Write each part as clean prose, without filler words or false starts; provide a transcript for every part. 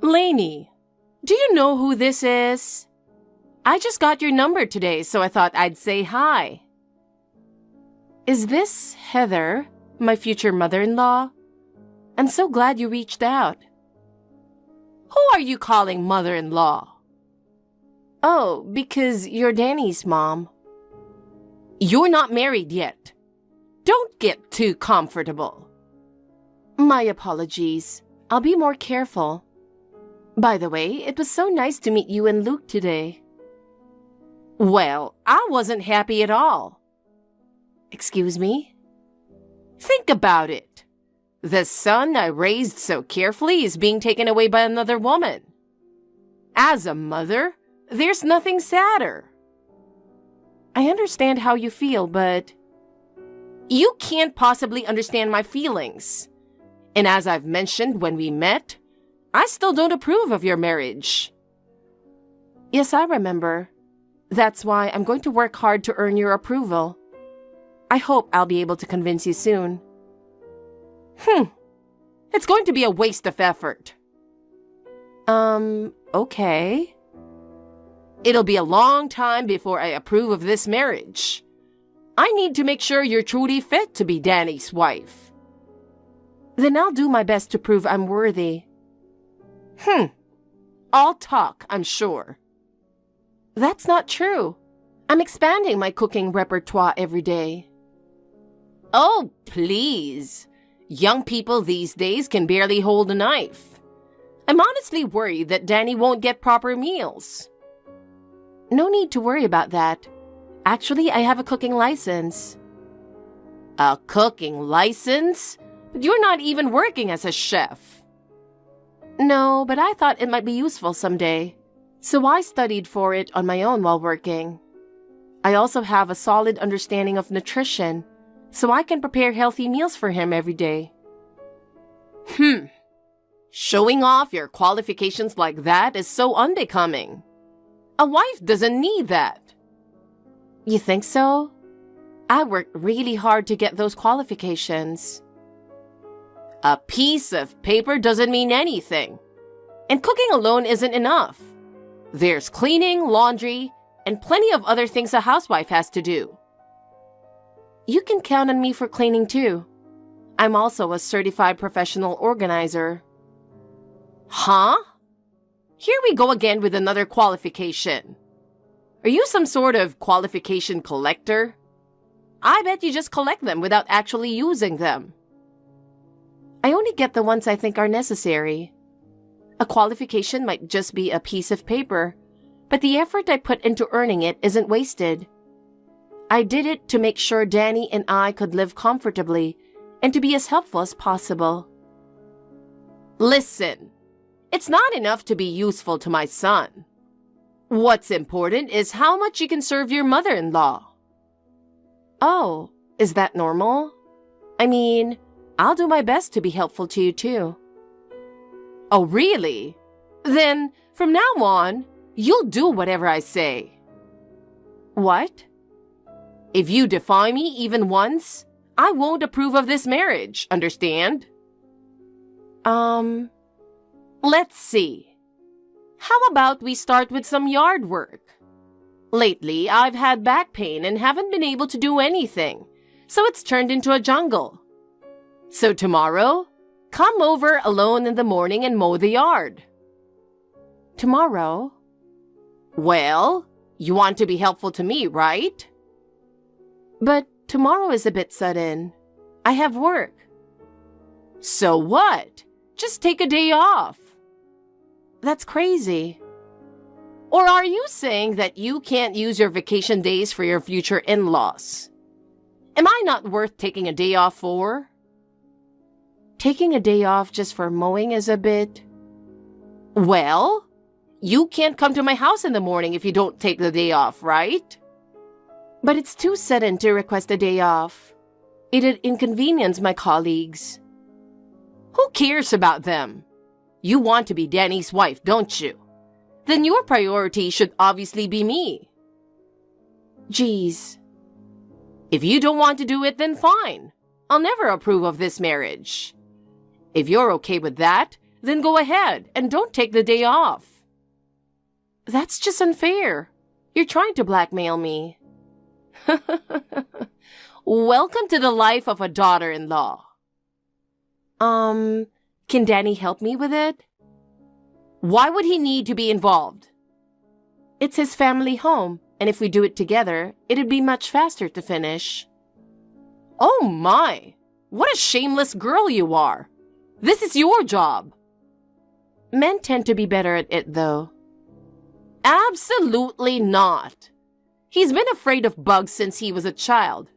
Lainey, do you know who this is? I just got your number today, so I thought I'd say hi. Is this Heather, my future mother-in-law? I'm so glad you reached out. Who are you calling mother-in-law? Oh, because you're Danny's mom. You're not married yet. Don't get too comfortable. My apologies. I'll be more careful. By the way, it was so nice to meet you and Luke today. Well, I wasn't happy at all. Excuse me? Think about it. The son I raised so carefully is being taken away by another woman. As a mother, there's nothing sadder. I understand how you feel, but you can't possibly understand my feelings. And as I've mentioned when we met, I still don't approve of your marriage. Yes, I remember. That's why I'm going to work hard to earn your approval. I hope I'll be able to convince you soon. It's going to be a waste of effort. Okay. It'll be a long time before I approve of this marriage. I need to make sure you're truly fit to be Danny's wife. Then I'll do my best to prove I'm worthy. All talk, I'm sure. That's not true. I'm expanding my cooking repertoire every day. Oh, please. Young people these days can barely hold a knife. I'm honestly worried that Danny won't get proper meals. No need to worry about that. Actually, I have a cooking license. A cooking license? But you're not even working as a chef. No, but I thought it might be useful someday. So I studied for it on my own while working. I also have a solid understanding of nutrition, so I can prepare healthy meals for him every day. Showing off your qualifications like that is so unbecoming. A wife doesn't need that. You think so? I worked really hard to get those qualifications. A piece of paper doesn't mean anything. And cooking alone isn't enough. There's cleaning, laundry, and plenty of other things a housewife has to do. You can count on me for cleaning too. I'm also a certified professional organizer. Huh? Here we go again with another qualification. Are you some sort of qualification collector? I bet you just collect them without actually using them. I only get the ones I think are necessary. A qualification might just be a piece of paper, but the effort I put into earning it isn't wasted. I did it to make sure Danny and I could live comfortably and to be as helpful as possible. Listen, it's not enough to be useful to my son. What's important is how much you can serve your mother-in-law. Oh, is that normal? I mean, I'll do my best to be helpful to you too. Oh, really? Then, from now on, you'll do whatever I say. What? If you defy me even once, I won't approve of this marriage, understand? Let's see. How about we start with some yard work? Lately, I've had back pain and haven't been able to do anything, so it's turned into a jungle. So tomorrow, come over alone in the morning and mow the yard. Tomorrow? Well, you want to be helpful to me, right? But tomorrow is a bit sudden. I have work. So what? Just take a day off. That's crazy. Or are you saying that you can't use your vacation days for your future in-laws? Am I not worth taking a day off for? Taking a day off just for mowing is a bit... Well, you can't come to my house in the morning if you don't take the day off, right? But it's too sudden to request a day off. It'd inconvenience my colleagues. Who cares about them? You want to be Danny's wife, don't you? Then your priority should obviously be me. Geez. If you don't want to do it, then fine. I'll never approve of this marriage. If you're okay with that, then go ahead and don't take the day off. That's just unfair. You're trying to blackmail me. Welcome to the life of a daughter-in-law. Can Danny help me with it? Why would he need to be involved? It's his family home, and if we do it together, it'd be much faster to finish. Oh my! What a shameless girl you are! This is your job! Men tend to be better at it, though. Absolutely not! He's been afraid of bugs since he was a child.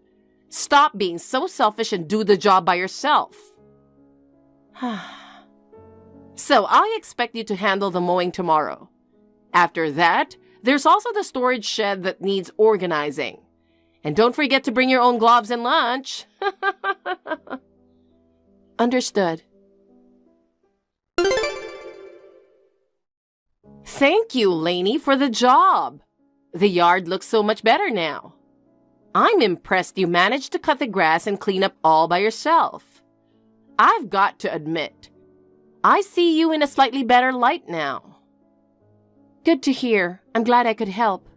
Stop being so selfish and do the job by yourself. So I expect you to handle the mowing tomorrow. After that, there's also the storage shed that needs organizing. And don't forget to bring your own gloves and lunch. Understood. Thank you, Lainey, for the job. The yard looks so much better now. I'm impressed you managed to cut the grass and clean up all by yourself. I've got to admit, I see you in a slightly better light now. Good to hear. I'm glad I could help.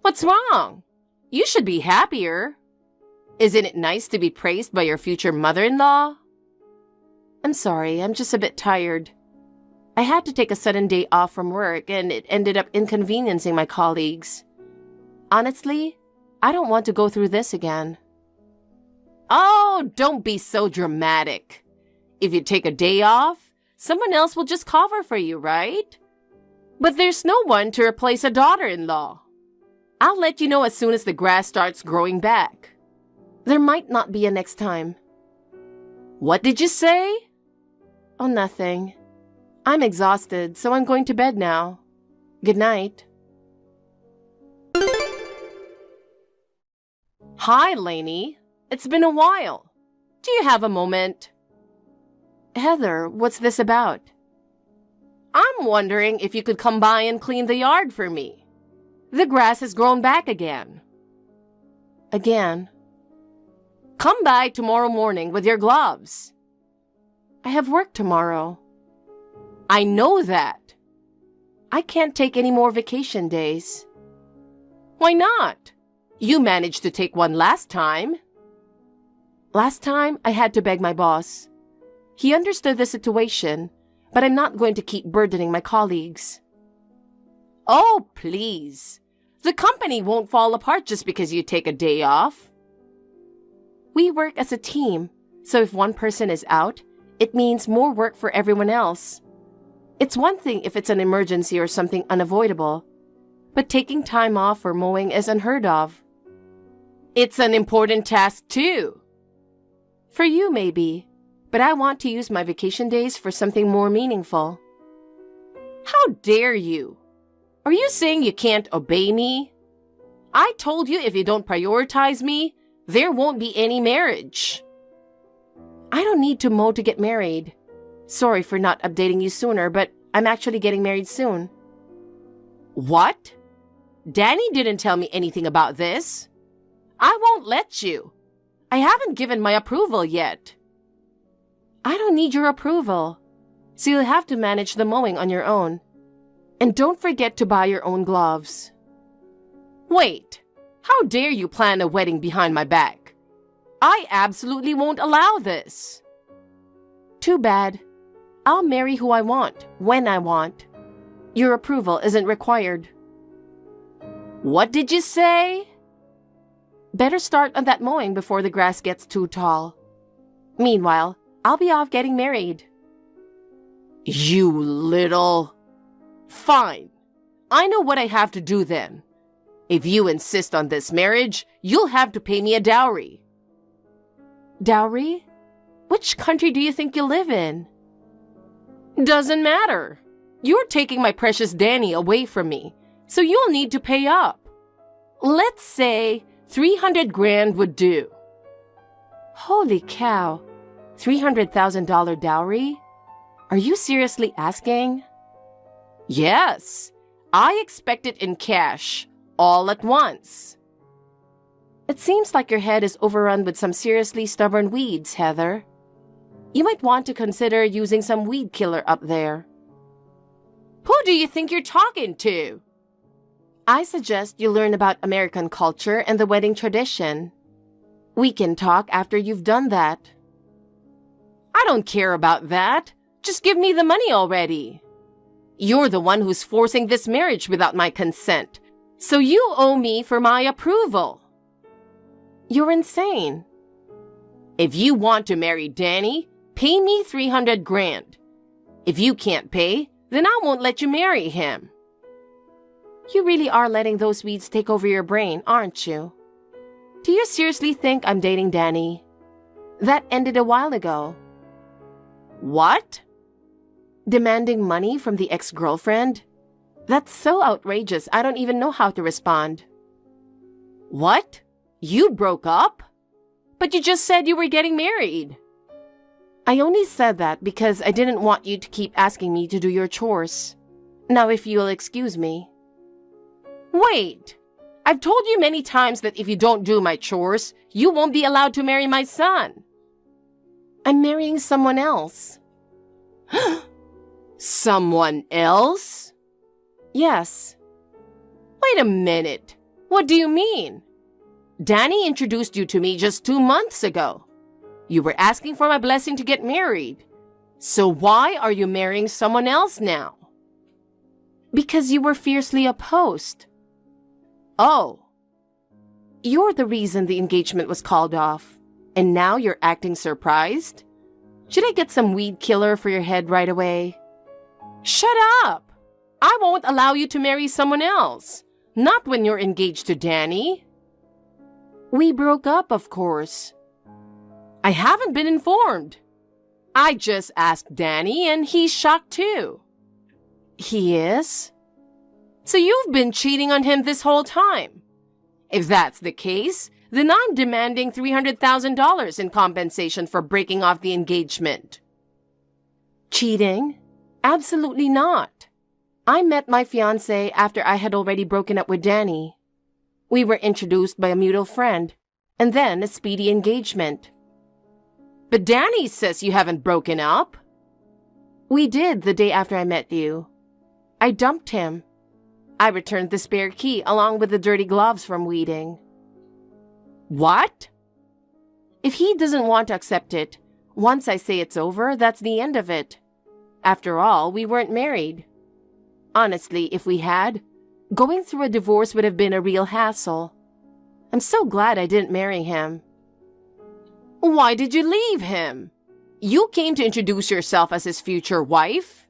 What's wrong? You should be happier. Isn't it nice to be praised by your future mother-in-law? I'm sorry, I'm just a bit tired. I had to take a sudden day off from work, and it ended up inconveniencing my colleagues. Honestly, I don't want to go through this again. Oh, don't be so dramatic. If you take a day off, someone else will just cover for you, right? But there's no one to replace a daughter-in-law. I'll let you know as soon as the grass starts growing back. There might not be a next time. What did you say? Oh, nothing. I'm exhausted, so I'm going to bed now. Good night. Hi, Lainey. It's been a while. Do you have a moment? Heather, what's this about? I'm wondering if you could come by and clean the yard for me. The grass has grown back again. Again? Come by tomorrow morning with your gloves. I have work tomorrow. I know that. I can't take any more vacation days. Why not? You managed to take one last time. Last time, I had to beg my boss. He understood the situation, but I'm not going to keep burdening my colleagues. Oh, please. The company won't fall apart just because you take a day off. We work as a team, so if one person is out, it means more work for everyone else. It's one thing if it's an emergency or something unavoidable, but taking time off for mowing is unheard of. It's an important task too. For you, maybe, but I want to use my vacation days for something more meaningful. How dare you? Are you saying you can't obey me? I told you if you don't prioritize me, there won't be any marriage. I don't need to mow to get married. Sorry for not updating you sooner, but I'm actually getting married soon. What? Danny didn't tell me anything about this. I won't let you. I haven't given my approval yet. I don't need your approval, so you'll have to manage the mowing on your own. And don't forget to buy your own gloves. Wait, how dare you plan a wedding behind my back? I absolutely won't allow this. Too bad. I'll marry who I want, when I want. Your approval isn't required. What did you say? Better start on that mowing before the grass gets too tall. Meanwhile, I'll be off getting married. You little... Fine. I know what I have to do then. If you insist on this marriage, you'll have to pay me a dowry. Dowry? Which country do you think you live in? Doesn't matter. You're taking my precious Danny away from me, so you'll need to pay up. Let's say 300 grand would do. Holy cow. $300,000 dowry? Are you seriously asking? Yes. I expect it in cash, all at once. It seems like your head is overrun with some seriously stubborn weeds, Heather. You might want to consider using some weed killer up there. Who do you think you're talking to? I suggest you learn about American culture and the wedding tradition. We can talk after you've done that. I don't care about that. Just give me the money already. You're the one who's forcing this marriage without my consent, so you owe me for my approval. You're insane. If you want to marry Danny, pay me $300,000. If you can't pay, then I won't let you marry him. You really are letting those weeds take over your brain, aren't you? Do you seriously think I'm dating Danny? That ended a while ago. What? Demanding money from the ex-girlfriend? That's so outrageous, I don't even know how to respond. What? You broke up? But you just said you were getting married. I only said that because I didn't want you to keep asking me to do your chores. Now, if you'll excuse me. Wait! I've told you many times that if you don't do my chores, you won't be allowed to marry my son. I'm marrying someone else. Someone else? Yes. Wait a minute. What do you mean? Danny introduced you to me just 2 months ago. You were asking for my blessing to get married. So why are you marrying someone else now? Because you were fiercely opposed. Oh. You're the reason the engagement was called off. And now you're acting surprised? Should I get some weed killer for your head right away? Shut up! I won't allow you to marry someone else. Not when you're engaged to Danny. We broke up, of course. I haven't been informed. I just asked Danny and he's shocked too. He is? So you've been cheating on him this whole time. If that's the case, then I'm demanding $300,000 in compensation for breaking off the engagement. Cheating? Absolutely not. I met my fiancé after I had already broken up with Danny. We were introduced by a mutual friend, and then a speedy engagement. But Danny says you haven't broken up. We did the day after I met you. I dumped him. I returned the spare key along with the dirty gloves from weeding. What? If he doesn't want to accept it, once I say it's over, that's the end of it. After all, we weren't married. Honestly, if we had, going through a divorce would have been a real hassle. I'm so glad I didn't marry him. Why did you leave him? You came to introduce yourself as his future wife?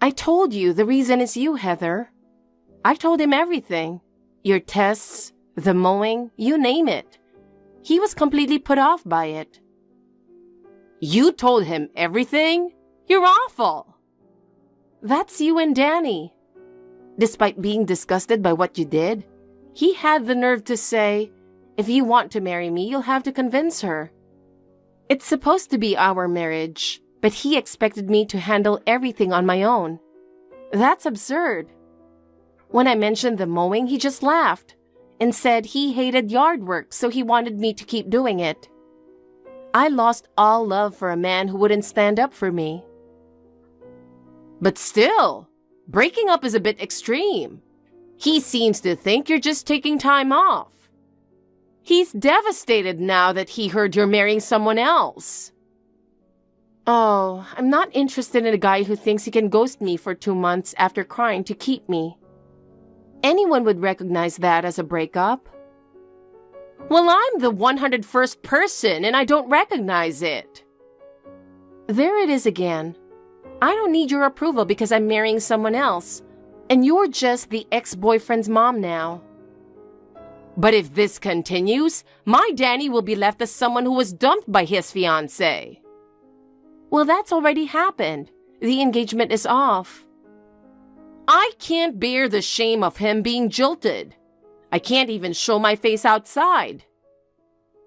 I told you the reason is you, Heather. I told him everything. Your tests, the mowing, you name it. He was completely put off by it. You told him everything? You're awful. That's you and Danny. Despite being disgusted by what you did, he had the nerve to say, if you want to marry me, you'll have to convince her. It's supposed to be our marriage, but he expected me to handle everything on my own. That's absurd. When I mentioned the mowing, he just laughed and said he hated yard work, so he wanted me to keep doing it. I lost all love for a man who wouldn't stand up for me. But still, breaking up is a bit extreme. He seems to think you're just taking time off. He's devastated now that he heard you're marrying someone else. Oh, I'm not interested in a guy who thinks he can ghost me for 2 months after crying to keep me. Anyone would recognize that as a breakup. Well, I'm the 101st person and I don't recognize it. There it is again. I don't need your approval because I'm marrying someone else, and you're just the ex-boyfriend's mom now. But if this continues, my Danny will be left as someone who was dumped by his fiancé. Well, that's already happened. The engagement is off. I can't bear the shame of him being jilted. I can't even show my face outside.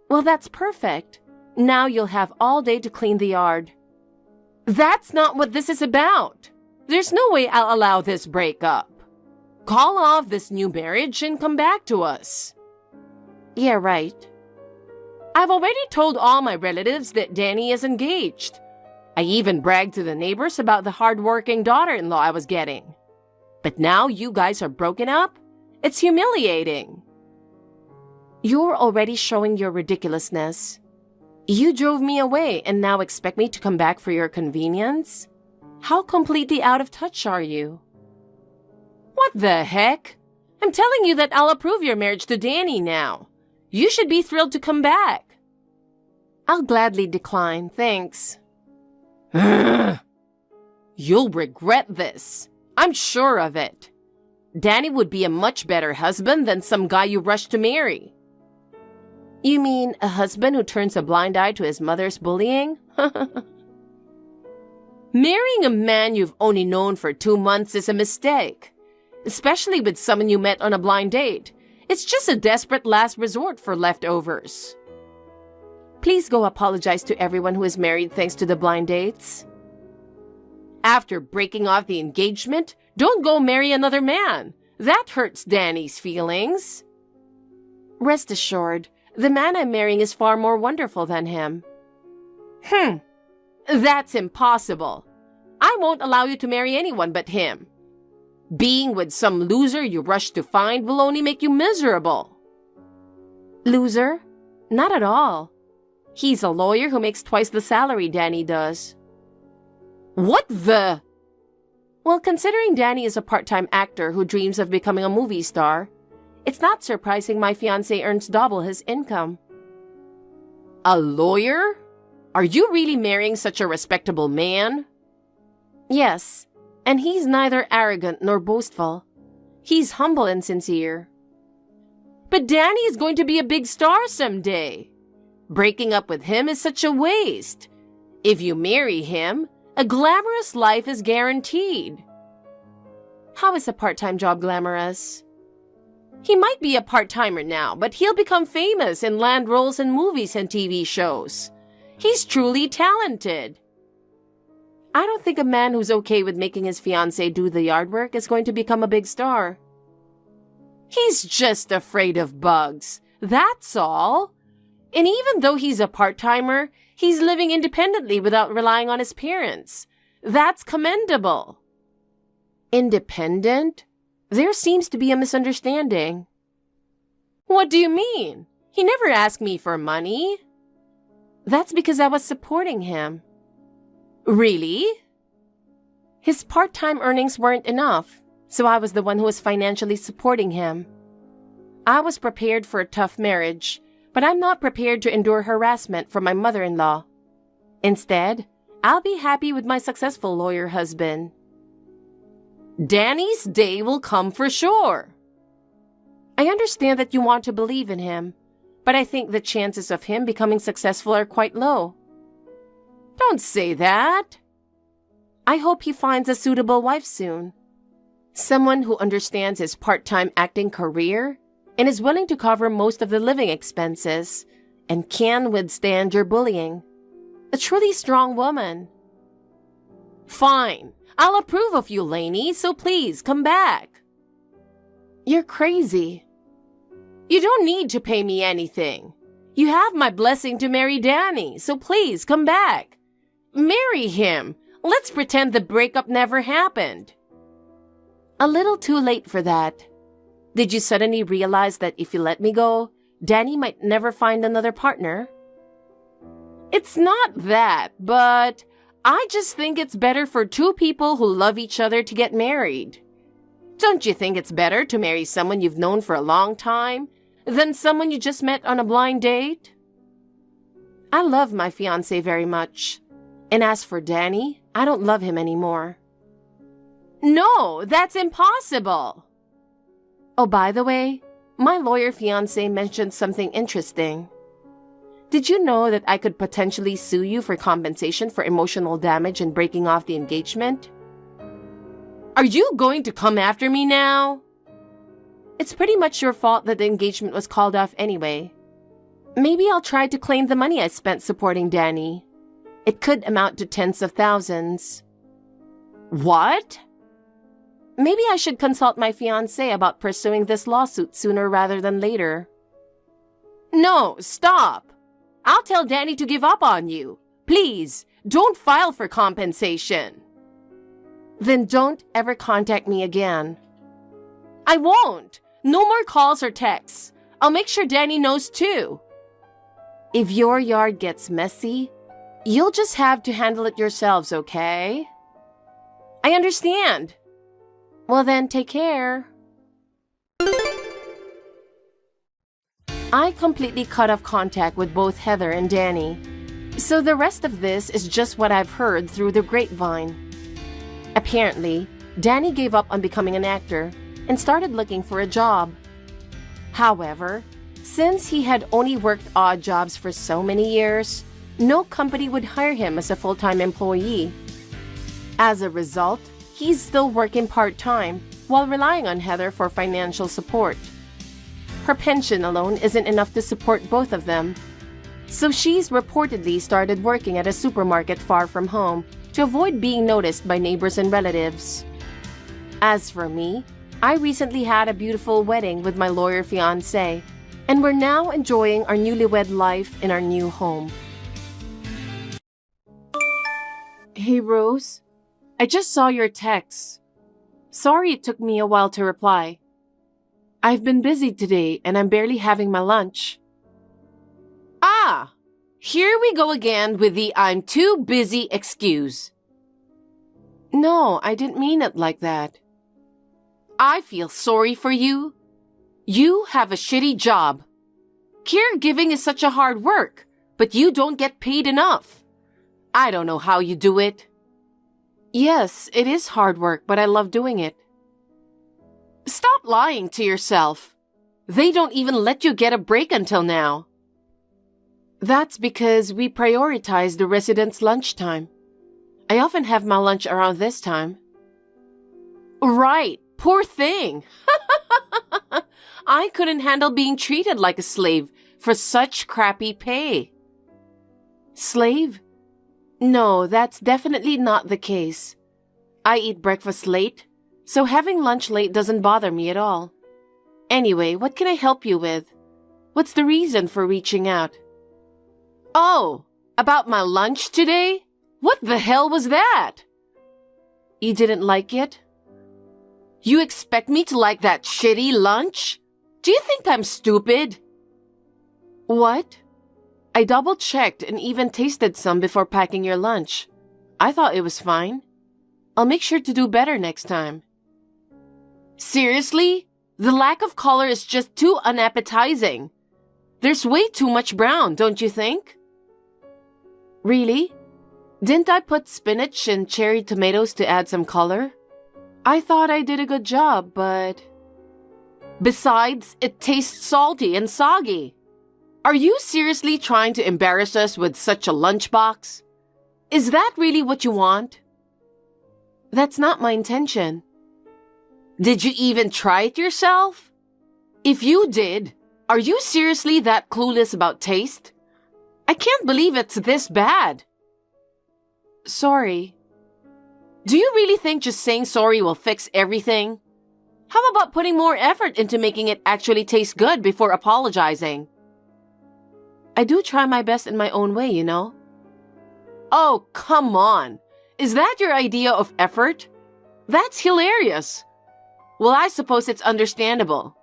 Well, that's perfect. Now you'll have all day to clean the yard. That's not what this is about. There's no way I'll allow this breakup. Call off this new marriage and come back to us. Yeah, right. I've already told all my relatives that Danny is engaged. I even bragged to the neighbors about the hard-working daughter-in-law I was getting. But now you guys are broken up? It's humiliating. You're already showing your ridiculousness. You drove me away and now expect me to come back for your convenience? How completely out of touch are you? What the heck? I'm telling you that I'll approve your marriage to Danny now. You should be thrilled to come back. I'll gladly decline, thanks. You'll regret this. I'm sure of it. Danny would be a much better husband than some guy you rushed to marry. You mean a husband who turns a blind eye to his mother's bullying? Marrying a man you've only known for 2 months is a mistake, especially with someone you met on a blind date. It's just a desperate last resort for leftovers. Please go apologize to everyone who is married thanks to the blind dates. After breaking off the engagement, don't go marry another man. That hurts Danny's feelings. Rest assured, the man I'm marrying is far more wonderful than him. That's impossible. I won't allow you to marry anyone but him. Being with some loser you rush to find will only make you miserable. Loser? Not at all. He's a lawyer who makes twice the salary Danny does. What the? Well, considering Danny is a part-time actor who dreams of becoming a movie star, it's not surprising my fiancé earns double his income. A lawyer? Are you really marrying such a respectable man? Yes, and he's neither arrogant nor boastful. He's humble and sincere. But Danny is going to be a big star someday. Breaking up with him is such a waste. If you marry him, a glamorous life is guaranteed. How is a part-time job glamorous? He might be a part-timer now, but he'll become famous and land roles in movies and TV shows. He's truly talented. I don't think a man who's okay with making his fiancée do the yard work is going to become a big star. He's just afraid of bugs, that's all. And even though he's a part-timer, he's living independently without relying on his parents. That's commendable. Independent? There seems to be a misunderstanding. What do you mean? He never asked me for money. That's because I was supporting him. Really? His part-time earnings weren't enough, so I was the one who was financially supporting him. I was prepared for a tough marriage, but I'm not prepared to endure harassment from my mother-in-law. Instead, I'll be happy with my successful lawyer husband. Danny's day will come for sure. I understand that you want to believe in him, but I think the chances of him becoming successful are quite low. Don't say that. I hope he finds a suitable wife soon. Someone who understands his part-time acting career and is willing to cover most of the living expenses and can withstand your bullying. A truly strong woman. Fine. I'll approve of you, Lainey, so please come back. You're crazy. You don't need to pay me anything. You have my blessing to marry Danny, so please come back. Marry him. Let's pretend the breakup never happened. A little too late for that. Did you suddenly realize that if you let me go, Danny might never find another partner? It's not that, but I just think it's better for two people who love each other to get married. Don't you think it's better to marry someone you've known for a long time than someone you just met on a blind date? I love my fiancé very much. And as for Danny, I don't love him anymore. No, that's impossible. Oh, by the way, my lawyer fiancé mentioned something interesting. Did you know that I could potentially sue you for compensation for emotional damage and breaking off the engagement? Are you going to come after me now? It's pretty much your fault that the engagement was called off anyway. Maybe I'll try to claim the money I spent supporting Danny. It could amount to tens of thousands. What? Maybe I should consult my fiancé about pursuing this lawsuit sooner rather than later. No, stop! I'll tell Danny to give up on you. Please, don't file for compensation. Then don't ever contact me again. I won't. No more calls or texts. I'll make sure Danny knows too. If your yard gets messy, you'll just have to handle it yourselves, okay? I understand. Well then, take care. I completely cut off contact with both Heather and Danny. So the rest of this is just what I've heard through the grapevine. Apparently, Danny gave up on becoming an actor and started looking for a job. However, since he had only worked odd jobs for so many years, no company would hire him as a full-time employee. As a result, he's still working part-time while relying on Heather for financial support. Her pension alone isn't enough to support both of them. So she's reportedly started working at a supermarket far from home to avoid being noticed by neighbors and relatives. As for me, I recently had a beautiful wedding with my lawyer fiancé, and we're now enjoying our newlywed life in our new home. Hey Rose, I just saw your text. Sorry it took me a while to reply. I've been busy today and I'm barely having my lunch. Ah, here we go again with the I'm too busy excuse. No, I didn't mean it like that. I feel sorry for you. You have a shitty job. Caregiving is such a hard work, but you don't get paid enough. I don't know how you do it. Yes, it is hard work, but I love doing it. Stop lying to yourself. They don't even let you get a break until now. That's because we prioritize the residents' lunchtime. I often have my lunch around this time. Right, poor thing. I couldn't handle being treated like a slave for such crappy pay. Slave? No, that's definitely not the case. I eat breakfast late, so having lunch late doesn't bother me at all. Anyway, what can I help you with? What's the reason for reaching out? Oh, about my lunch today? What the hell was that? You didn't like it? You expect me to like that shitty lunch? Do you think I'm stupid? What? I double-checked and even tasted some before packing your lunch. I thought it was fine. I'll make sure to do better next time. Seriously? The lack of color is just too unappetizing. There's way too much brown, don't you think? Really? Didn't I put spinach and cherry tomatoes to add some color? I thought I did a good job, but... Besides, it tastes salty and soggy. Are you seriously trying to embarrass us with such a lunchbox? Is that really what you want? That's not my intention. Did you even try it yourself? If you did, are you seriously that clueless about taste? I can't believe it's this bad. Sorry. Do you really think just saying sorry will fix everything? How about putting more effort into making it actually taste good before apologizing? I do try my best in my own way, you know. Oh, come on. Is that your idea of effort? That's hilarious. Well, I suppose it's understandable.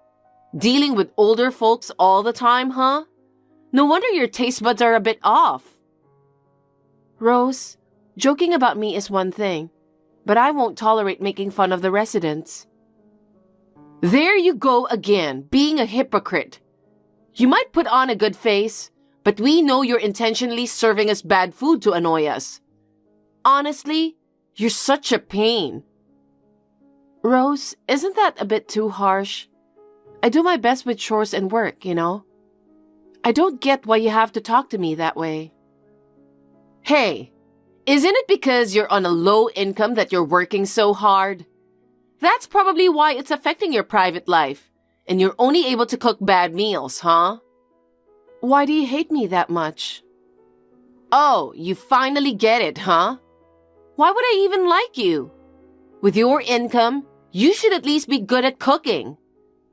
Dealing with older folks all the time, huh? No wonder your taste buds are a bit off. Rose, joking about me is one thing, but I won't tolerate making fun of the residents. There you go again, being a hypocrite. You might put on a good face, but we know you're intentionally serving us bad food to annoy us. Honestly, you're such a pain. Rose, isn't that a bit too harsh? I do my best with chores and work, you know. I don't get why you have to talk to me that way. Hey, isn't it because you're on a low income that you're working so hard? That's probably why it's affecting your private life, and you're only able to cook bad meals, huh? Why do you hate me that much? Oh, you finally get it, huh? Why would I even like you? With your income, you should at least be good at cooking.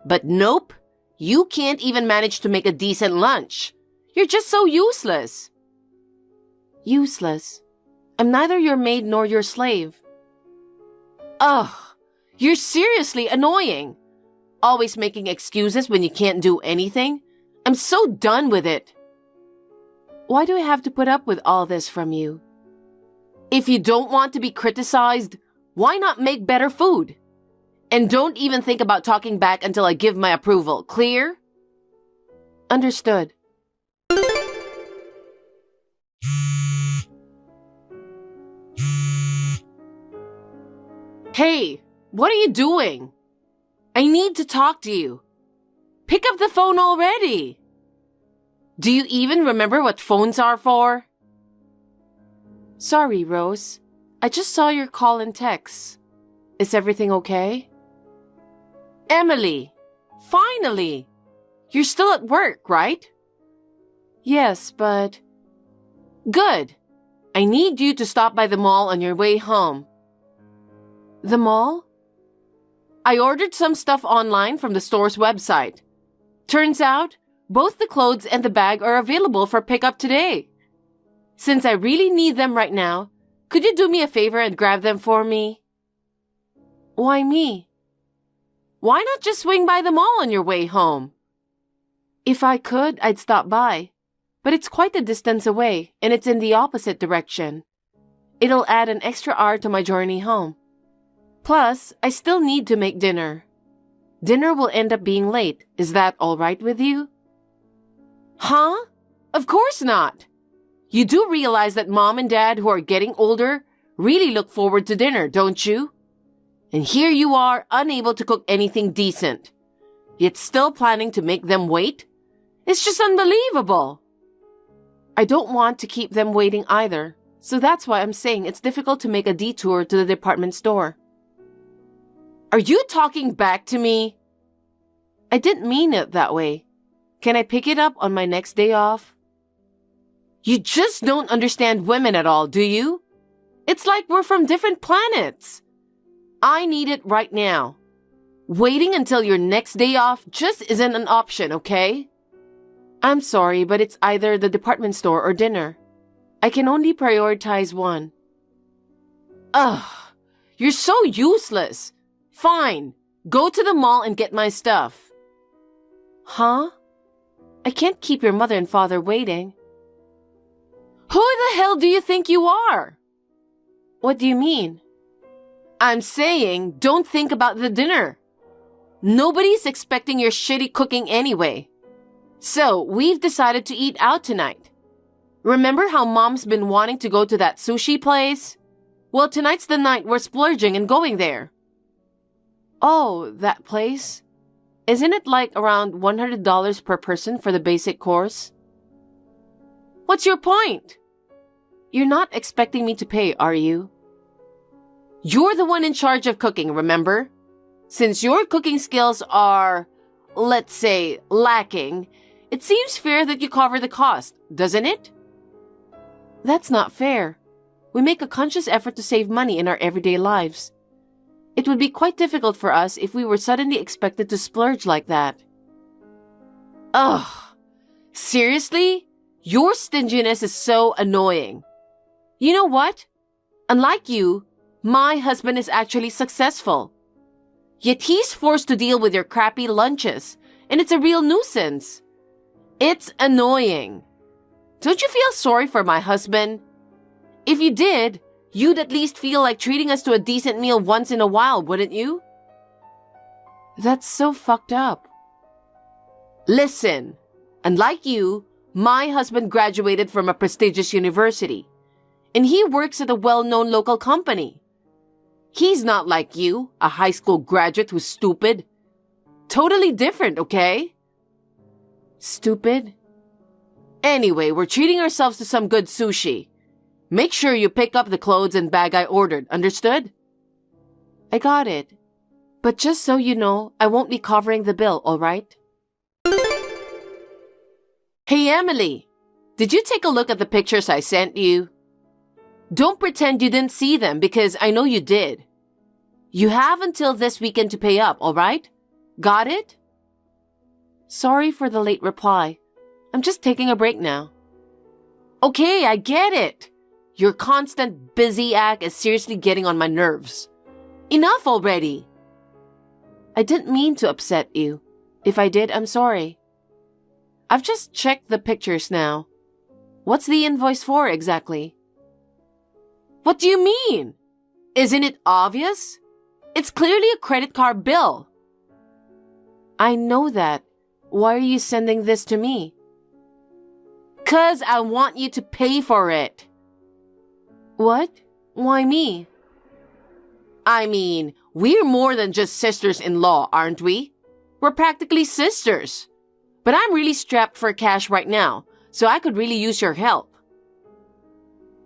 But nope, you can't even manage to make a decent lunch. You're just so useless. Useless? I'm neither your maid nor your slave. Ugh, you're seriously annoying. Always making excuses when you can't do anything. I'm so done with it. Why do I have to put up with all this from you? If you don't want to be criticized, why not make better food? And don't even think about talking back until I give my approval. Clear? Understood. Hey, what are you doing? I need to talk to you. Pick up the phone already. Do you even remember what phones are for? Sorry, Rose. I just saw your call and text. Is everything okay? Emily, finally! You're still at work, right? Yes, but... Good. I need you to stop by the mall on your way home. The mall? I ordered some stuff online from the store's website. Turns out, both the clothes and the bag are available for pickup today. Since I really need them right now, could you do me a favor and grab them for me? Why me? Why not just swing by the mall on your way home? If I could, I'd stop by. But it's quite a distance away, and it's in the opposite direction. It'll add an extra hour to my journey home. Plus, I still need to make dinner. Dinner will end up being late. Is that all right with you? Huh? Of course not. You do realize that Mom and Dad, who are getting older, really look forward to dinner, don't you? And here you are, unable to cook anything decent. Yet still planning to make them wait? It's just unbelievable. I don't want to keep them waiting either, so that's why I'm saying it's difficult to make a detour to the department store. Are you talking back to me? I didn't mean it that way. Can I pick it up on my next day off? You just don't understand women at all, do you? It's like we're from different planets. I need it right now. Waiting until your next day off just isn't an option, okay? I'm sorry, but it's either the department store or dinner. I can only prioritize one. Ugh, you're so useless. Fine, go to the mall and get my stuff. Huh? I can't keep your mother and father waiting. Who the hell do you think you are? What do you mean? I'm saying don't think about the dinner. Nobody's expecting your shitty cooking anyway. So, we've decided to eat out tonight. Remember how Mom's been wanting to go to that sushi place? Well, tonight's the night we're splurging and going there. Oh, that place? Isn't it like around $100 per person for the basic course? What's your point? You're not expecting me to pay, are you? You're the one in charge of cooking, remember? Since your cooking skills are, let's say, lacking, it seems fair that you cover the cost, doesn't it? That's not fair. We make a conscious effort to save money in our everyday lives. It would be quite difficult for us if we were suddenly expected to splurge like that. Ugh. Seriously? Your stinginess is so annoying. You know what? Unlike you, my husband is actually successful. Yet he's forced to deal with your crappy lunches, and it's a real nuisance. It's annoying. Don't you feel sorry for my husband? If you did, you'd at least feel like treating us to a decent meal once in a while, wouldn't you? That's so fucked up. Listen, unlike you, my husband graduated from a prestigious university, and he works at a well-known local company. He's not like you, a high school graduate who's stupid. Totally different, okay? Stupid? Anyway, we're treating ourselves to some good sushi. Make sure you pick up the clothes and bag I ordered, understood? I got it. But just so you know, I won't be covering the bill, alright? Hey, Emily! Did you take a look at the pictures I sent you? Don't pretend you didn't see them because I know you did. You have until this weekend to pay up, alright? Got it? Sorry for the late reply. I'm just taking a break now. Okay, I get it. Your constant busy act is seriously getting on my nerves. Enough already. I didn't mean to upset you. If I did, I'm sorry. I've just checked the pictures now. What's the invoice for exactly? What do you mean? Isn't it obvious? It's clearly a credit card bill. I know that. Why are you sending this to me? 'Cause I want you to pay for it. What? Why me? I mean, we're more than just sisters-in-law, aren't we? We're practically sisters. But I'm really strapped for cash right now, so I could really use your help.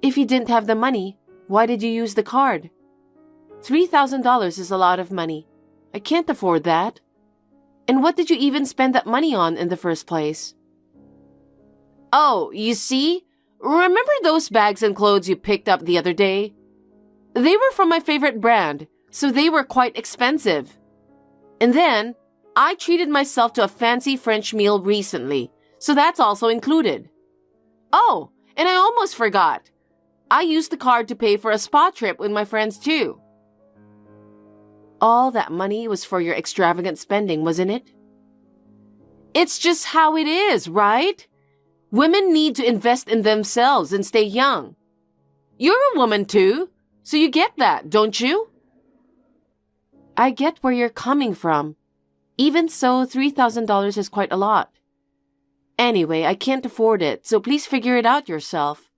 If you didn't have the money, why did you use the card? $3,000 is a lot of money. I can't afford that. And what did you even spend that money on in the first place? Oh, you see? Remember those bags and clothes you picked up the other day? They were from my favorite brand, so they were quite expensive. And then, I treated myself to a fancy French meal recently, so that's also included. Oh, and I almost forgot. I used the card to pay for a spa trip with my friends too. All that money was for your extravagant spending, wasn't it? It's just how it is, right? Women need to invest in themselves and stay young. You're a woman too, so you get that, don't you? I get where you're coming from. Even so, $3,000 is quite a lot. Anyway, I can't afford it, so please figure it out yourself.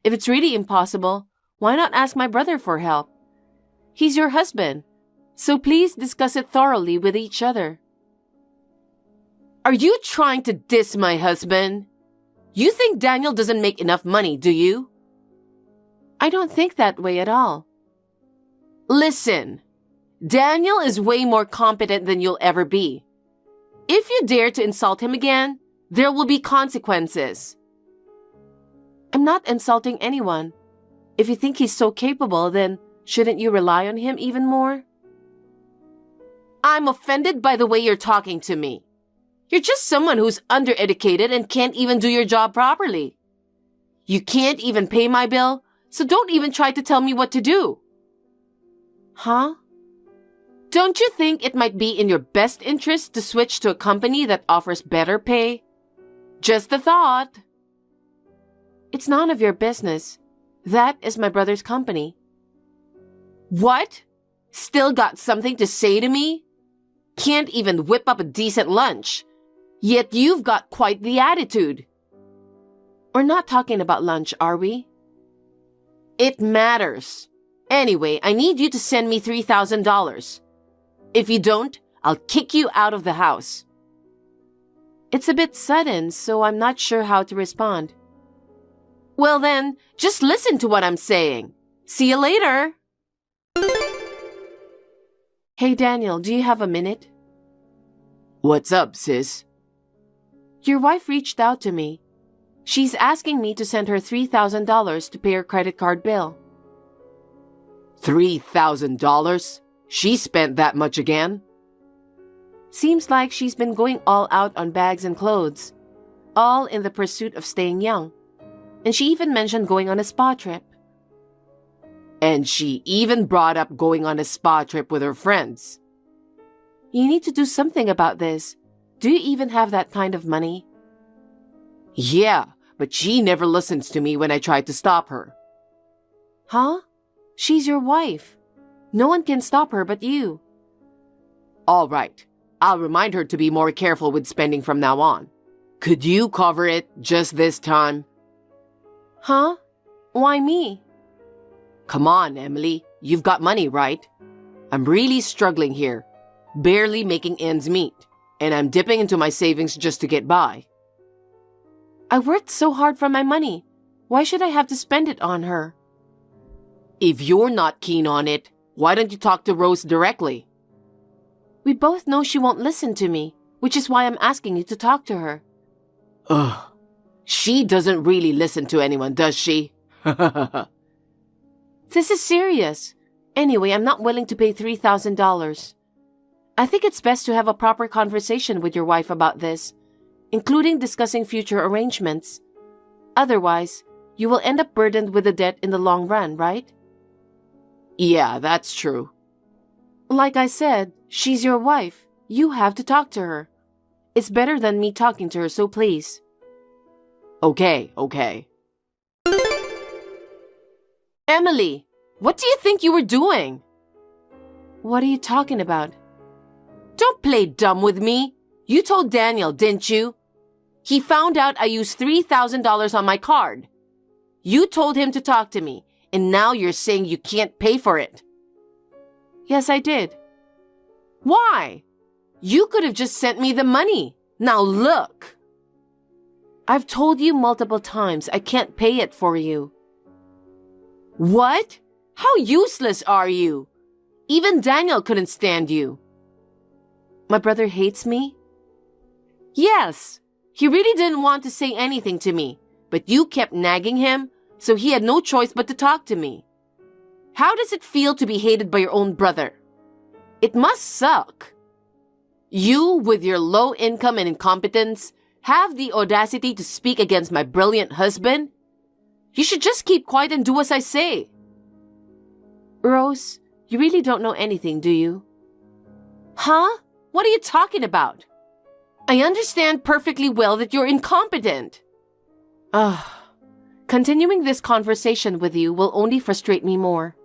If it's really impossible, why not ask my brother for help? He's your husband, so please discuss it thoroughly with each other. Are you trying to diss my husband? You think Daniel doesn't make enough money, do you? I don't think that way at all. Listen, Daniel is way more competent than you'll ever be. If you dare to insult him again, there will be consequences. I'm not insulting anyone. If you think he's so capable, then shouldn't you rely on him even more? I'm offended by the way you're talking to me. You're just someone who's undereducated and can't even do your job properly. You can't even pay my bill, so don't even try to tell me what to do. Huh? Don't you think it might be in your best interest to switch to a company that offers better pay? Just a thought. It's none of your business. That is my brother's company. What? Still got something to say to me? Can't even whip up a decent lunch. Yet you've got quite the attitude. We're not talking about lunch, are we? It matters. Anyway, I need you to send me $3,000. If you don't, I'll kick you out of the house. It's a bit sudden, so I'm not sure how to respond. Well then, just listen to what I'm saying. See you later. Hey Daniel, do you have a minute? What's up, sis? Your wife reached out to me. She's asking me to send her $3,000 to pay her credit card bill. $3,000? She spent that much again? Seems like she's been going all out on bags and clothes, all in the pursuit of staying young. And she even mentioned going on a spa trip. And she even brought up going on a spa trip with her friends. You need to do something about this. Do you even have that kind of money? Yeah, but she never listens to me when I try to stop her. Huh? She's your wife. No one can stop her but you. All right. I'll remind her to be more careful with spending from now on. Could you cover it just this time? Huh? Why me? Come on, Emily. You've got money, right? I'm really struggling here. Barely making ends meet. And I'm dipping into my savings just to get by. I worked so hard for my money. Why should I have to spend it on her? If you're not keen on it, why don't you talk to Rose directly? We both know she won't listen to me, which is why I'm asking you to talk to her. Ugh. She doesn't really listen to anyone, does she? This is serious. Anyway, I'm not willing to pay $3,000. I think it's best to have a proper conversation with your wife about this. including discussing future arrangements. Otherwise, you will end up burdened with the debt in the long run, right? Yeah, that's true. Like I said, she's your wife. You have to talk to her. It's better than me talking to her, so please. Okay. Emily, what do you think you were doing? What are you talking about? Don't play dumb with me. You told Daniel, didn't you? He found out I used $3,000 on my card. You told him to talk to me, and now you're saying you can't pay for it. Yes, I did. Why? You could have just sent me the money. Now look. I've told you multiple times I can't pay it for you. What? How useless are you? Even Daniel couldn't stand you. My brother hates me? Yes. He really didn't want to say anything to me, but you kept nagging him, so he had no choice but to talk to me. How does it feel to be hated by your own brother? It must suck. You, with your low income and incompetence, have the audacity to speak against my brilliant husband? You should just keep quiet and do as I say. Rose, you really don't know anything, do you? Huh? What are you talking about? I understand perfectly well that you're incompetent. Continuing this conversation with you will only frustrate me more.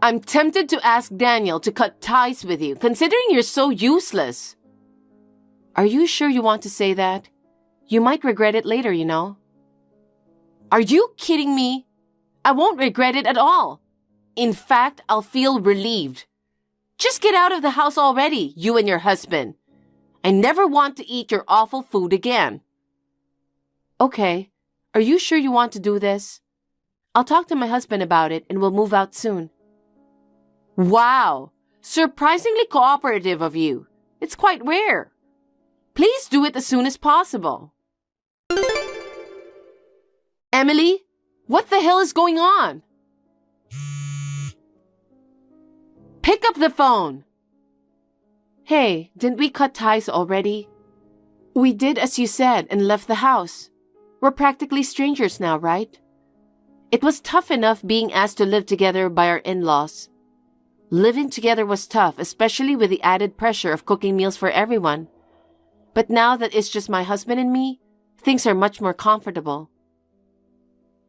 I'm tempted to ask Daniel to cut ties with you, considering you're so useless. Are you sure you want to say that? You might regret it later, you know. Are you kidding me? I won't regret it at all. In fact, I'll feel relieved. Just get out of the house already, you and your husband. I never want to eat your awful food again. Okay, are you sure you want to do this? I'll talk to my husband about it and we'll move out soon. Wow, surprisingly cooperative of you. It's quite rare. Please do it as soon as possible. Emily, what the hell is going on? Pick up the phone. Hey, didn't we cut ties already? We did as you said and left the house. We're practically strangers now, right? It was tough enough being asked to live together by our in-laws. Living together was tough, especially with the added pressure of cooking meals for everyone. But now that it's just my husband and me, things are much more comfortable.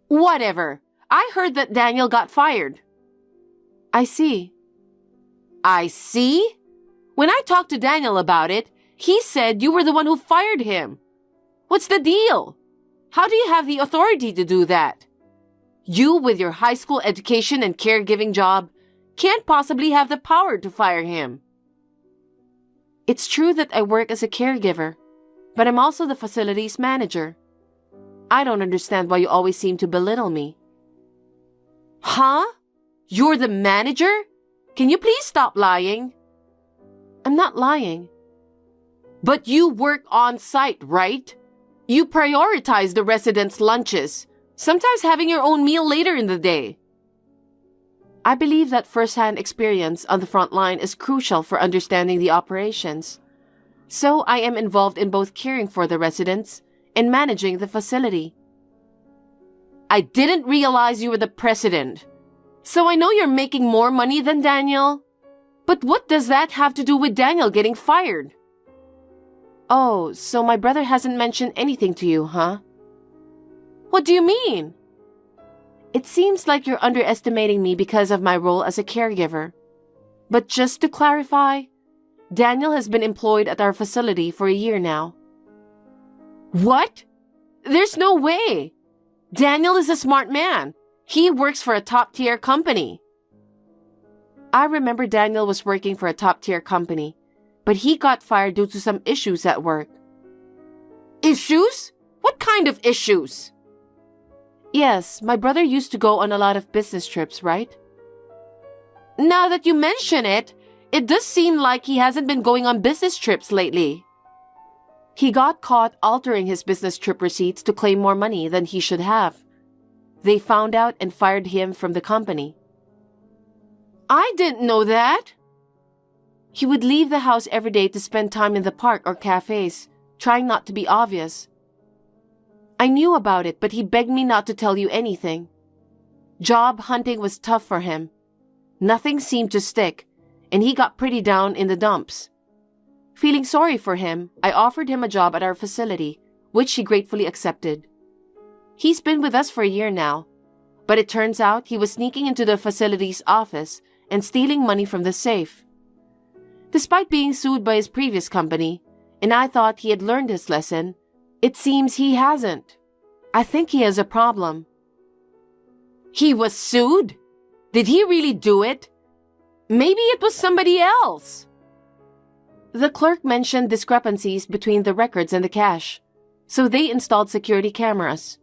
Whatever. I heard that Daniel got fired. I see. I see? When I talked to Daniel about it, he said you were the one who fired him. What's the deal? How do you have the authority to do that? You, with your high school education and caregiving job, can't possibly have the power to fire him. It's true that I work as a caregiver, but I'm also the facilities manager. I don't understand why you always seem to belittle me. Huh? You're the manager? Can you please stop lying? I'm not lying. But you work on site, right? You prioritize the residents' lunches, sometimes having your own meal later in the day. I believe that first-hand experience on the front line is crucial for understanding the operations. So I am involved in both caring for the residents and managing the facility. I didn't realize you were the president. So I know you're making more money than Daniel. But what does that have to do with Daniel getting fired? Oh, so my brother hasn't mentioned anything to you, huh? What do you mean? It seems like you're underestimating me because of my role as a caregiver. But just to clarify, Daniel has been employed at our facility for a year now. What? There's no way. Daniel is a smart man. He works for a top-tier company. I remember Daniel was working for a top-tier company, but he got fired due to some issues at work. Issues? What kind of issues? Yes, my brother used to go on a lot of business trips, right? Now that you mention it, it does seem like he hasn't been going on business trips lately. He got caught altering his business trip receipts to claim more money than he should have. They found out and fired him from the company. I didn't know that. He would leave the house every day to spend time in the park or cafes, trying not to be obvious. I knew about it, but he begged me not to tell you anything. Job hunting was tough for him. Nothing seemed to stick, and he got pretty down in the dumps. Feeling sorry for him, I offered him a job at our facility, which he gratefully accepted. He's been with us for a year now, but it turns out he was sneaking into the facility's office and stealing money from the safe. Despite being sued by his previous company, and I thought he had learned his lesson, it seems he hasn't. I think he has a problem. He was sued? Did he really do it? Maybe it was somebody else. The clerk mentioned discrepancies between the records and the cash, so they installed security cameras.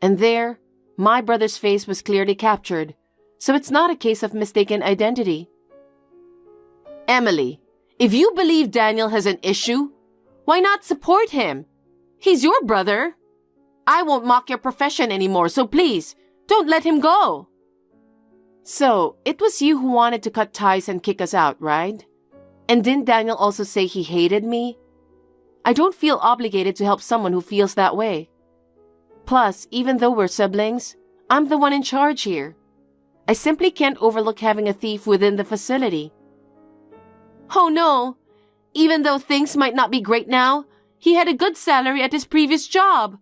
And there, my brother's face was clearly captured, so it's not a case of mistaken identity. Emily, if you believe Daniel has an issue, why not support him? He's your brother. I won't mock your profession anymore, so please, don't let him go. So, it was you who wanted to cut ties and kick us out, right? And didn't Daniel also say he hated me? I don't feel obligated to help someone who feels that way. Plus, even though we're siblings, I'm the one in charge here. I simply can't overlook having a thief within the facility. Oh no! Even though things might not be great now, he had a good salary at his previous job.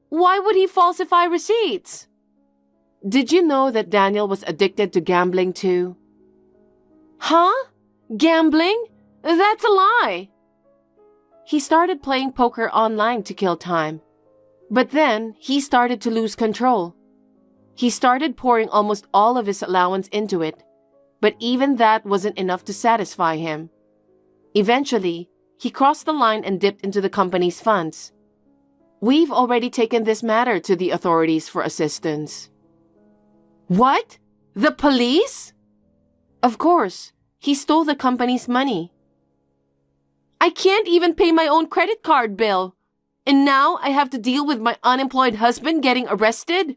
Why would he falsify receipts? Did you know that Daniel was addicted to gambling too? Huh? Gambling? That's a lie. He started playing poker online to kill time. But then, he started to lose control. He started pouring almost all of his allowance into it, but even that wasn't enough to satisfy him. Eventually, he crossed the line and dipped into the company's funds. We've already taken this matter to the authorities for assistance. What? The police? Of course, he stole the company's money. I can't even pay my own credit card bill. And now I have to deal with my unemployed husband getting arrested?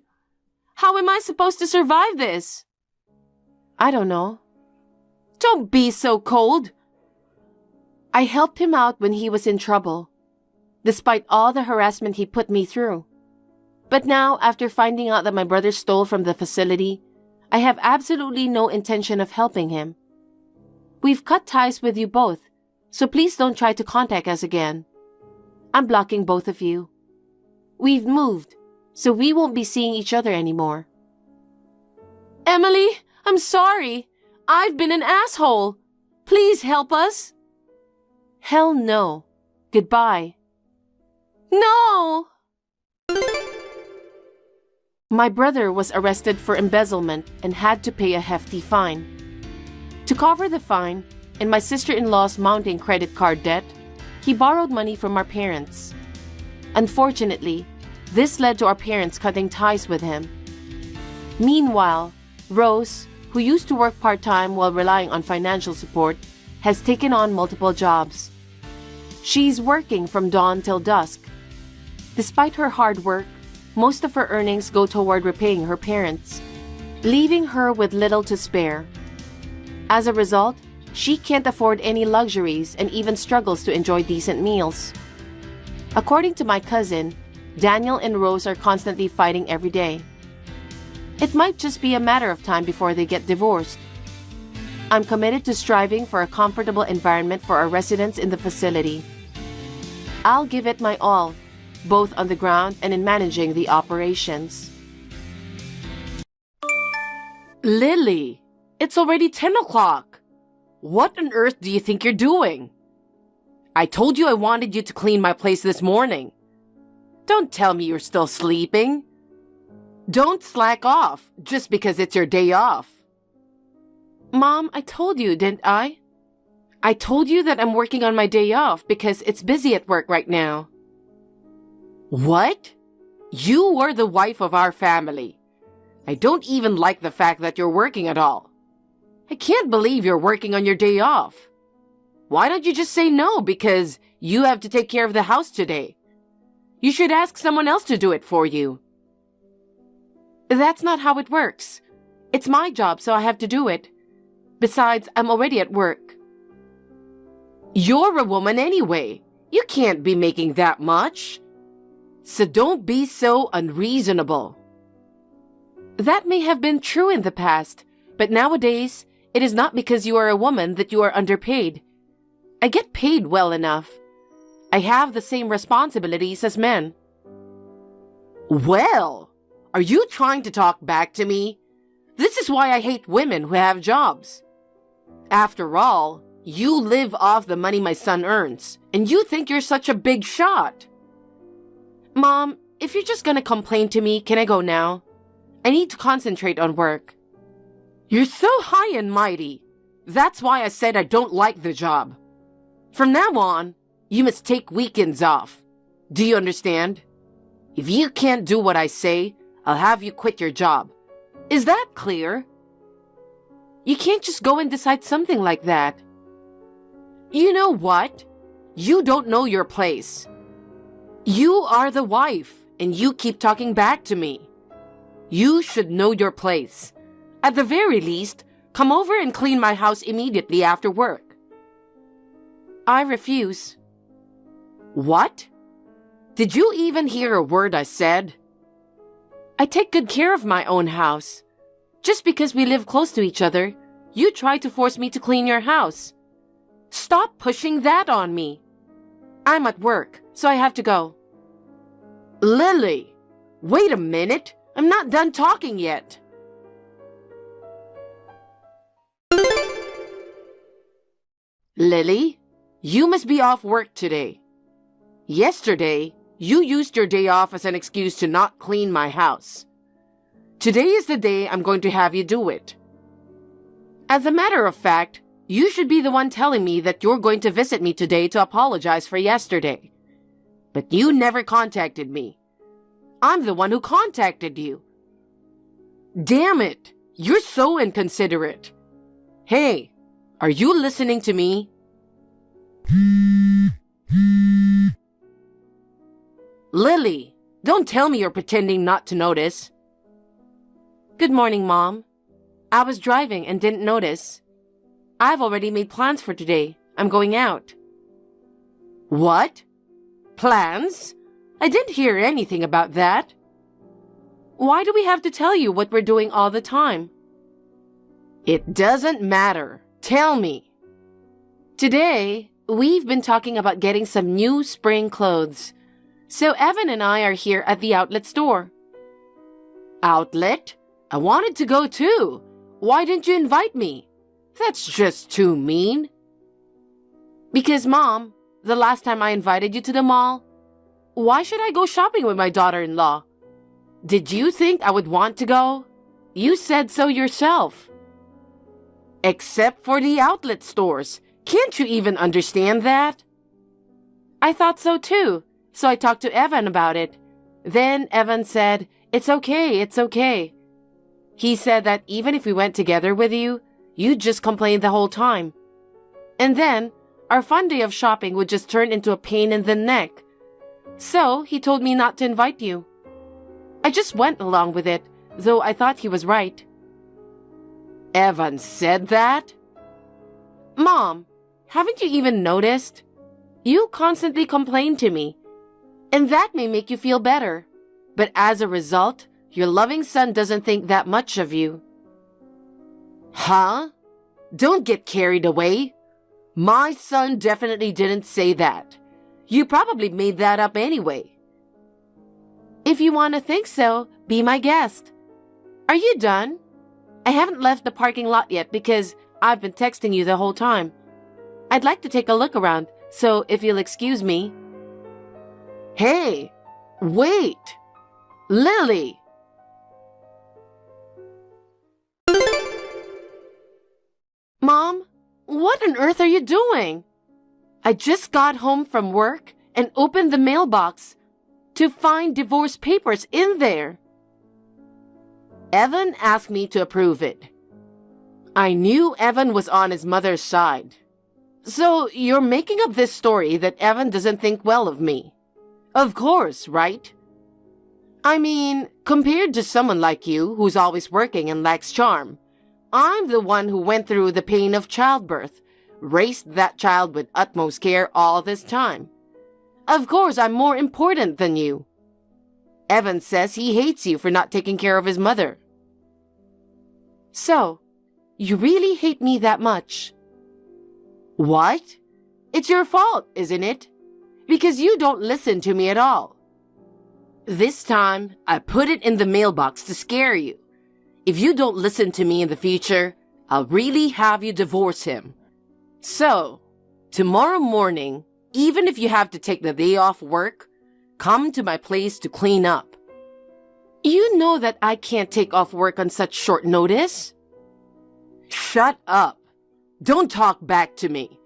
How am I supposed to survive this? I don't know. Don't be so cold. I helped him out when he was in trouble, despite all the harassment he put me through. But now, after finding out that my brother stole from the facility, I have absolutely no intention of helping him. We've cut ties with you both, so please don't try to contact us again. I'm blocking both of you. We've moved, so we won't be seeing each other anymore. Emily, I'm sorry. I've been an asshole. Please help us. Hell no. Goodbye. No! My brother was arrested for embezzlement and had to pay a hefty fine. To cover the fine and my sister-in-law's mounting credit card debt, he borrowed money from our parents. Unfortunately, this led to our parents cutting ties with him. Meanwhile, Rose, who used to work part-time while relying on financial support, has taken on multiple jobs. She's working from dawn till dusk. Despite her hard work, most of her earnings go toward repaying her parents, leaving her with little to spare. As a result, she can't afford any luxuries and even struggles to enjoy decent meals. According to my cousin, Daniel and Rose are constantly fighting every day. It might just be a matter of time before they get divorced. I'm committed to striving for a comfortable environment for our residents in the facility. I'll give it my all, both on the ground and in managing the operations. Lily, it's already 10 o'clock. What on earth do you think you're doing? I told you I wanted you to clean my place this morning. Don't tell me you're still sleeping. Don't slack off just because it's your day off. Mom, I told you, didn't I? I told you that I'm working on my day off because it's busy at work right now. What? You were the wife of our family. I don't even like the fact that you're working at all. I can't believe you're working on your day off. Why don't you just say no because you have to take care of the house today? You should ask someone else to do it for you. That's not how it works. It's my job, so I have to do it. Besides, I'm already at work. You're a woman anyway. You can't be making that much. So don't be so unreasonable. That may have been true in the past, but nowadays, it is not because you are a woman that you are underpaid. I get paid well enough. I have the same responsibilities as men. Well, are you trying to talk back to me? This is why I hate women who have jobs. After all, you live off the money my son earns, and you think you're such a big shot. Mom, if you're just gonna complain to me, can I go now? I need to concentrate on work. You're so high and mighty. That's why I said I don't like the job. From now on, you must take weekends off. Do you understand? If you can't do what I say, I'll have you quit your job. Is that clear? You can't just go and decide something like that. You know what? You don't know your place. You are the wife, and you keep talking back to me. You should know your place. At the very least, come over and clean my house immediately after work. I refuse. What? Did you even hear a word I said? I take good care of my own house. Just because we live close to each other, you try to force me to clean your house. Stop pushing that on me. I'm at work, so I have to go. Lily, wait a minute. I'm not done talking yet. Lily, you must be off work today. Yesterday, you used your day off as an excuse to not clean my house. Today is the day I'm going to have you do it. As a matter of fact, you should be the one telling me that you're going to visit me today to apologize for yesterday. But you never contacted me. I'm the one who contacted you. Damn it! You're so inconsiderate. Hey, are you listening to me? Lily, don't tell me you're pretending not to notice. Good morning, Mom. I was driving and didn't notice. I've already made plans for today. I'm going out. What? Plans? I didn't hear anything about that. Why do we have to tell you what we're doing all the time? It doesn't matter. Tell me. Today, we've been talking about getting some new spring clothes. So Evan and I are here at the outlet store. Outlet? I wanted to go too. Why didn't you invite me? That's just too mean. Because, Mom, the last time I invited you to the mall, why should I go shopping with my daughter-in-law? Did you think I would want to go? You said so yourself. Except for the outlet stores. Can't you even understand that? I thought so too, so I talked to Evan about it. Then Evan said, it's okay, it's okay. He said that even if we went together with you, you'd just complain the whole time. And then, our fun day of shopping would just turn into a pain in the neck. So, he told me not to invite you. I just went along with it, though I thought he was right. Evan said that? Mom, haven't you even noticed? You constantly complain to me, and that may make you feel better. But as a result, your loving son doesn't think that much of you. Huh? Don't get carried away. My son definitely didn't say that. You probably made that up anyway. If you want to think so, be my guest. Are you done? I haven't left the parking lot yet because I've been texting you the whole time. I'd like to take a look around, so if you'll excuse me. Hey, wait! Lily! Mom, what on earth are you doing? I just got home from work and opened the mailbox to find divorce papers in there. Evan asked me to approve it. I knew Evan was on his mother's side. So you're making up this story that Evan doesn't think well of me. Of course, right? I mean, compared to someone like you who's always working and lacks charm, I'm the one who went through the pain of childbirth, raised that child with utmost care all this time. Of course, I'm more important than you. Evan says he hates you for not taking care of his mother. So, you really hate me that much? What? It's your fault, isn't it? Because you don't listen to me at all. This time, I put it in the mailbox to scare you. If you don't listen to me in the future, I'll really have you divorce him. So, tomorrow morning, even if you have to take the day off work, come to my place to clean up. You know that I can't take off work on such short notice. Shut up. Don't talk back to me.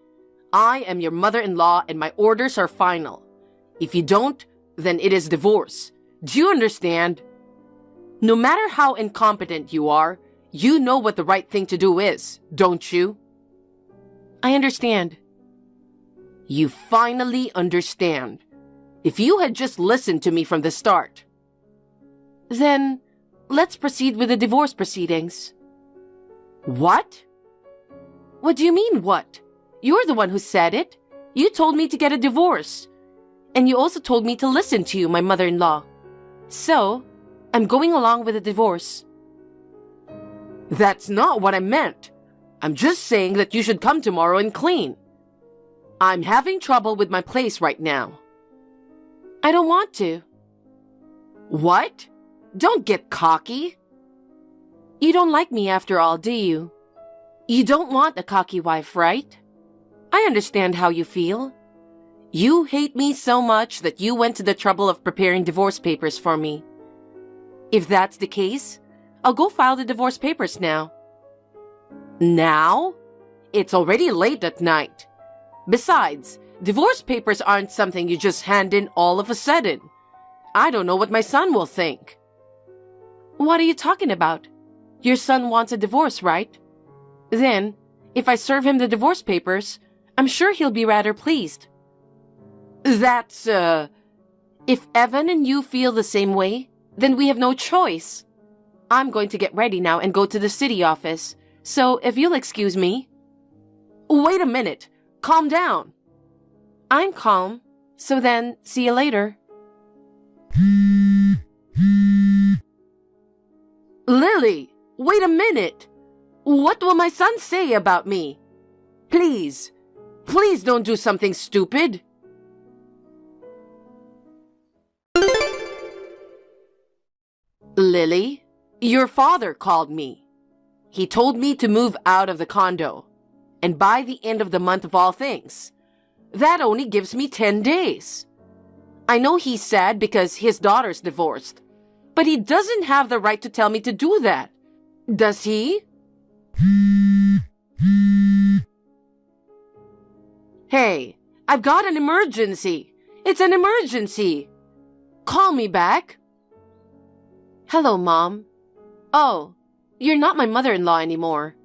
I am your mother-in-law and my orders are final. If you don't, then it is divorce. Do you understand? No matter how incompetent you are, you know what the right thing to do is, don't you? I understand. You finally understand. If you had just listened to me from the start. Then, let's proceed with the divorce proceedings. What? What do you mean, what? You're the one who said it. You told me to get a divorce. And you also told me to listen to you, my mother-in-law. So, I'm going along with the divorce. That's not what I meant. I'm just saying that you should come tomorrow and clean. I'm having trouble with my place right now. I don't want to. What? Don't get cocky. You don't like me after all, do you? You don't want a cocky wife, right? I understand how you feel. You hate me so much that you went to the trouble of preparing divorce papers for me. If that's the case, I'll go file the divorce papers now. Now? It's already late at night. Besides, divorce papers aren't something you just hand in all of a sudden. I don't know what my son will think. What are you talking about? Your son wants a divorce, right? Then, if I serve him the divorce papers, I'm sure he'll be rather pleased. That's, If Evan and you feel the same way, then we have no choice. I'm going to get ready now and go to the city office, so if you'll excuse me. Wait a minute. Calm down. I'm calm, so then see you later. Lily, wait a minute. What will my son say about me? Please don't do something stupid. Lily, your father called me. He told me to move out of the condo, and by the end of the month of all things. That only gives me 10 days. I know he's sad because his daughter's divorced, but he doesn't have the right to tell me to do that. Does he? Hey, I've got an emergency. It's an emergency. Call me back. Hello, Mom. Oh, you're not my mother-in-law anymore.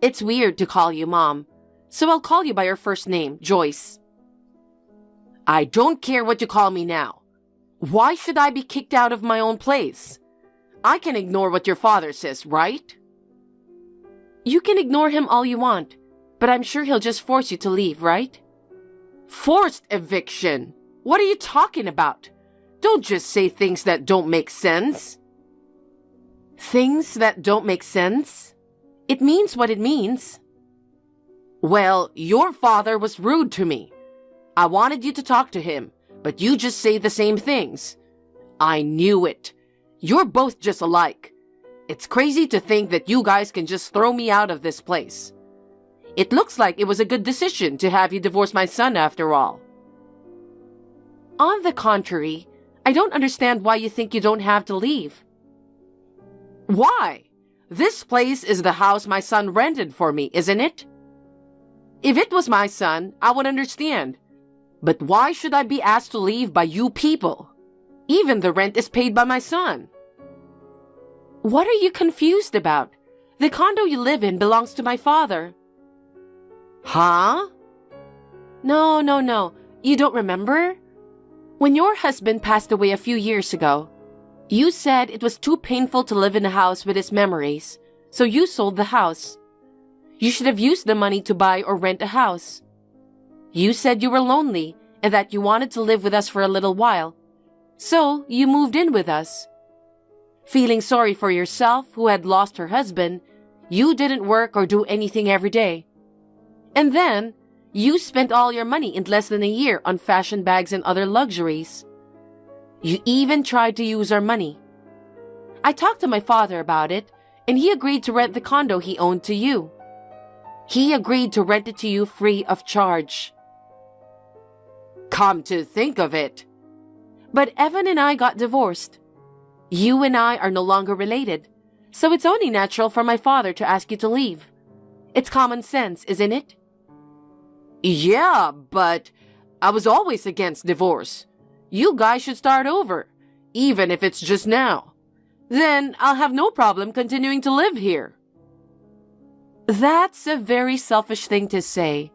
It's weird to call you Mom, so I'll call you by your first name, Joyce. I don't care what you call me now. Why should I be kicked out of my own place? I can ignore what your father says, right? You can ignore him all you want, but I'm sure he'll just force you to leave, right? Forced eviction? What are you talking about? Don't just say things that don't make sense. Things that don't make sense? It means what it means. Well, your father was rude to me. I wanted you to talk to him, but you just say the same things. I knew it. You're both just alike. It's crazy to think that you guys can just throw me out of this place. It looks like it was a good decision to have you divorce my son after all. On the contrary, I don't understand why you think you don't have to leave. Why? This place is the house my son rented for me, isn't it? If it was my son, I would understand. But why should I be asked to leave by you people? Even the rent is paid by my son. What are you confused about? The condo you live in belongs to my father. Huh? No. You don't remember? When your husband passed away a few years ago, you said it was too painful to live in a house with his memories, so you sold the house. You should have used the money to buy or rent a house. You said you were lonely and that you wanted to live with us for a little while. So you moved in with us. Feeling sorry for yourself, who had lost her husband, you didn't work or do anything every day. And then, you spent all your money in less than a year on fashion bags and other luxuries. You even tried to use our money. I talked to my father about it, and he agreed to rent the condo he owned to you. He agreed to rent it to you free of charge. Come to think of it. But Evan and I got divorced. You and I are no longer related, so it's only natural for my father to ask you to leave. It's common sense, isn't it? Yeah, but I was always against divorce. You guys should start over, even if it's just now. Then I'll have no problem continuing to live here. That's a very selfish thing to say.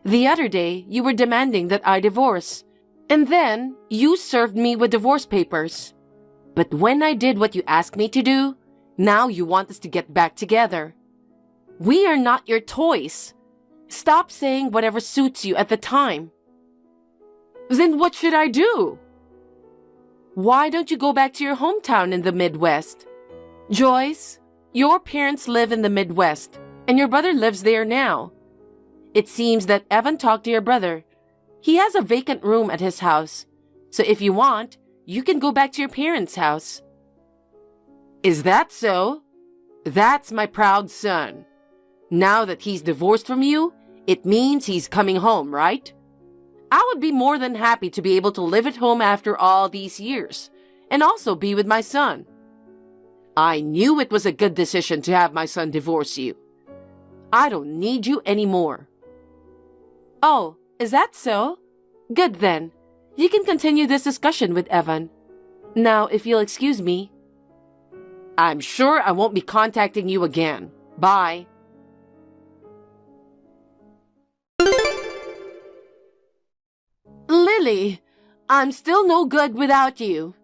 The other day, you were demanding that I divorce, and then you served me with divorce papers. But when I did what you asked me to do, now you want us to get back together. We are not your toys. Stop saying whatever suits you at the time. Then what should I do? Why don't you go back to your hometown in the Midwest? Joyce, your parents live in the Midwest, and your brother lives there now. It seems that Evan talked to your brother. He has a vacant room at his house, so if you want, you can go back to your parents' house. Is that so? That's my proud son. Now that he's divorced from you, it means he's coming home, right? I would be more than happy to be able to live at home after all these years, and also be with my son. I knew it was a good decision to have my son divorce you. I don't need you anymore. Oh, is that so? Good then. You can continue this discussion with Evan. Now, if you'll excuse me. I'm sure I won't be contacting you again. Bye. Lily, I'm still no good without you.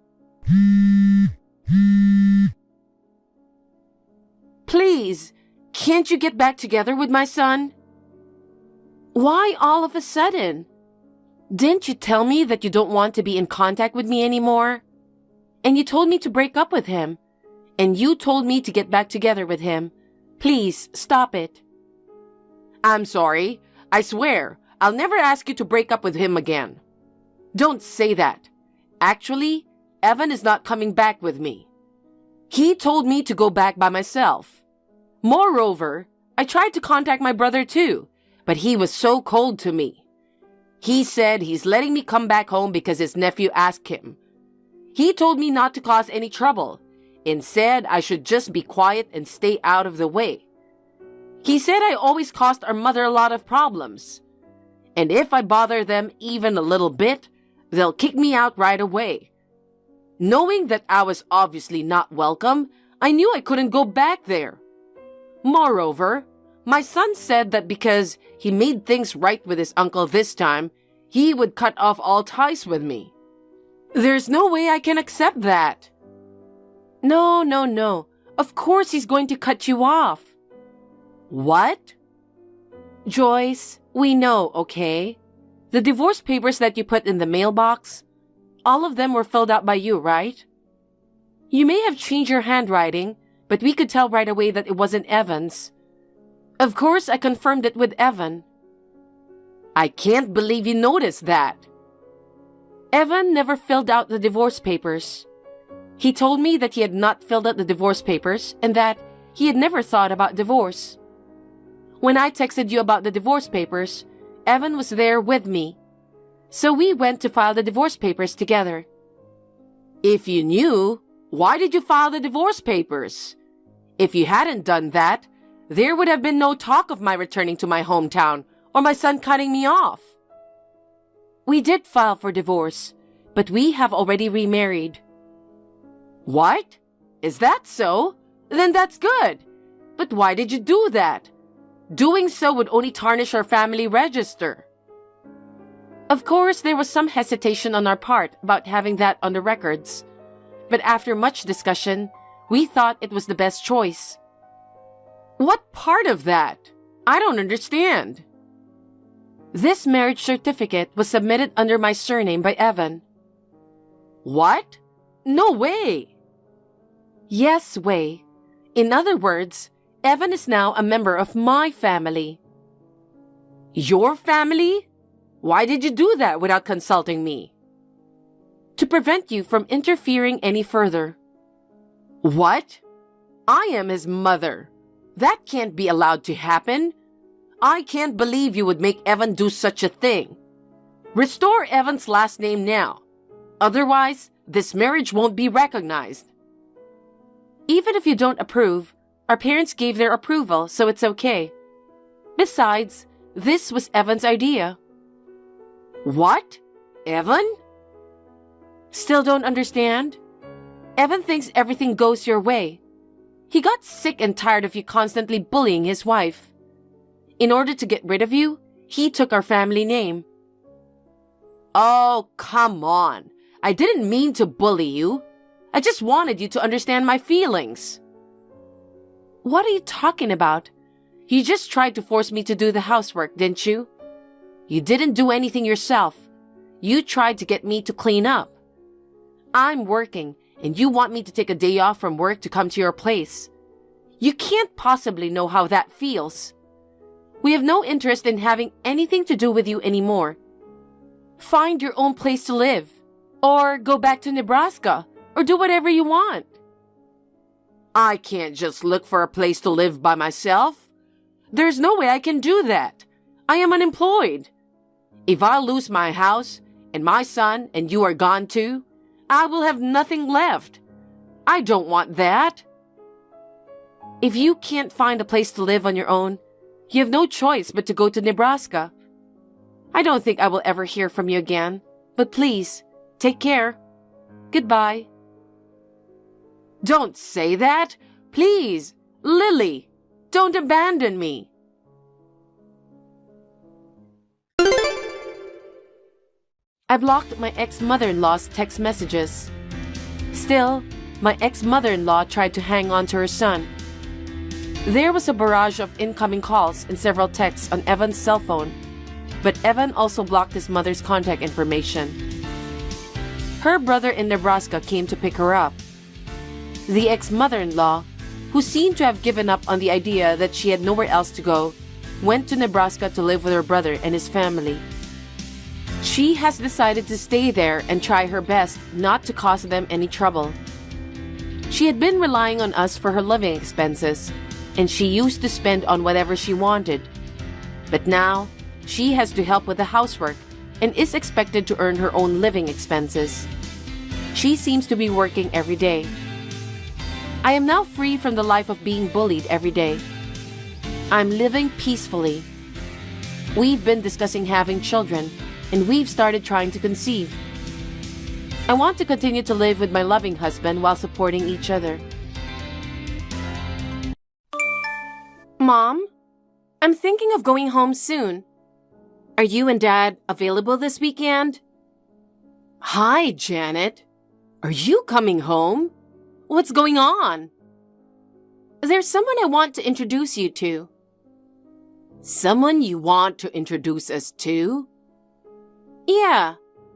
Please, can't you get back together with my son? Why all of a sudden? Didn't you tell me that you don't want to be in contact with me anymore? And you told me to break up with him. And you told me to get back together with him. Please, stop it. I'm sorry. I swear, I'll never ask you to break up with him again. Don't say that. Actually, Evan is not coming back with me. He told me to go back by myself. Moreover, I tried to contact my brother too, but he was so cold to me. He said he's letting me come back home because his nephew asked him. He told me not to cause any trouble and said I should just be quiet and stay out of the way. He said I always caused our mother a lot of problems. And if I bother them even a little bit, they'll kick me out right away. Knowing that I was obviously not welcome, I knew I couldn't go back there. Moreover, my son said that because he made things right with his uncle this time, he would cut off all ties with me. There's no way I can accept that. No. Of course he's going to cut you off. What? Joyce, we know, okay? The divorce papers that you put in the mailbox, all of them were filled out by you, right? You may have changed your handwriting, but we could tell right away that it wasn't Evan's. Of course, I confirmed it with Evan. I can't believe you noticed that. Evan never filled out the divorce papers. He told me that he had not filled out the divorce papers and that he had never thought about divorce. When I texted you about the divorce papers, Evan was there with me. So we went to file the divorce papers together. If you knew, why did you file the divorce papers? If you hadn't done that, there would have been no talk of my returning to my hometown or my son cutting me off. We did file for divorce, but we have already remarried. What? Is that so? Then that's good. But why did you do that? Doing so would only tarnish our family register. Of course, there was some hesitation on our part about having that on the records. But after much discussion, we thought it was the best choice. What part of that? I don't understand. This marriage certificate was submitted under my surname by Evan. What? No way! Yes, way. In other words, Evan is now a member of my family. Your family? Why did you do that without consulting me? To prevent you from interfering any further. What? I am his mother. That can't be allowed to happen. I can't believe you would make Evan do such a thing. Restore Evan's last name now. Otherwise, this marriage won't be recognized. Even if you don't approve, our parents gave their approval, so it's okay. Besides, this was Evan's idea. What? Evan? Still don't understand? Evan thinks everything goes your way. He got sick and tired of you constantly bullying his wife. In order to get rid of you, he took our family name. Oh, come on. I didn't mean to bully you. I just wanted you to understand my feelings. What are you talking about? You just tried to force me to do the housework, didn't you? You didn't do anything yourself. You tried to get me to clean up. I'm working, and you want me to take a day off from work to come to your place. You can't possibly know how that feels. We have no interest in having anything to do with you anymore. Find your own place to live, or go back to Nebraska, or do whatever you want. I can't just look for a place to live by myself. There's no way I can do that. I am unemployed. If I lose my house, and my son, and you are gone too, I will have nothing left. I don't want that. If you can't find a place to live on your own, you have no choice but to go to Nebraska. I don't think I will ever hear from you again, but please, take care. Goodbye. Don't say that. Please, Lily, don't abandon me. I blocked my ex-mother-in-law's text messages. Still, my ex-mother-in-law tried to hang on to her son. There was a barrage of incoming calls and several texts on Evan's cell phone, but Evan also blocked his mother's contact information. Her brother in Nebraska came to pick her up. The ex-mother-in-law, who seemed to have given up on the idea that she had nowhere else to go, went to Nebraska to live with her brother and his family. She has decided to stay there and try her best not to cause them any trouble. She had been relying on us for her living expenses, and she used to spend on whatever she wanted. But now, she has to help with the housework and is expected to earn her own living expenses. She seems to be working every day. I am now free from the life of being bullied every day. I'm living peacefully. We've been discussing having children, and we've started trying to conceive. I want to continue to live with my loving husband while supporting each other. Mom, I'm thinking of going home soon. Are you and Dad available this weekend? Hi, Janet. Are you coming home? What's going on? There's someone I want to introduce you to. Someone you want to introduce us to? Yeah.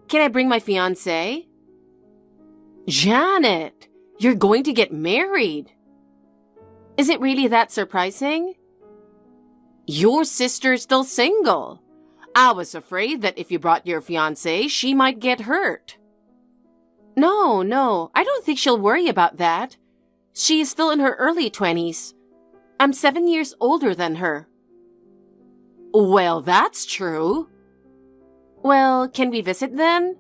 Can I bring my fiancé? Janet, you're going to get married. Is it really that surprising? Your sister's still single. I was afraid that if you brought your fiancé, she might get hurt. No, I don't think she'll worry about that. She is still in her early 20s. I'm 7 years older than her. Well, that's true. Well, can we visit then?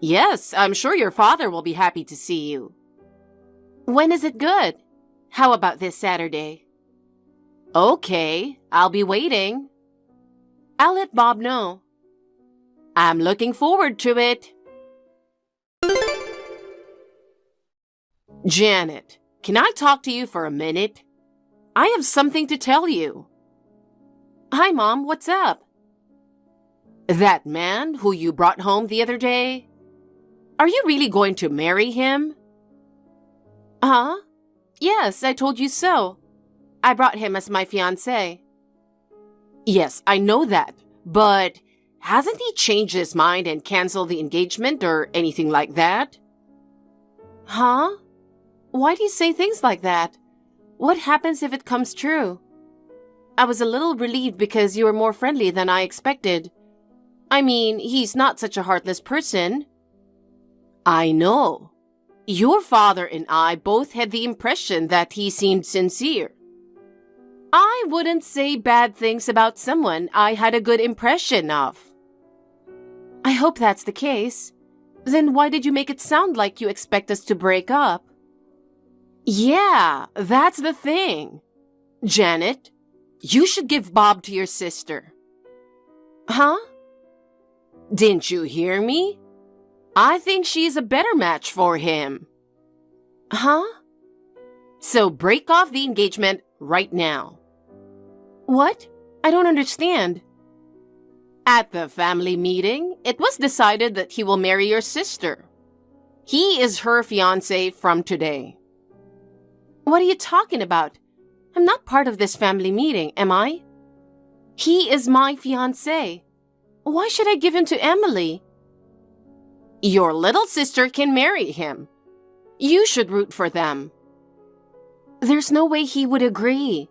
Yes, I'm sure your father will be happy to see you. When is it good? How about this Saturday? Okay, I'll be waiting. I'll let Bob know. I'm looking forward to it. Janet, can I talk to you for a minute? I have something to tell you. Hi, Mom, what's up? That man who you brought home the other day, are you really going to marry him? Huh? Yes, I told you so. I brought him as my fiancé. Yes, I know that, But hasn't he changed his mind and canceled the engagement or anything like that? Huh? Why do you say things like that? What happens if it comes true? I was a little relieved because you were more friendly than I expected. I mean, he's not such a heartless person. I know. Your father and I both had the impression that he seemed sincere. I wouldn't say bad things about someone I had a good impression of. I hope that's the case. Then why did you make it sound like you expect us to break up? Yeah, that's the thing. Janet, you should give Bob to your sister. Huh? Didn't you hear me? I think she's a better match for him. Huh? So break off the engagement right now. What? I don't understand. At the family meeting, it was decided that he will marry your sister. He is her fiancé from today. What are you talking about? I'm not part of this family meeting, am I? He is my fiancé. Why should I give him to Emily? Your little sister can marry him. You should root for them. There's no way he would agree.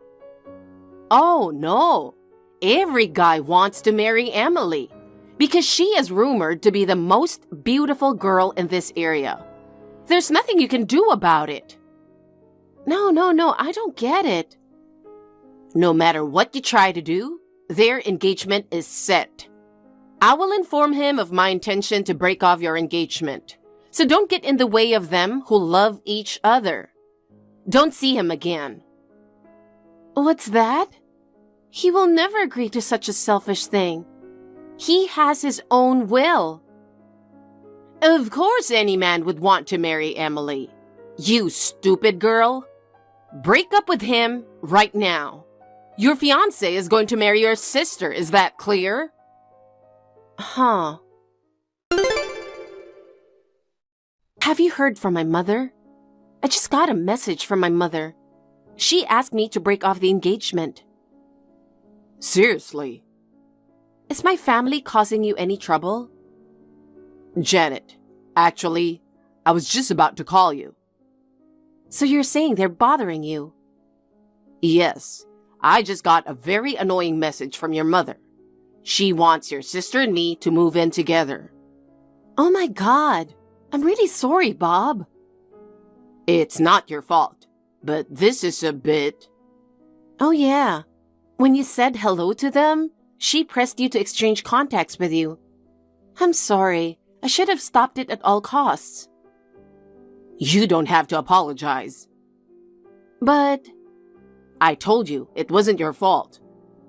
Oh, no. Every guy wants to marry Emily because she is rumored to be the most beautiful girl in this area. There's nothing you can do about it. No, I don't get it. No matter what you try to do, their engagement is set. I will inform him of my intention to break off your engagement. So don't get in the way of them who love each other. Don't see him again. What's that? He will never agree to such a selfish thing. He has his own will. Of course any man would want to marry Emily. You stupid girl. Break up with him right now. Your fiancé is going to marry your sister, is that clear? Huh. Have you heard from my mother? I just got a message from my mother. She asked me to break off the engagement. Seriously? Is my family causing you any trouble? Janet, actually, I was just about to call you. So you're saying they're bothering you? Yes, I just got a very annoying message from your mother. She wants your sister and me to move in together. Oh my God, I'm really sorry, Bob. It's not your fault, but this is a bit... Oh yeah, when you said hello to them, she pressed you to exchange contacts with you. I'm sorry, I should have stopped it at all costs. You don't have to apologize. But... I told you, it wasn't your fault.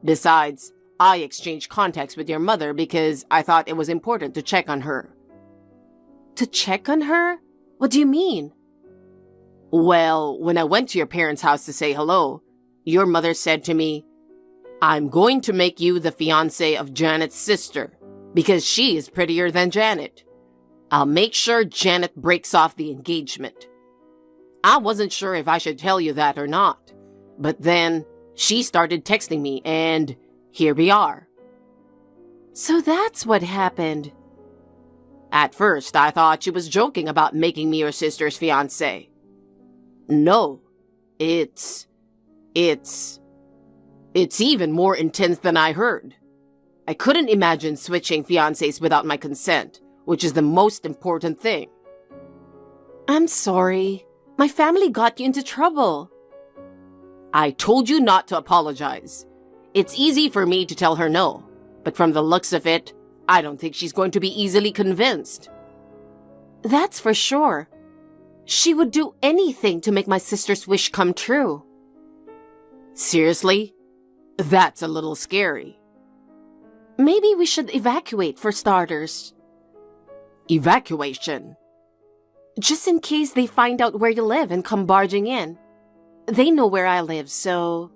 Besides, I exchanged contacts with your mother because I thought it was important to check on her. To check on her? What do you mean? Well, when I went to your parents' house to say hello, your mother said to me, I'm going to make you the fiancé of Janet's sister because she is prettier than Janet. I'll make sure Janet breaks off the engagement. I wasn't sure if I should tell you that or not, but then she started texting me and here we are. So that's what happened. At first, I thought she was joking about making me your sister's fiancé. No, it's even more intense than I heard. I couldn't imagine switching fiancés without my consent, which is the most important thing. I'm sorry. My family got you into trouble. I told you not to apologize. It's easy for me to tell her no, but from the looks of it, I don't think she's going to be easily convinced. That's for sure. She would do anything to make my sister's wish come true. Seriously? That's a little scary. Maybe we should evacuate for starters. Evacuation? Just in case they find out where you live and come barging in. They know where I live, so...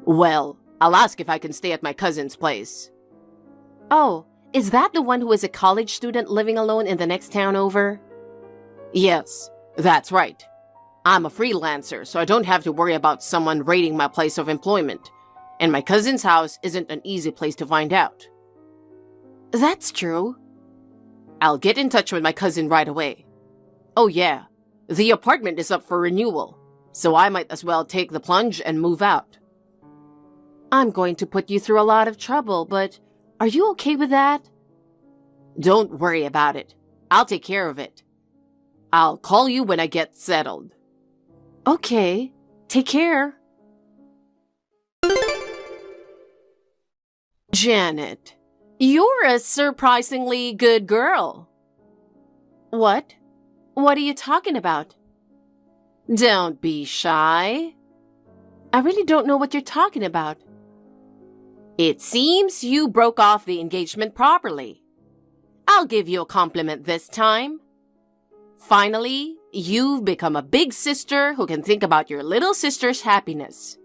Well, I'll ask if I can stay at my cousin's place. Oh, is that the one who is a college student living alone in the next town over? Yes, that's right. I'm a freelancer, so I don't have to worry about someone raiding my place of employment. And my cousin's house isn't an easy place to find out. That's true. I'll get in touch with my cousin right away. Oh yeah, the apartment is up for renewal, so I might as well take the plunge and move out. I'm going to put you through a lot of trouble, but are you okay with that? Don't worry about it. I'll take care of it. I'll call you when I get settled. Okay, take care. Janet, you're a surprisingly good girl. What? What are you talking about? Don't be shy. I really don't know what you're talking about. It seems you broke off the engagement properly. I'll give you a compliment this time. Finally, you've become a big sister who can think about your little sister's happiness.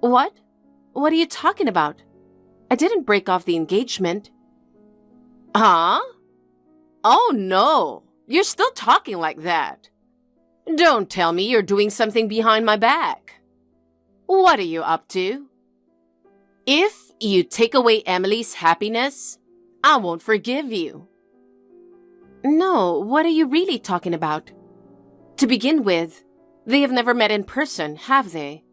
What? What are you talking about? I didn't break off the engagement. Huh? Oh no, you're still talking like that. Don't tell me you're doing something behind my back. What are you up to? If you take away Emily's happiness, I won't forgive you. No, what are you really talking about? To begin with, they have never met in person, have they?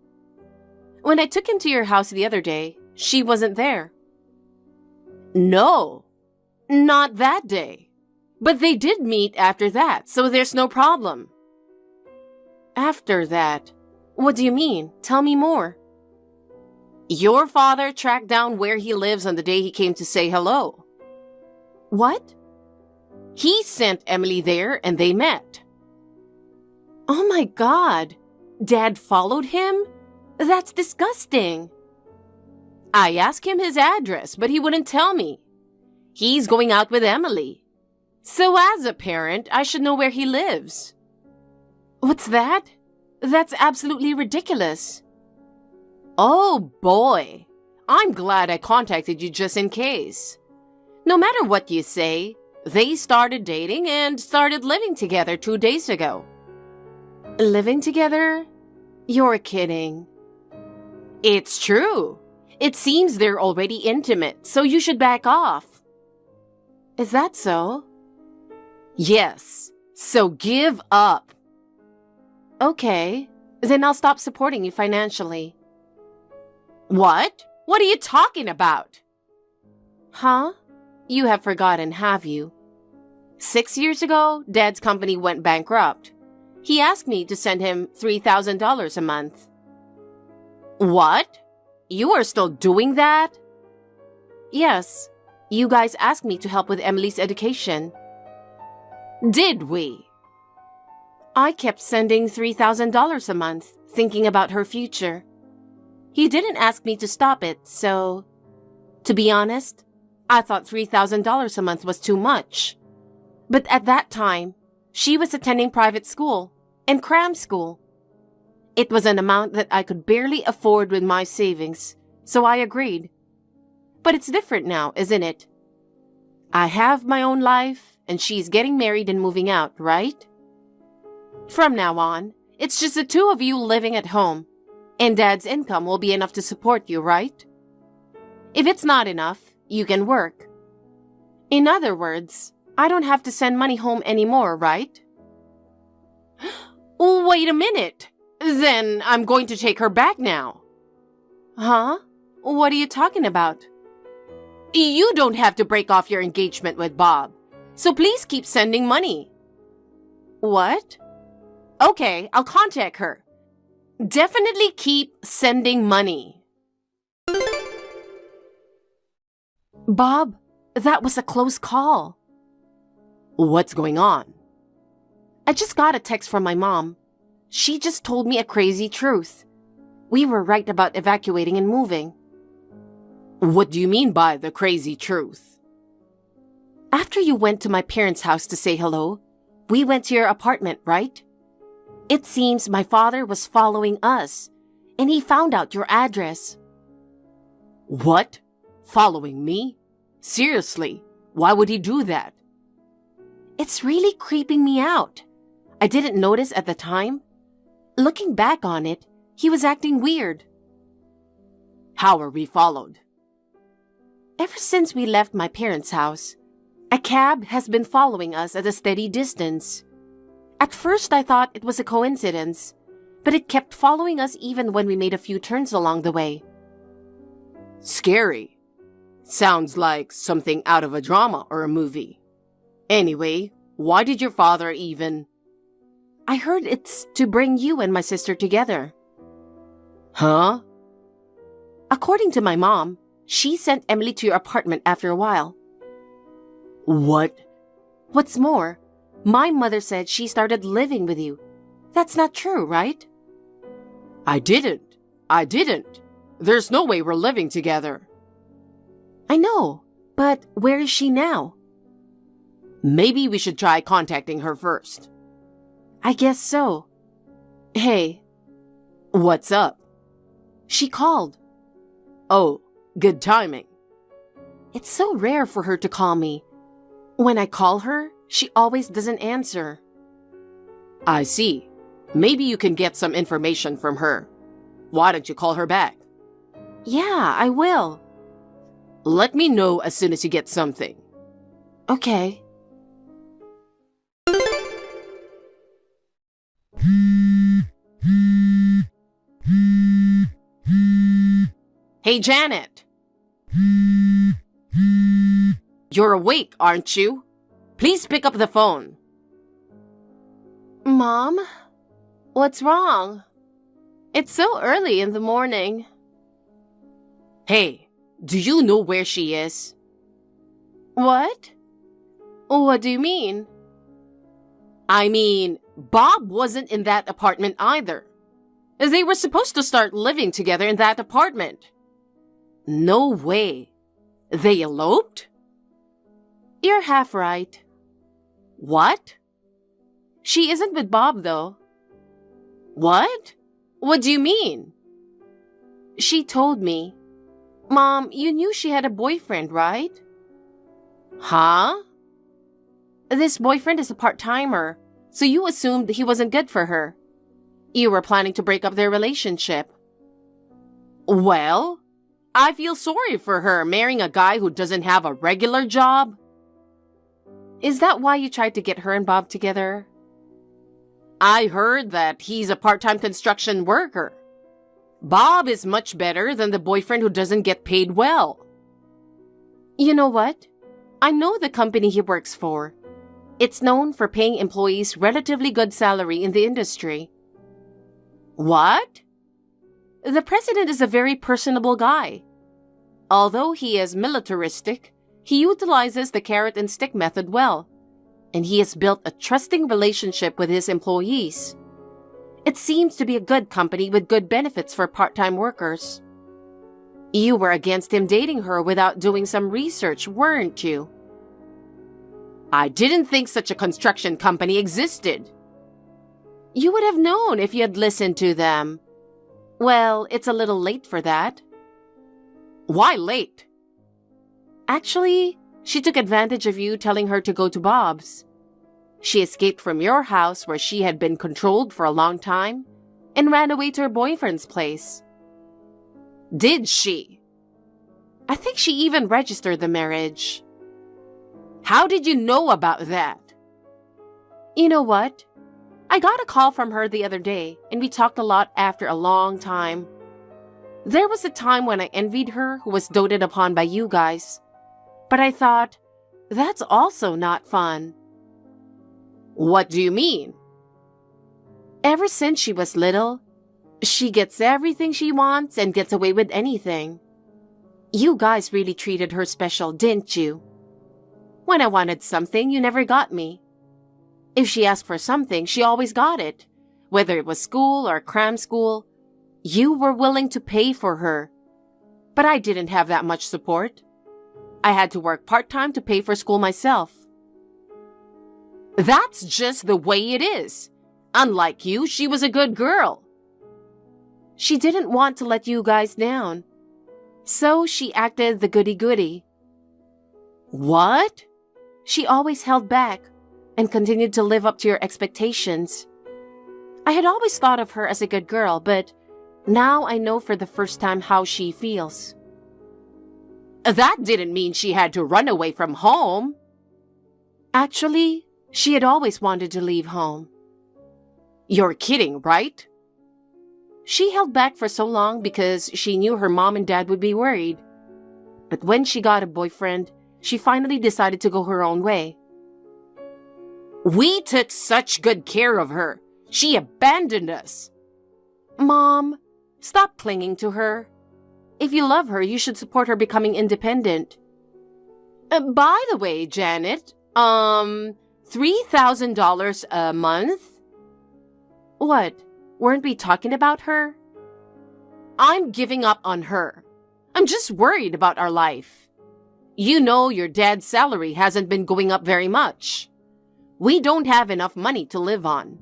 When I took him to your house the other day, she wasn't there. No, not that day. But they did meet after that, so there's no problem. After that? What do you mean? Tell me more. Your father tracked down where he lives on the day he came to say hello. What? He sent Emily there and they met. Oh my God! Dad followed him? That's disgusting. I asked him his address, but he wouldn't tell me. He's going out with Emily. So as a parent, I should know where he lives. What's that? That's absolutely ridiculous. Oh boy, I'm glad I contacted you just in case. No matter what you say, they started dating and started living together 2 days ago. Living together? You're kidding. It's true. It seems they're already intimate, so you should back off. Is that so? Yes, so give up. Okay, then I'll stop supporting you financially. What? What are you talking about? Huh? You have forgotten, have you? 6 years ago, Dad's company went bankrupt. He asked me to send him $3,000 a month. What? You are still doing that? Yes. You guys asked me to help with Emily's education. Did we? I kept sending $3,000 a month, thinking about her future. He didn't ask me to stop it, so... To be honest, I thought $3,000 a month was too much. But at that time, she was attending private school and cram school. It was an amount that I could barely afford with my savings, so I agreed. But it's different now, isn't it? I have my own life, and she's getting married and moving out, right? From now on, it's just the two of you living at home, and Dad's income will be enough to support you, right? If it's not enough, you can work. In other words, I don't have to send money home anymore, right? Wait a minute! Then I'm going to take her back now. Huh? What are you talking about? You don't have to break off your engagement with Bob, so please keep sending money. What? Okay, I'll contact her. Definitely keep sending money. Bob, that was a close call. What's going on? I just got a text from my mom. She just told me a crazy truth. We were right about evacuating and moving. What do you mean by the crazy truth? After you went to my parents' house to say hello, we went to your apartment, right? It seems my father was following us, and he found out your address. What? Following me? Seriously, why would he do that? It's really creeping me out. I didn't notice at the time. Looking back on it, he was acting weird. How were we followed? Ever since we left my parents' house, a cab has been following us at a steady distance. At first, I thought it was a coincidence, but it kept following us even when we made a few turns along the way. Scary. Sounds like something out of a drama or a movie. Anyway, why did your father even... I heard it's to bring you and my sister together. Huh? According to my mom, she sent Emily to your apartment after a while. What? What's more, my mother said she started living with you. That's not true, right? I didn't. There's no way we're living together. I know, but where is she now? Maybe we should try contacting her first. I guess so. Hey. What's up? She called. Oh, good timing. It's so rare for her to call me. When I call her, she always doesn't answer. I see. Maybe you can get some information from her. Why don't you call her back? Yeah, I will. Let me know as soon as you get something. Okay. Hey, Janet. You're awake, aren't you? Please pick up the phone. Mom? What's wrong? It's so early in the morning. Hey, do you know where she is? What? What do you mean? I mean, Bob wasn't in that apartment either. They were supposed to start living together in that apartment. No way. They eloped? You're half right. What? She isn't with Bob, though. What? What do you mean? She told me. Mom, you knew she had a boyfriend, right? Huh? This boyfriend is a part-timer, so you assumed he wasn't good for her. You were planning to break up their relationship. Well, I feel sorry for her marrying a guy who doesn't have a regular job. Is that why you tried to get her and Bob together? I heard that he's a part-time construction worker. Bob is much better than the boyfriend who doesn't get paid well. You know what? I know the company he works for. It's known for paying employees relatively good salary in the industry. What? The president is a very personable guy. Although he is militaristic, he utilizes the carrot and stick method well, and he has built a trusting relationship with his employees. It seems to be a good company with good benefits for part-time workers. You were against him dating her without doing some research, weren't you? I didn't think such a construction company existed. You would have known if you had listened to them. Well, it's a little late for that. Why late? Actually, she took advantage of you telling her to go to Bob's. She escaped from your house where she had been controlled for a long time and ran away to her boyfriend's place. Did she? I think she even registered the marriage. How did you know about that? You know what? I got a call from her the other day, and we talked a lot after a long time. There was a time when I envied her who was doted upon by you guys. But I thought, that's also not fun. What do you mean? Ever since she was little, she gets everything she wants and gets away with anything. You guys really treated her special, didn't you? When I wanted something, you never got me. If she asked for something, she always got it. Whether it was school or cram school, you were willing to pay for her. But I didn't have that much support. I had to work part-time to pay for school myself. That's just the way it is. Unlike you, she was a good girl. She didn't want to let you guys down. So she acted the goody-goody. What? She always held back and continued to live up to your expectations. I had always thought of her as a good girl, but Now I know for the first time how she feels. That didn't mean she had to run away from home. Actually, she had always wanted to leave home. You're kidding, right? She held back for so long because she knew her mom and dad would be worried. But when she got a boyfriend, she finally decided to go her own way. We took such good care of her. She abandoned us. Mom, stop clinging to her. If you love her, you should support her becoming independent. By the way, Janet, $3,000 a month? What? Weren't we talking about her? I'm giving up on her. I'm just worried about our life. You know your dad's salary hasn't been going up very much. We don't have enough money to live on.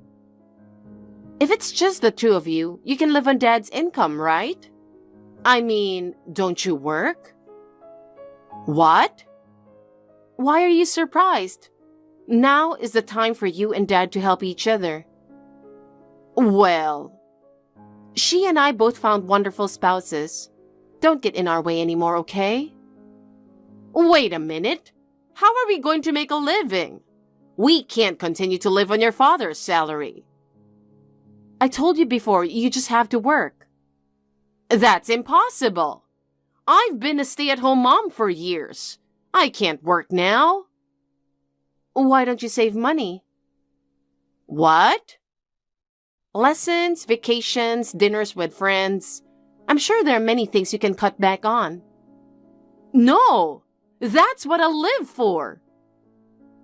If it's just the two of you, you can live on Dad's income, right? I mean, don't you work? What? Why are you surprised? Now is the time for you and Dad to help each other. Well, she and I both found wonderful spouses. Don't get in our way anymore, okay? Wait a minute. How are we going to make a living? We can't continue to live on your father's salary. I told you before, you just have to work. That's impossible. I've been a stay-at-home mom for years. I can't work now. Why don't you save money? What? Lessons, vacations, dinners with friends. I'm sure there are many things you can cut back on. No, that's what I live for.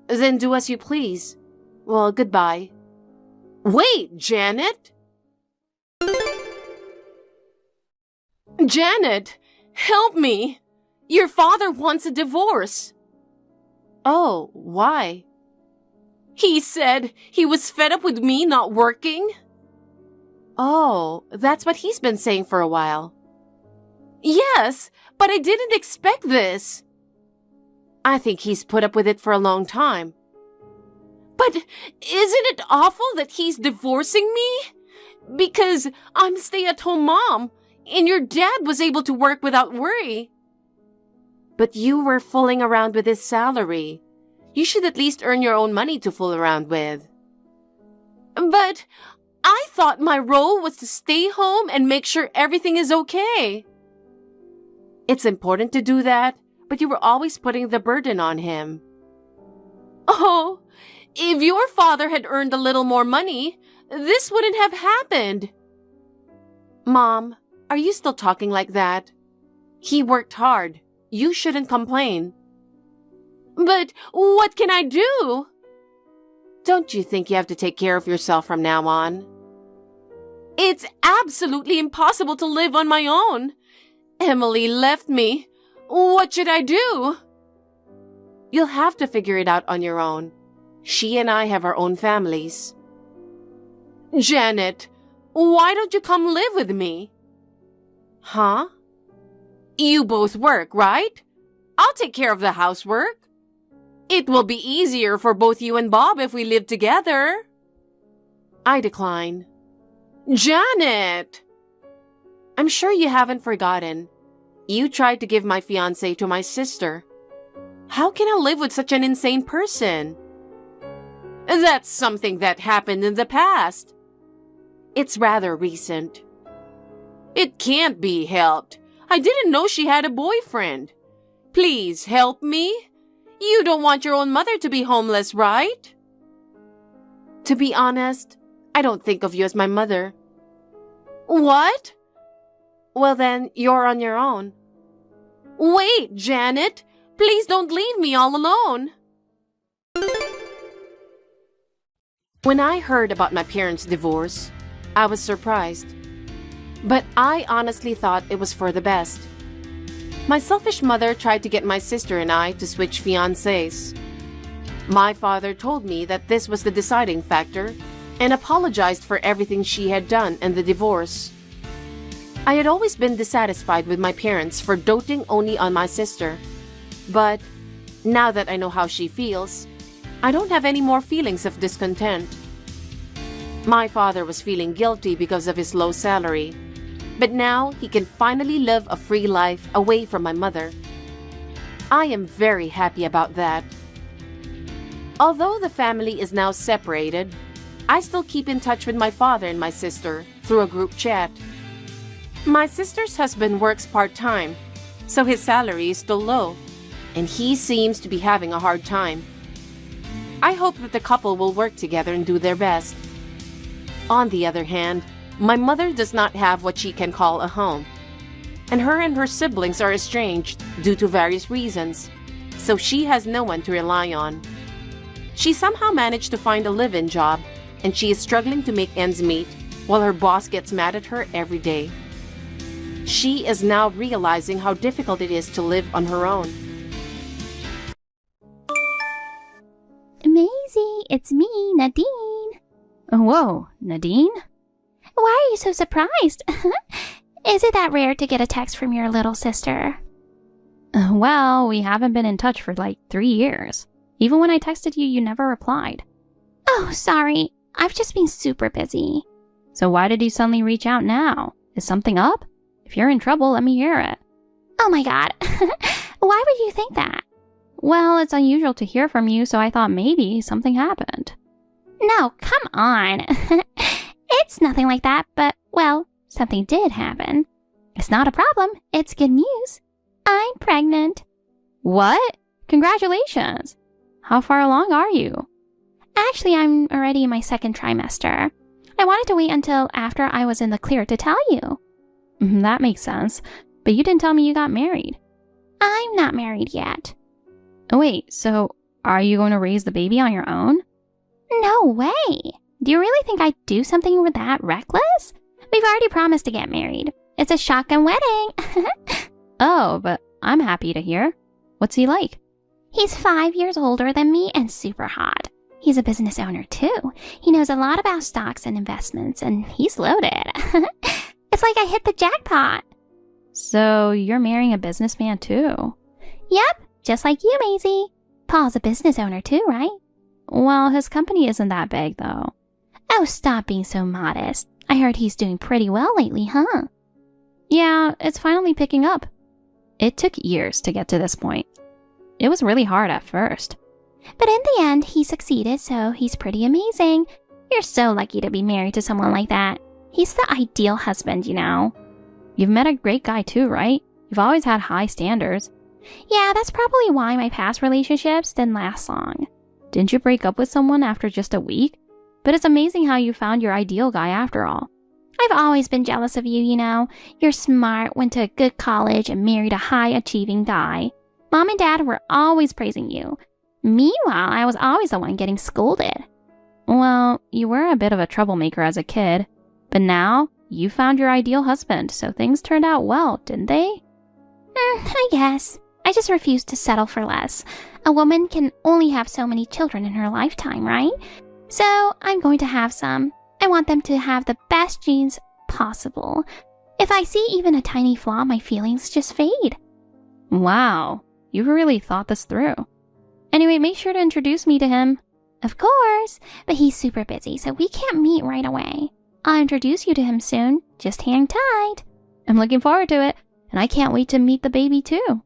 Then do as you please. Well, goodbye. Wait, Janet! Janet, help me! Your father wants a divorce. Oh, why? He said he was fed up with me not working. Oh, that's what he's been saying for a while. Yes, but I didn't expect this. I think he's put up with it for a long time. But isn't it awful that he's divorcing me? Because I'm a stay-at-home mom, and your dad was able to work without worry. But you were fooling around with his salary. You should at least earn your own money to fool around with. But I thought my role was to stay home and make sure everything is okay. It's important to do that, but you were always putting the burden on him. Oh, if your father had earned a little more money, this wouldn't have happened. Mom, are you still talking like that? He worked hard. You shouldn't complain. But what can I do? Don't you think you have to take care of yourself from now on? It's absolutely impossible to live on my own. Emily left me. What should I do? You'll have to figure it out on your own. She and I have our own families. Janet, why don't you come live with me? Huh? You both work, right? I'll take care of the housework. It will be easier for both you and Bob if we live together. I decline. Janet! I'm sure you haven't forgotten. You tried to give my fiancé to my sister. How can I live with such an insane person? That's something that happened in the past. It's rather recent. It can't be helped. I didn't know she had a boyfriend. Please help me. You don't want your own mother to be homeless, right? To be honest, I don't think of you as my mother. What? Well then, you're on your own. Wait, Janet! Please don't leave me all alone. When I heard about my parents' divorce, I was surprised. But I honestly thought it was for the best. My selfish mother tried to get my sister and I to switch fiancés. My father told me that this was the deciding factor and apologized for everything she had done in the divorce. I had always been dissatisfied with my parents for doting only on my sister. But now that I know how she feels, I don't have any more feelings of discontent. My father was feeling guilty because of his low salary. But now he can finally live a free life away from my mother. I am very happy about that. Although the family is now separated, I still keep in touch with my father and my sister through a group chat. My sister's husband works part-time, so his salary is still low, and he seems to be having a hard time. I hope that the couple will work together and do their best. On the other hand, my mother does not have what she can call a home, and her siblings are estranged due to various reasons, so she has no one to rely on. She somehow managed to find a live-in job, and she is struggling to make ends meet while her boss gets mad at her every day. She is now realizing how difficult it is to live on her own. Maisie, it's me, Nadine. Whoa, Nadine? Why are you so surprised? Is it that rare to get a text from your little sister? Well, we haven't been in touch for like 3 years. Even when I texted you, you never replied. Oh, sorry. I've just been super busy. So why did you suddenly reach out now? Is something up? If you're in trouble, let me hear it. Oh my god. Why would you think that? Well, it's unusual to hear from you, so I thought maybe something happened. No, come on. It's nothing like that, but, well, something did happen. It's not a problem. It's good news. I'm pregnant. What? Congratulations. How far along are you? Actually, I'm already in my second trimester. I wanted to wait until after I was in the clear to tell you. That makes sense. But you didn't tell me you got married. I'm not married yet. Oh, wait, so are you going to raise the baby on your own? No way. Do you really think I'd do something with that reckless? We've already promised to get married. It's a shotgun wedding. Oh, but I'm happy to hear. What's he like? He's 5 years older than me and super hot. He's a business owner too. He knows a lot about stocks and investments, and he's loaded. It's like I hit the jackpot. So you're marrying a businessman too? Yep, just like you, Maisie. Paul's a business owner too, right? Well, his company isn't that big though. Oh, stop being so modest. I heard he's doing pretty well lately, huh? Yeah, it's finally picking up. It took years to get to this point. It was really hard at first. But in the end, he succeeded, so he's pretty amazing. You're so lucky to be married to someone like that. He's the ideal husband, you know. You've met a great guy too, right? You've always had high standards. Yeah, that's probably why my past relationships didn't last long. Didn't you break up with someone after just a week? But it's amazing how you found your ideal guy after all. I've always been jealous of you, you know. You're smart, went to a good college, and married a high-achieving guy. Mom and Dad were always praising you. Meanwhile, I was always the one getting scolded. Well, you were a bit of a troublemaker as a kid. But now, you found your ideal husband, so things turned out well, didn't they? I guess. I just refused to settle for less. A woman can only have so many children in her lifetime, right? So, I'm going to have some. I want them to have the best genes possible. If I see even a tiny flaw, my feelings just fade. Wow, you've really thought this through. Anyway, make sure to introduce me to him. Of course, but he's super busy, so we can't meet right away. I'll introduce you to him soon. Just hang tight. I'm looking forward to it, and I can't wait to meet the baby too.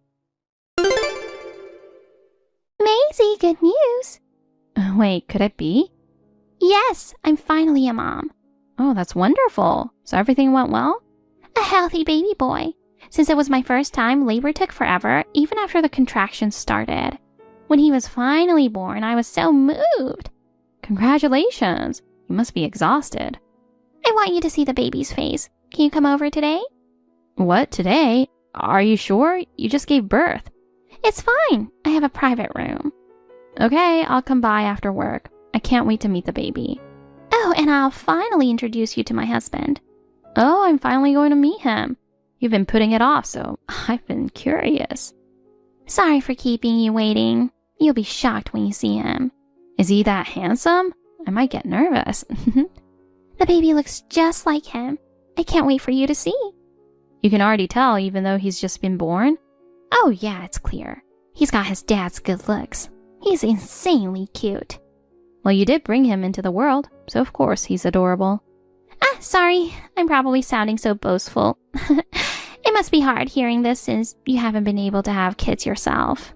Maisie, good news. Wait, could it be? Yes, I'm finally a mom. Oh, that's wonderful. So everything went well? A healthy baby boy. Since it was my first time, labor took forever, even after the contractions started. When he was finally born, I was so moved. Congratulations. You must be exhausted. I want you to see the baby's face. Can you come over today? What, today? Are you sure? You just gave birth. It's fine. I have a private room. Okay, I'll come by after work. I can't wait to meet the baby. Oh, and I'll finally introduce you to my husband. Oh, I'm finally going to meet him. You've been putting it off, so I've been curious. Sorry for keeping you waiting. You'll be shocked when you see him. Is he that handsome? I might get nervous. The baby looks just like him. I can't wait for you to see. You can already tell, even though he's just been born? Oh yeah, it's clear. He's got his dad's good looks. He's insanely cute. Well, you did bring him into the world, so of course he's adorable. Sorry. I'm probably sounding so boastful. It must be hard hearing this since you haven't been able to have kids yourself.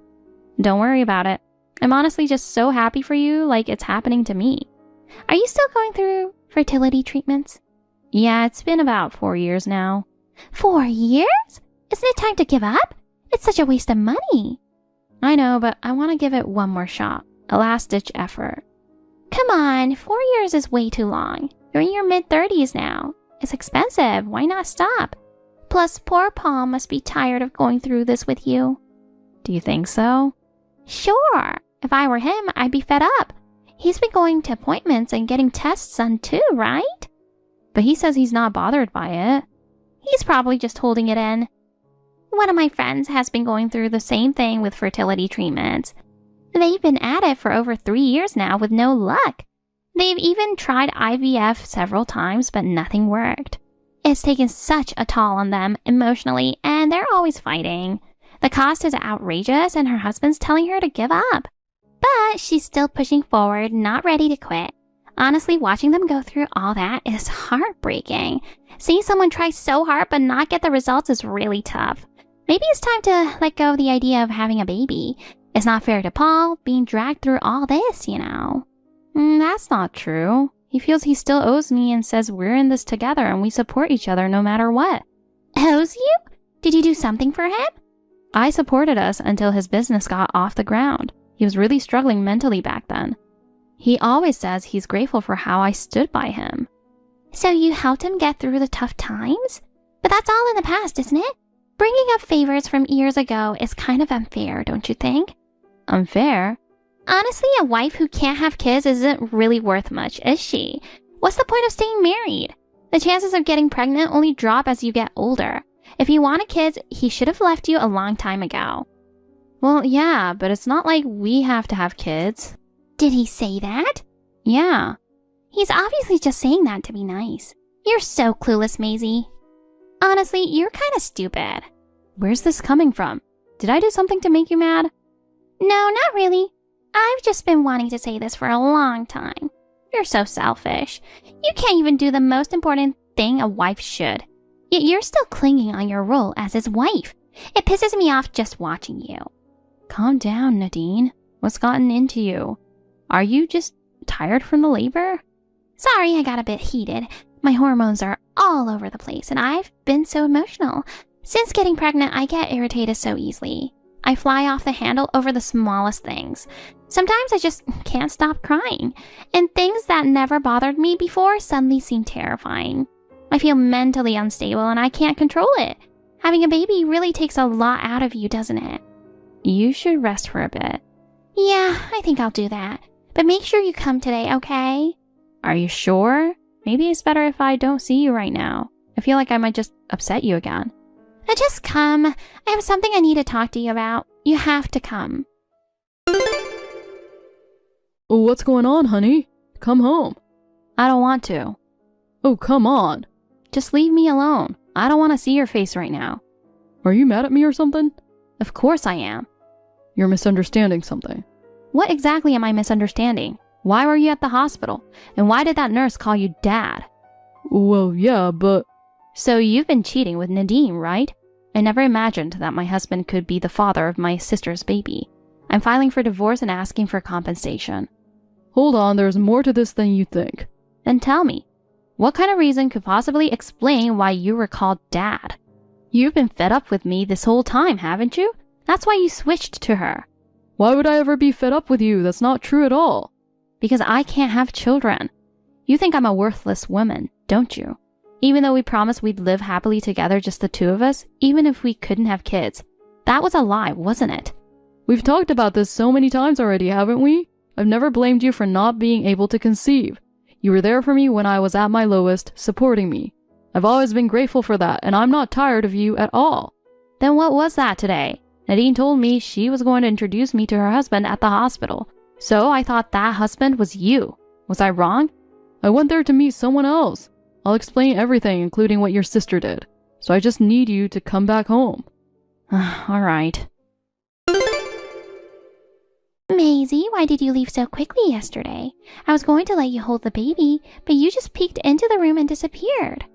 Don't worry about it. I'm honestly just so happy for you, like it's happening to me. Are you still going through fertility treatments? Yeah, it's been about 4 years now. 4 years? Isn't it time to give up? It's such a waste of money. I know, but I want to give it one more shot. A last-ditch effort. Come on, 4 years is way too long. You're in your mid-30s now. It's expensive. Why not stop? Plus, poor Paul must be tired of going through this with you. Do you think so? Sure. If I were him, I'd be fed up. He's been going to appointments and getting tests done too, right? But he says he's not bothered by it. He's probably just holding it in. One of my friends has been going through the same thing with fertility treatments. They've been at it for over 3 years now with no luck. They've even tried IVF several times, but nothing worked. It's taken such a toll on them emotionally, and they're always fighting. The cost is outrageous, and her husband's telling her to give up. But she's still pushing forward, not ready to quit. Honestly, watching them go through all that is heartbreaking. Seeing someone try so hard but not get the results is really tough. Maybe it's time to let go of the idea of having a baby. It's not fair to Paul being dragged through all this, you know. That's not true. He feels he still owes me and says we're in this together and we support each other no matter what. Owes you? Did you do something for him? I supported us until his business got off the ground. He was really struggling mentally back then. He always says he's grateful for how I stood by him. So you helped him get through the tough times? But that's all in the past, isn't it? Bringing up favors from years ago is kind of unfair, don't you think? Unfair? Honestly, a wife who can't have kids isn't really worth much, is she? What's the point of staying married? The chances of getting pregnant only drop as you get older. If you wanted kids, he should have left you a long time ago. Well, yeah, but it's not like we have to have kids. Did he say that? Yeah. He's obviously just saying that to be nice. You're so clueless, Maisie. Honestly, you're kind of stupid. Where's this coming from? Did I do something to make you mad? No, not really. I've just been wanting to say this for a long time. You're so selfish. You can't even do the most important thing a wife should. Yet you're still clinging on your role as his wife. It pisses me off just watching you. Calm down, Nadine. What's gotten into you? Are you just tired from the labor? Sorry, I got a bit heated. My hormones are all over the place, and I've been so emotional. Since getting pregnant, I get irritated so easily. I fly off the handle over the smallest things. Sometimes I just can't stop crying, and things that never bothered me before suddenly seem terrifying. I feel mentally unstable, and I can't control it. Having a baby really takes a lot out of you, doesn't it? You should rest for a bit. Yeah, I think I'll do that. But make sure you come today, okay? Are you sure? Maybe it's better if I don't see you right now. I feel like I might just upset you again. Just come. I have something I need to talk to you about. You have to come. Oh, what's going on, honey? Come home. I don't want to. Oh, come on. Just leave me alone. I don't want to see your face right now. Are you mad at me or something? Of course I am. You're misunderstanding something. What exactly am I misunderstanding? Why were you at the hospital? And why did that nurse call you Dad? Well, yeah, but... So you've been cheating with Nadine, right? I never imagined that my husband could be the father of my sister's baby. I'm filing for divorce and asking for compensation. Hold on, there's more to this than you think. Then tell me, what kind of reason could possibly explain why you were called Dad? You've been fed up with me this whole time, haven't you? That's why you switched to her. Why would I ever be fed up with you? That's not true at all. Because I can't have children. You think I'm a worthless woman, don't you? Even though we promised we'd live happily together, just the two of us, even if we couldn't have kids. That was a lie, wasn't it? We've talked about this so many times already, haven't we? I've never blamed you for not being able to conceive. You were there for me when I was at my lowest, supporting me. I've always been grateful for that, and I'm not tired of you at all. Then what was that today? Nadine told me she was going to introduce me to her husband at the hospital. So I thought that husband was you. Was I wrong? I went there to meet someone else. I'll explain everything, including what your sister did. So I just need you to come back home. All right. Maisie, why did you leave so quickly yesterday? I was going to let you hold the baby, but you just peeked into the room and disappeared.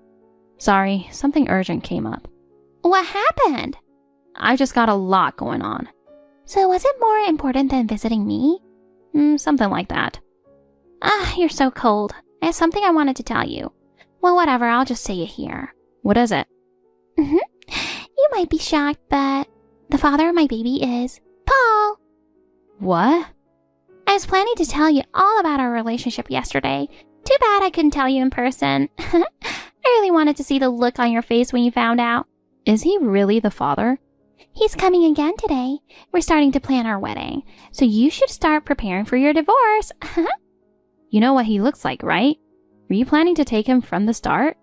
Sorry, something urgent came up. What happened? I've just got a lot going on. So was it more important than visiting me? Something like that. You're so cold. I have something I wanted to tell you. Well, whatever, I'll just say it here. What is it? You might be shocked, but the father of my baby is Paul. What? I was planning to tell you all about our relationship yesterday. Too bad I couldn't tell you in person. I really wanted to see the look on your face when you found out. Is he really the father? He's coming again today. We're starting to plan our wedding, so you should start preparing for your divorce. You know what he looks like, right? Were you planning to take him from the start?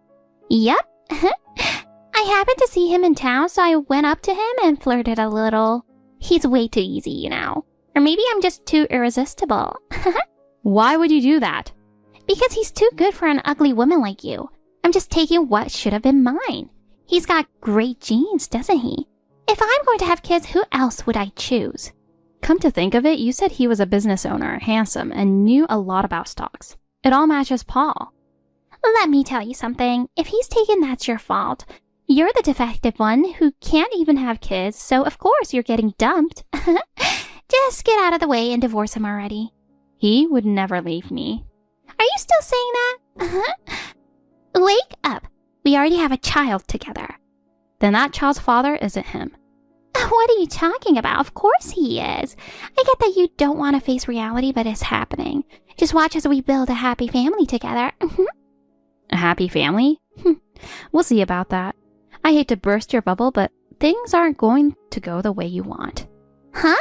Yep. I happened to see him in town, so I went up to him and flirted a little. He's way too easy, you know. Or maybe I'm just too irresistible. Why would you do that? Because he's too good for an ugly woman like you. I'm just taking what should have been mine. He's got great genes, doesn't he? If I'm going to have kids, who else would I choose? Come to think of it, you said he was a business owner, handsome, and knew a lot about stocks. It all matches Paul. Let me tell you something. If he's taken, that's your fault. You're the defective one who can't even have kids, so of course you're getting dumped. Just get out of the way and divorce him already. He would never leave me. Are you still saying that? Wake up. We already have a child together. Then that child's father isn't him. What are you talking about? Of course he is. I get that you don't want to face reality, but it's happening. Just watch as we build a happy family together. A happy family? We'll see about that. I hate to burst your bubble, but things aren't going to go the way you want. Huh?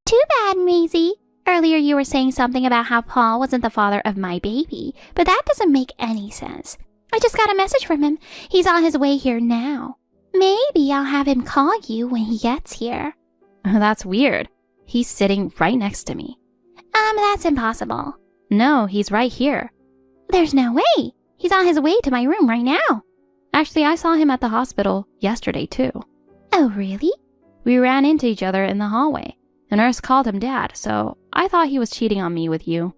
Too bad, Maisie. Earlier you were saying something about how Paul wasn't the father of my baby, but that doesn't make any sense. I just got a message from him. He's on his way here now. Maybe I'll have him call you when he gets here. That's weird. He's sitting right next to me. That's impossible. No, he's right here. There's no way. He's on his way to my room right now. Actually, I saw him at the hospital yesterday, too. Oh, really? We ran into each other in the hallway. The nurse called him Dad, so I thought he was cheating on me with you.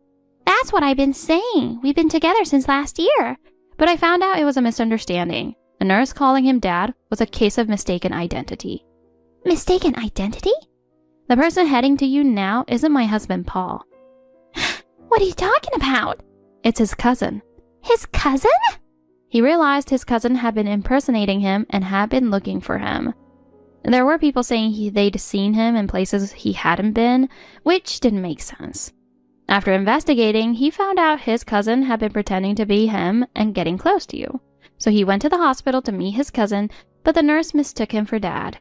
That's what I've been saying. We've been together since last year. But I found out it was a misunderstanding. The nurse calling him Dad was a case of mistaken identity. Mistaken identity? The person heading to you now isn't my husband, Paul. What are you talking about? It's his cousin. His cousin? He realized his cousin had been impersonating him and had been looking for him. There were people saying they'd seen him in places he hadn't been, which didn't make sense. After investigating, he found out his cousin had been pretending to be him and getting close to you. So he went to the hospital to meet his cousin, but the nurse mistook him for Dad.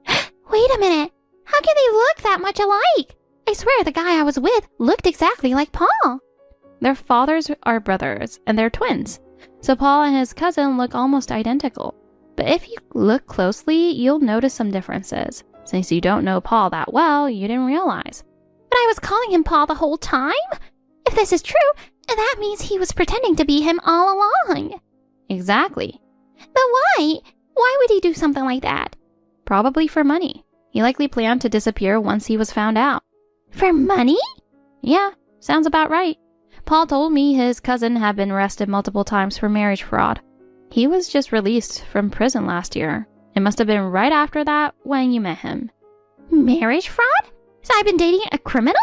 Wait a minute. How can they look that much alike? I swear the guy I was with looked exactly like Paul. Their fathers are brothers, and they're twins. So Paul and his cousin look almost identical. But if you look closely, you'll notice some differences. Since you don't know Paul that well, you didn't realize. But I was calling him Paul the whole time? If this is true, that means he was pretending to be him all along. Exactly. But why? Why would he do something like that? Probably for money. He likely planned to disappear once he was found out. For money? Yeah, sounds about right. Paul told me his cousin had been arrested multiple times for marriage fraud. He was just released from prison last year. It must have been right after that when you met him. Marriage fraud? So I've been dating a criminal?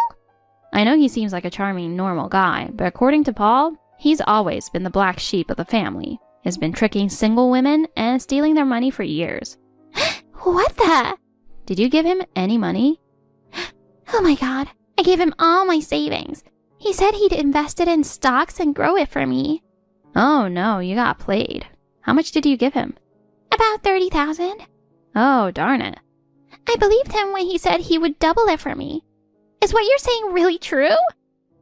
I know he seems like a charming, normal guy, but according to Paul, he's always been the black sheep of the family. He's been tricking single women and stealing their money for years. What the? Did you give him any money? Oh my god, I gave him all my savings. He said he'd invest it in stocks and grow it for me. Oh no, you got played. How much did you give him? About 30,000. Oh, darn it. I believed him when he said he would double it for me. Is what you're saying really true?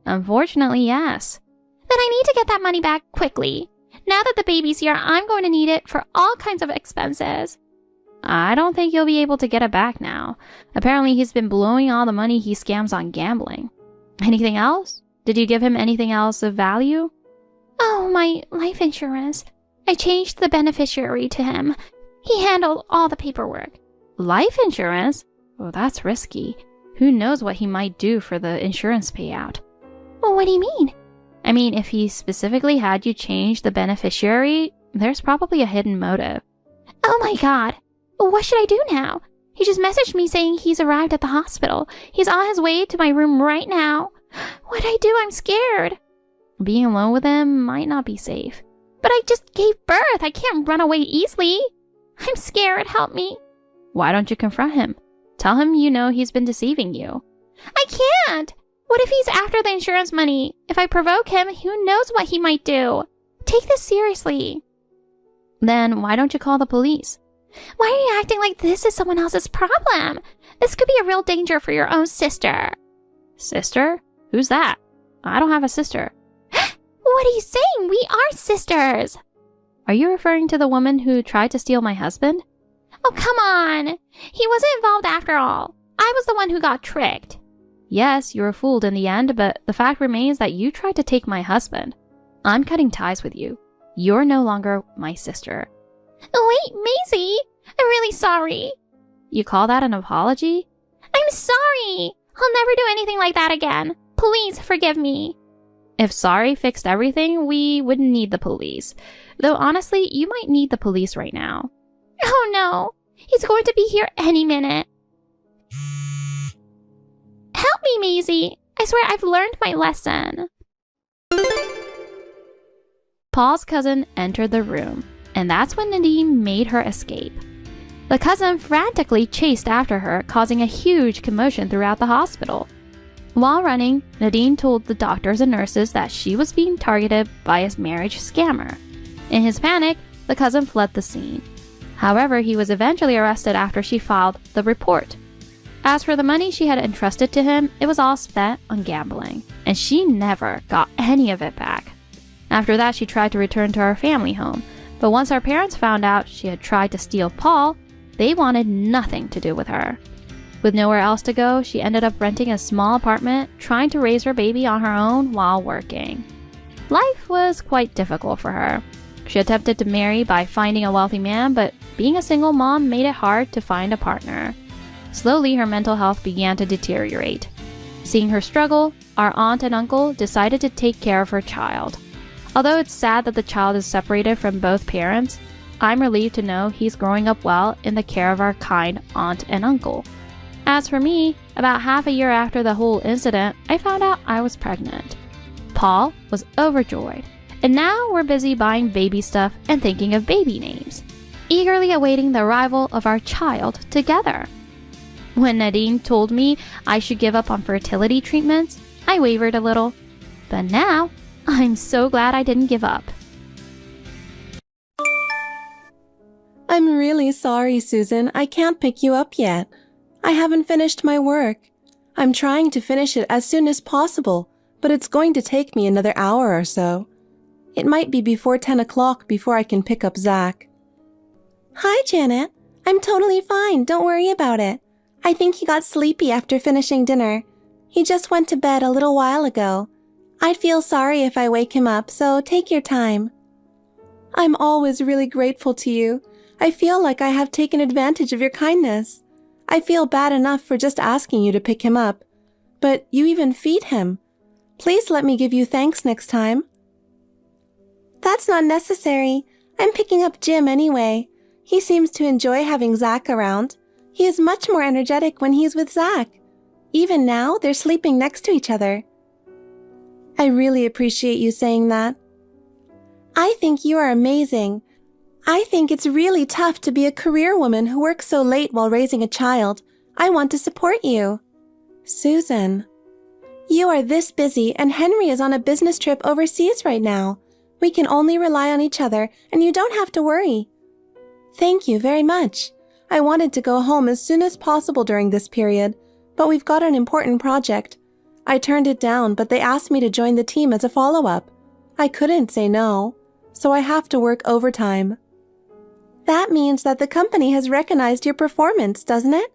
Unfortunately, yes. Then I need to get that money back quickly. Now that the baby's here, I'm going to need it for all kinds of expenses. I don't think you'll be able to get it back now. Apparently, he's been blowing all the money he scams on gambling. Anything else? Did you give him anything else of value? Oh, my life insurance. I changed the beneficiary to him. He handled all the paperwork. Life insurance? Oh, that's risky. Who knows what he might do for the insurance payout? Well, what do you mean? I mean, if he specifically had you change the beneficiary, there's probably a hidden motive. Oh my god. What should I do now? He just messaged me saying he's arrived at the hospital. He's on his way to my room right now. What'd I do? I'm scared. Being alone with him might not be safe. But I just gave birth. I can't run away easily. I'm scared. Help me. Why don't you confront him? Tell him you know he's been deceiving you. I can't. What if he's after the insurance money? If I provoke him, who knows what he might do? Take this seriously. Then why don't you call the police? Why are you acting like this is someone else's problem? This could be a real danger for your own sister. Sister? Who's that? I don't have a sister. What are you saying? We are sisters. Are you referring to the woman who tried to steal my husband? Oh, come on. He wasn't involved after all. I was the one who got tricked. Yes, you were fooled in the end, but the fact remains that you tried to take my husband. I'm cutting ties with you. You're no longer my sister. Wait, Maisie, I'm really sorry. You call that an apology? I'm sorry. I'll never do anything like that again. Please forgive me. If sorry fixed everything, we wouldn't need the police. Though honestly, you might need the police right now. Oh no, he's going to be here any minute. Help me, Maisie. I swear I've learned my lesson. Paul's cousin entered the room, and that's when Nadine made her escape. The cousin frantically chased after her, causing a huge commotion throughout the hospital. While running, Nadine told the doctors and nurses that she was being targeted by a marriage scammer. In his panic, the cousin fled the scene. However, he was eventually arrested after she filed the report. As for the money she had entrusted to him, it was all spent on gambling, and she never got any of it back. After that, she tried to return to her family home, but once her parents found out she had tried to steal Paul, they wanted nothing to do with her. With nowhere else to go, she ended up renting a small apartment, trying to raise her baby on her own while working. Life was quite difficult for her. She attempted to marry by finding a wealthy man, but being a single mom made it hard to find a partner. Slowly, her mental health began to deteriorate. Seeing her struggle, our aunt and uncle decided to take care of her child. Although it's sad that the child is separated from both parents, I'm relieved to know he's growing up well in the care of our kind aunt and uncle. As for me, about half a year after the whole incident, I found out I was pregnant. Paul was overjoyed, and now we're busy buying baby stuff and thinking of baby names, eagerly awaiting the arrival of our child together. When Nadine told me I should give up on fertility treatments, I wavered a little, but now I'm so glad I didn't give up. I'm really sorry, Susan. I can't pick you up yet. I haven't finished my work. I'm trying to finish it as soon as possible, but it's going to take me another hour or so. It might be before 10 o'clock before I can pick up Zach. Hi, Janet. I'm totally fine. Don't worry about it. I think he got sleepy after finishing dinner. He just went to bed a little while ago. I'd feel sorry if I wake him up, so take your time. I'm always really grateful to you. I feel like I have taken advantage of your kindness. I feel bad enough for just asking you to pick him up. But you even feed him. Please let me give you thanks next time. That's not necessary. I'm picking up Jim anyway. He seems to enjoy having Zach around. He is much more energetic when he's with Zach. Even now, they're sleeping next to each other. I really appreciate you saying that. I think you are amazing. I think it's really tough to be a career woman who works so late while raising a child. I want to support you. Susan, you are this busy and Henry is on a business trip overseas right now. We can only rely on each other and you don't have to worry. Thank you very much. I wanted to go home as soon as possible during this period, but we've got an important project. I turned it down, but they asked me to join the team as a follow-up. I couldn't say no, so I have to work overtime. That means that the company has recognized your performance, doesn't it?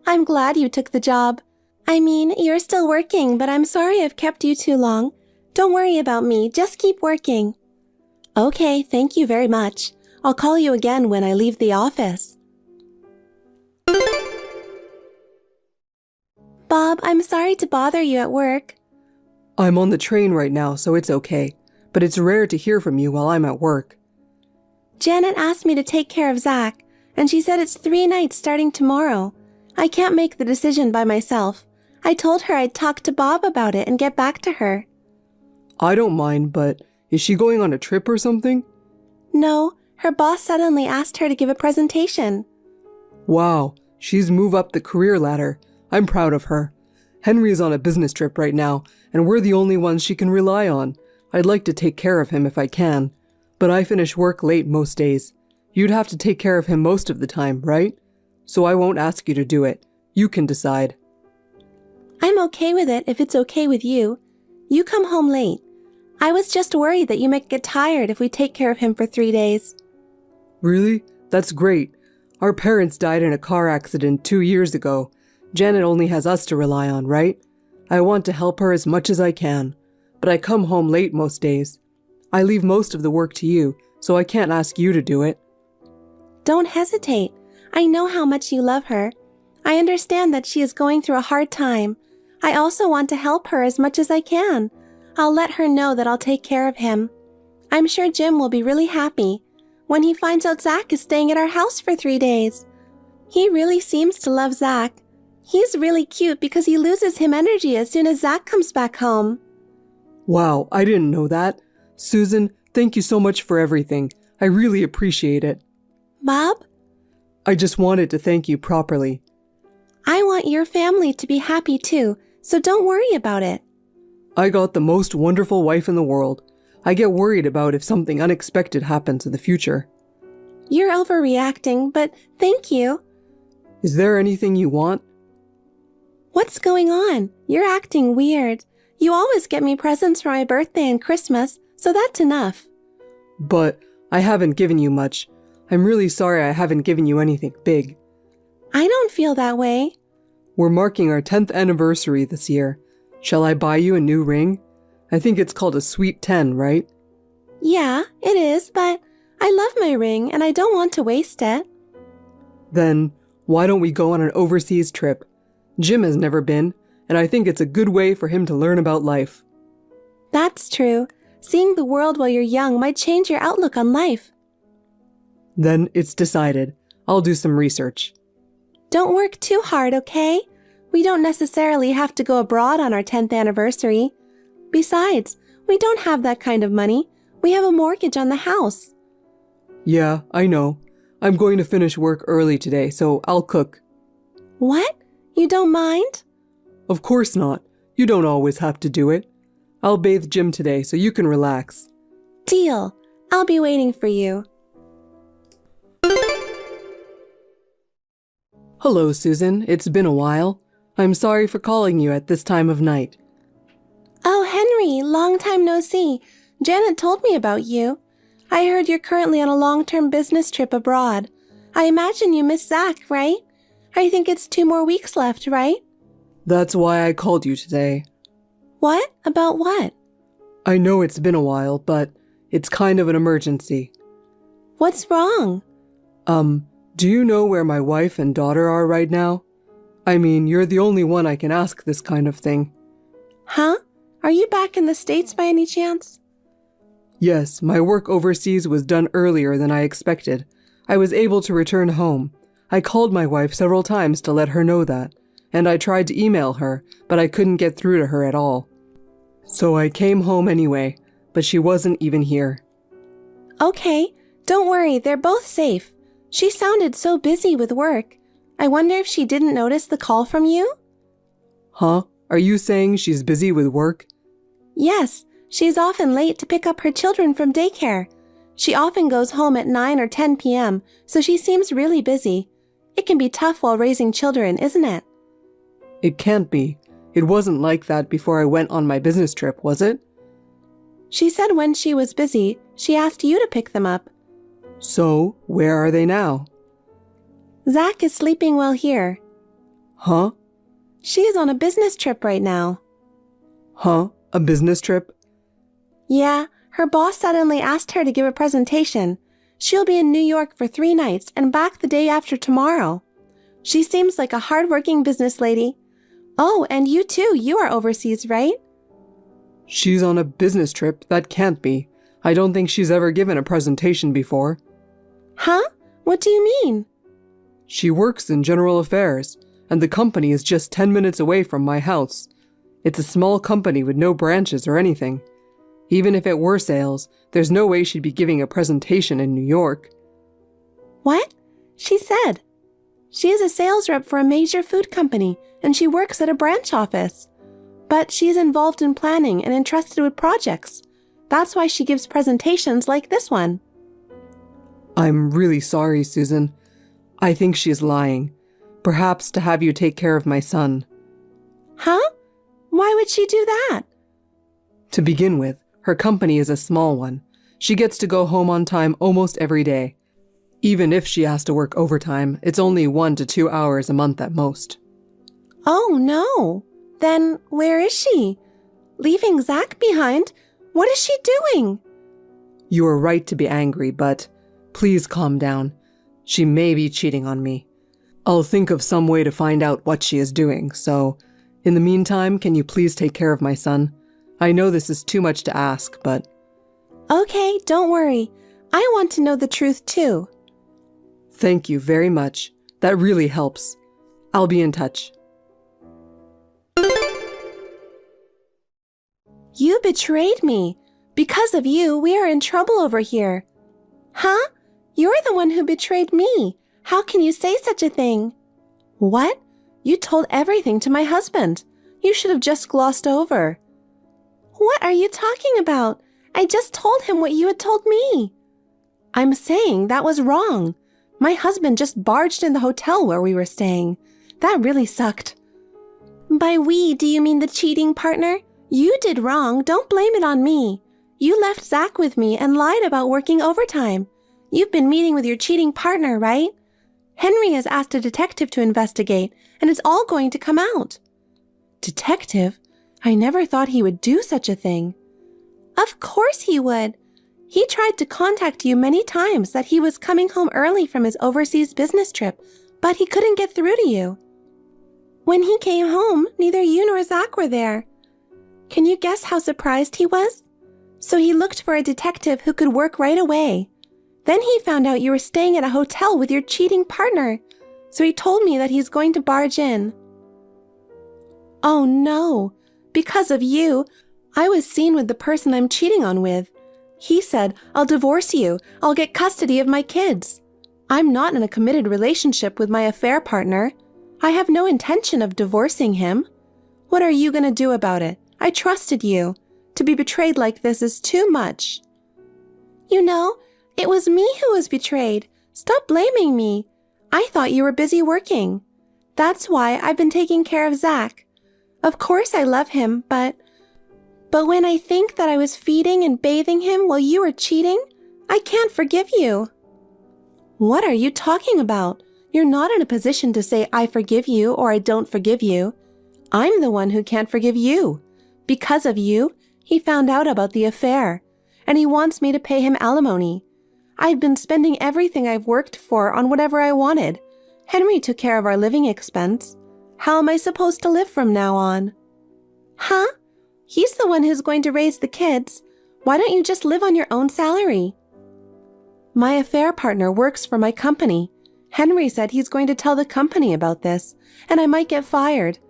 I'm glad you took the job. I mean, you're still working, but I'm sorry I've kept you too long. Don't worry about me, just keep working. Okay, thank you very much. I'll call you again when I leave the office. Bob, I'm sorry to bother you at work. I'm on the train right now, so it's okay. But it's rare to hear from you while I'm at work. Janet asked me to take care of Zach, and she said it's 3 nights starting tomorrow. I can't make the decision by myself. I told her I'd talk to Bob about it and get back to her. I don't mind, but is she going on a trip or something? No, her boss suddenly asked her to give a presentation. Wow, she's moved up the career ladder. I'm proud of her. Henry's on a business trip right now, and we're the only ones she can rely on. I'd like to take care of him if I can, but I finish work late most days. You'd have to take care of him most of the time, right? So I won't ask you to do it. You can decide. I'm okay with it if it's okay with you. You come home late. I was just worried that you might get tired if we take care of him for 3 days. Really? That's great. Our parents died in a car accident 2 years ago. Janet only has us to rely on, right? I want to help her as much as I can, but I come home late most days. I leave most of the work to you, so I can't ask you to do it. Don't hesitate. I know how much you love her. I understand that she is going through a hard time. I also want to help her as much as I can. I'll let her know that I'll take care of him. I'm sure Jim will be really happy when he finds out Zach is staying at our house for 3 days. He really seems to love Zach. He's really cute because he loses him energy as soon as Zach comes back home. Wow, I didn't know that. Susan, thank you so much for everything. I really appreciate it. Bob? I just wanted to thank you properly. I want your family to be happy too, so don't worry about it. I got the most wonderful wife in the world. I get worried about if something unexpected happens in the future. You're overreacting, but thank you. Is there anything you want? What's going on? You're acting weird. You always get me presents for my birthday and Christmas, so that's enough. But I haven't given you much. I'm really sorry I haven't given you anything big. I don't feel that way. We're marking our 10th anniversary this year. Shall I buy you a new ring? I think it's called a Sweet 10, right? Yeah, it is, but I love my ring and I don't want to waste it. Then why don't we go on an overseas trip? Jim has never been, and I think it's a good way for him to learn about life. That's true. Seeing the world while you're young might change your outlook on life. Then it's decided. I'll do some research. Don't work too hard, okay? We don't necessarily have to go abroad on our 10th anniversary. Besides, we don't have that kind of money. We have a mortgage on the house. Yeah, I know. I'm going to finish work early today, so I'll cook. What? You don't mind? Of course not. You don't always have to do it. I'll bathe Jim today so you can relax. Deal. I'll be waiting for you. Hello, Susan. It's been a while. I'm sorry for calling you at this time of night. Oh, Henry, long time no see. Janet told me about you. I heard you're currently on a long-term business trip abroad. I imagine you miss Zach, right? I think it's 2 more weeks left, right? That's why I called you today. What? About what? I know it's been a while, but it's kind of an emergency. What's wrong? Do you know where my wife and daughter are right now? I mean, you're the only one I can ask this kind of thing. Huh? Are you back in the States by any chance? Yes, my work overseas was done earlier than I expected. I was able to return home. I called my wife several times to let her know that, and I tried to email her, but I couldn't get through to her at all. So I came home anyway, but she wasn't even here. Okay, don't worry, they're both safe. She sounded so busy with work. I wonder if she didn't notice the call from you? Huh? Are you saying she's busy with work? Yes, she's often late to pick up her children from daycare. She often goes home at 9 or 10 p.m., so she seems really busy. It can be tough while raising children, isn't it? It can't be. It wasn't like that before I went on my business trip, was it? She said when she was busy, she asked you to pick them up. So, where are they now? Zach is sleeping well here. Huh? She is on a business trip right now. Huh? A business trip? Yeah, her boss suddenly asked her to give a presentation. She'll be in New York for 3 nights and back the day after tomorrow. She seems like a hard-working business lady. Oh, and you too. You are overseas, right? She's on a business trip. That can't be. I don't think she's ever given a presentation before. Huh? What do you mean? She works in general affairs, and the company is just 10 minutes away from my house. It's a small company with no branches or anything. Even if it were sales, there's no way she'd be giving a presentation in New York. What? She said. She is a sales rep for a major food company, and she works at a branch office. But she is involved in planning and entrusted with projects. That's why she gives presentations like this one. I'm really sorry, Susan. I think she's lying. Perhaps to have you take care of my son. Huh? Why would she do that? To begin with, her company is a small one. She gets to go home on time almost every day. Even if she has to work overtime, it's only 1 to 2 hours a month at most. Oh, no. Then where is she? Leaving Zach behind? What is she doing? You are right to be angry, but please calm down. She may be cheating on me. I'll think of some way to find out what she is doing, so in the meantime, can you please take care of my son? I know this is too much to ask, but... Okay, don't worry. I want to know the truth too. Thank you very much. That really helps. I'll be in touch. You betrayed me. Because of you, we are in trouble over here. Huh? You're the one who betrayed me. How can you say such a thing? What? You told everything to my husband. You should have just glossed over. What are you talking about? I just told him what you had told me. I'm saying that was wrong. My husband just barged in the hotel where we were staying. That really sucked. By we, do you mean the cheating partner? You did wrong. Don't blame it on me. You left Zach with me and lied about working overtime. You've been meeting with your cheating partner, right? Henry has asked a detective to investigate, and it's all going to come out. Detective? I never thought he would do such a thing. Of course he would. He tried to contact you many times that he was coming home early from his overseas business trip, but he couldn't get through to you. When he came home, neither you nor Zach were there. Can you guess how surprised he was? So he looked for a detective who could work right away. Then he found out you were staying at a hotel with your cheating partner, so he told me that he's going to barge in. Oh no, because of you, I was seen with the person I'm cheating on with. He said, I'll divorce you, I'll get custody of my kids. I'm not in a committed relationship with my affair partner. I have no intention of divorcing him. What are you going to do about it? I trusted you. To be betrayed like this is too much. You know, it was me who was betrayed. Stop blaming me. I thought you were busy working. That's why I've been taking care of Zach. Of course I love him, but when I think that I was feeding and bathing him while you were cheating, I can't forgive you. What are you talking about? You're not in a position to say I forgive you or I don't forgive you. I'm the one who can't forgive you. Because of you, he found out about the affair, and he wants me to pay him alimony. I've been spending everything I've worked for on whatever I wanted. Henry took care of our living expense. How am I supposed to live from now on? Huh? He's the one who's going to raise the kids. Why don't you just live on your own salary? My affair partner works for my company. Henry said he's going to tell the company about this, and I might get fired.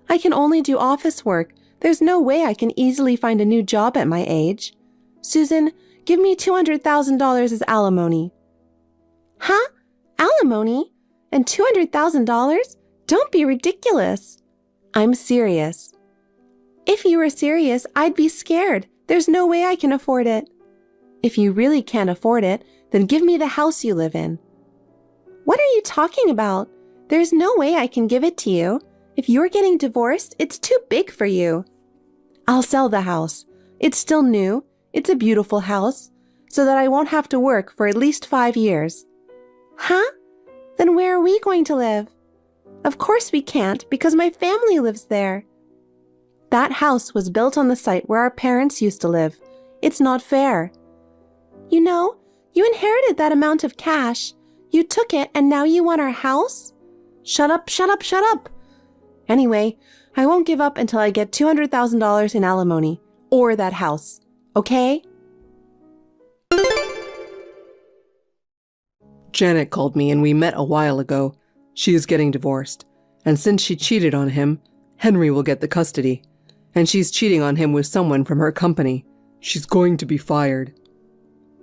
I can only do office work. There's no way I can easily find a new job at my age. Susan, give me $200,000 as alimony. Huh? Alimony? And $200,000? Don't be ridiculous. I'm serious. If you were serious, I'd be scared. There's no way I can afford it. If you really can't afford it, then give me the house you live in. What are you talking about? There's no way I can give it to you. If you're getting divorced, it's too big for you. I'll sell the house. It's still new. It's a beautiful house, so that I won't have to work for at least 5 years. Huh? Then where are we going to live? Of course we can't, because my family lives there. That house was built on the site where our parents used to live. It's not fair. You know, you inherited that amount of cash. You took it and now you want our house? Shut up, shut up, shut up. Anyway, I won't give up until I get $200,000 in alimony, or that house. Okay? Janet called me and we met a while ago. She is getting divorced. And since she cheated on him, Henry will get the custody. And she's cheating on him with someone from her company. She's going to be fired.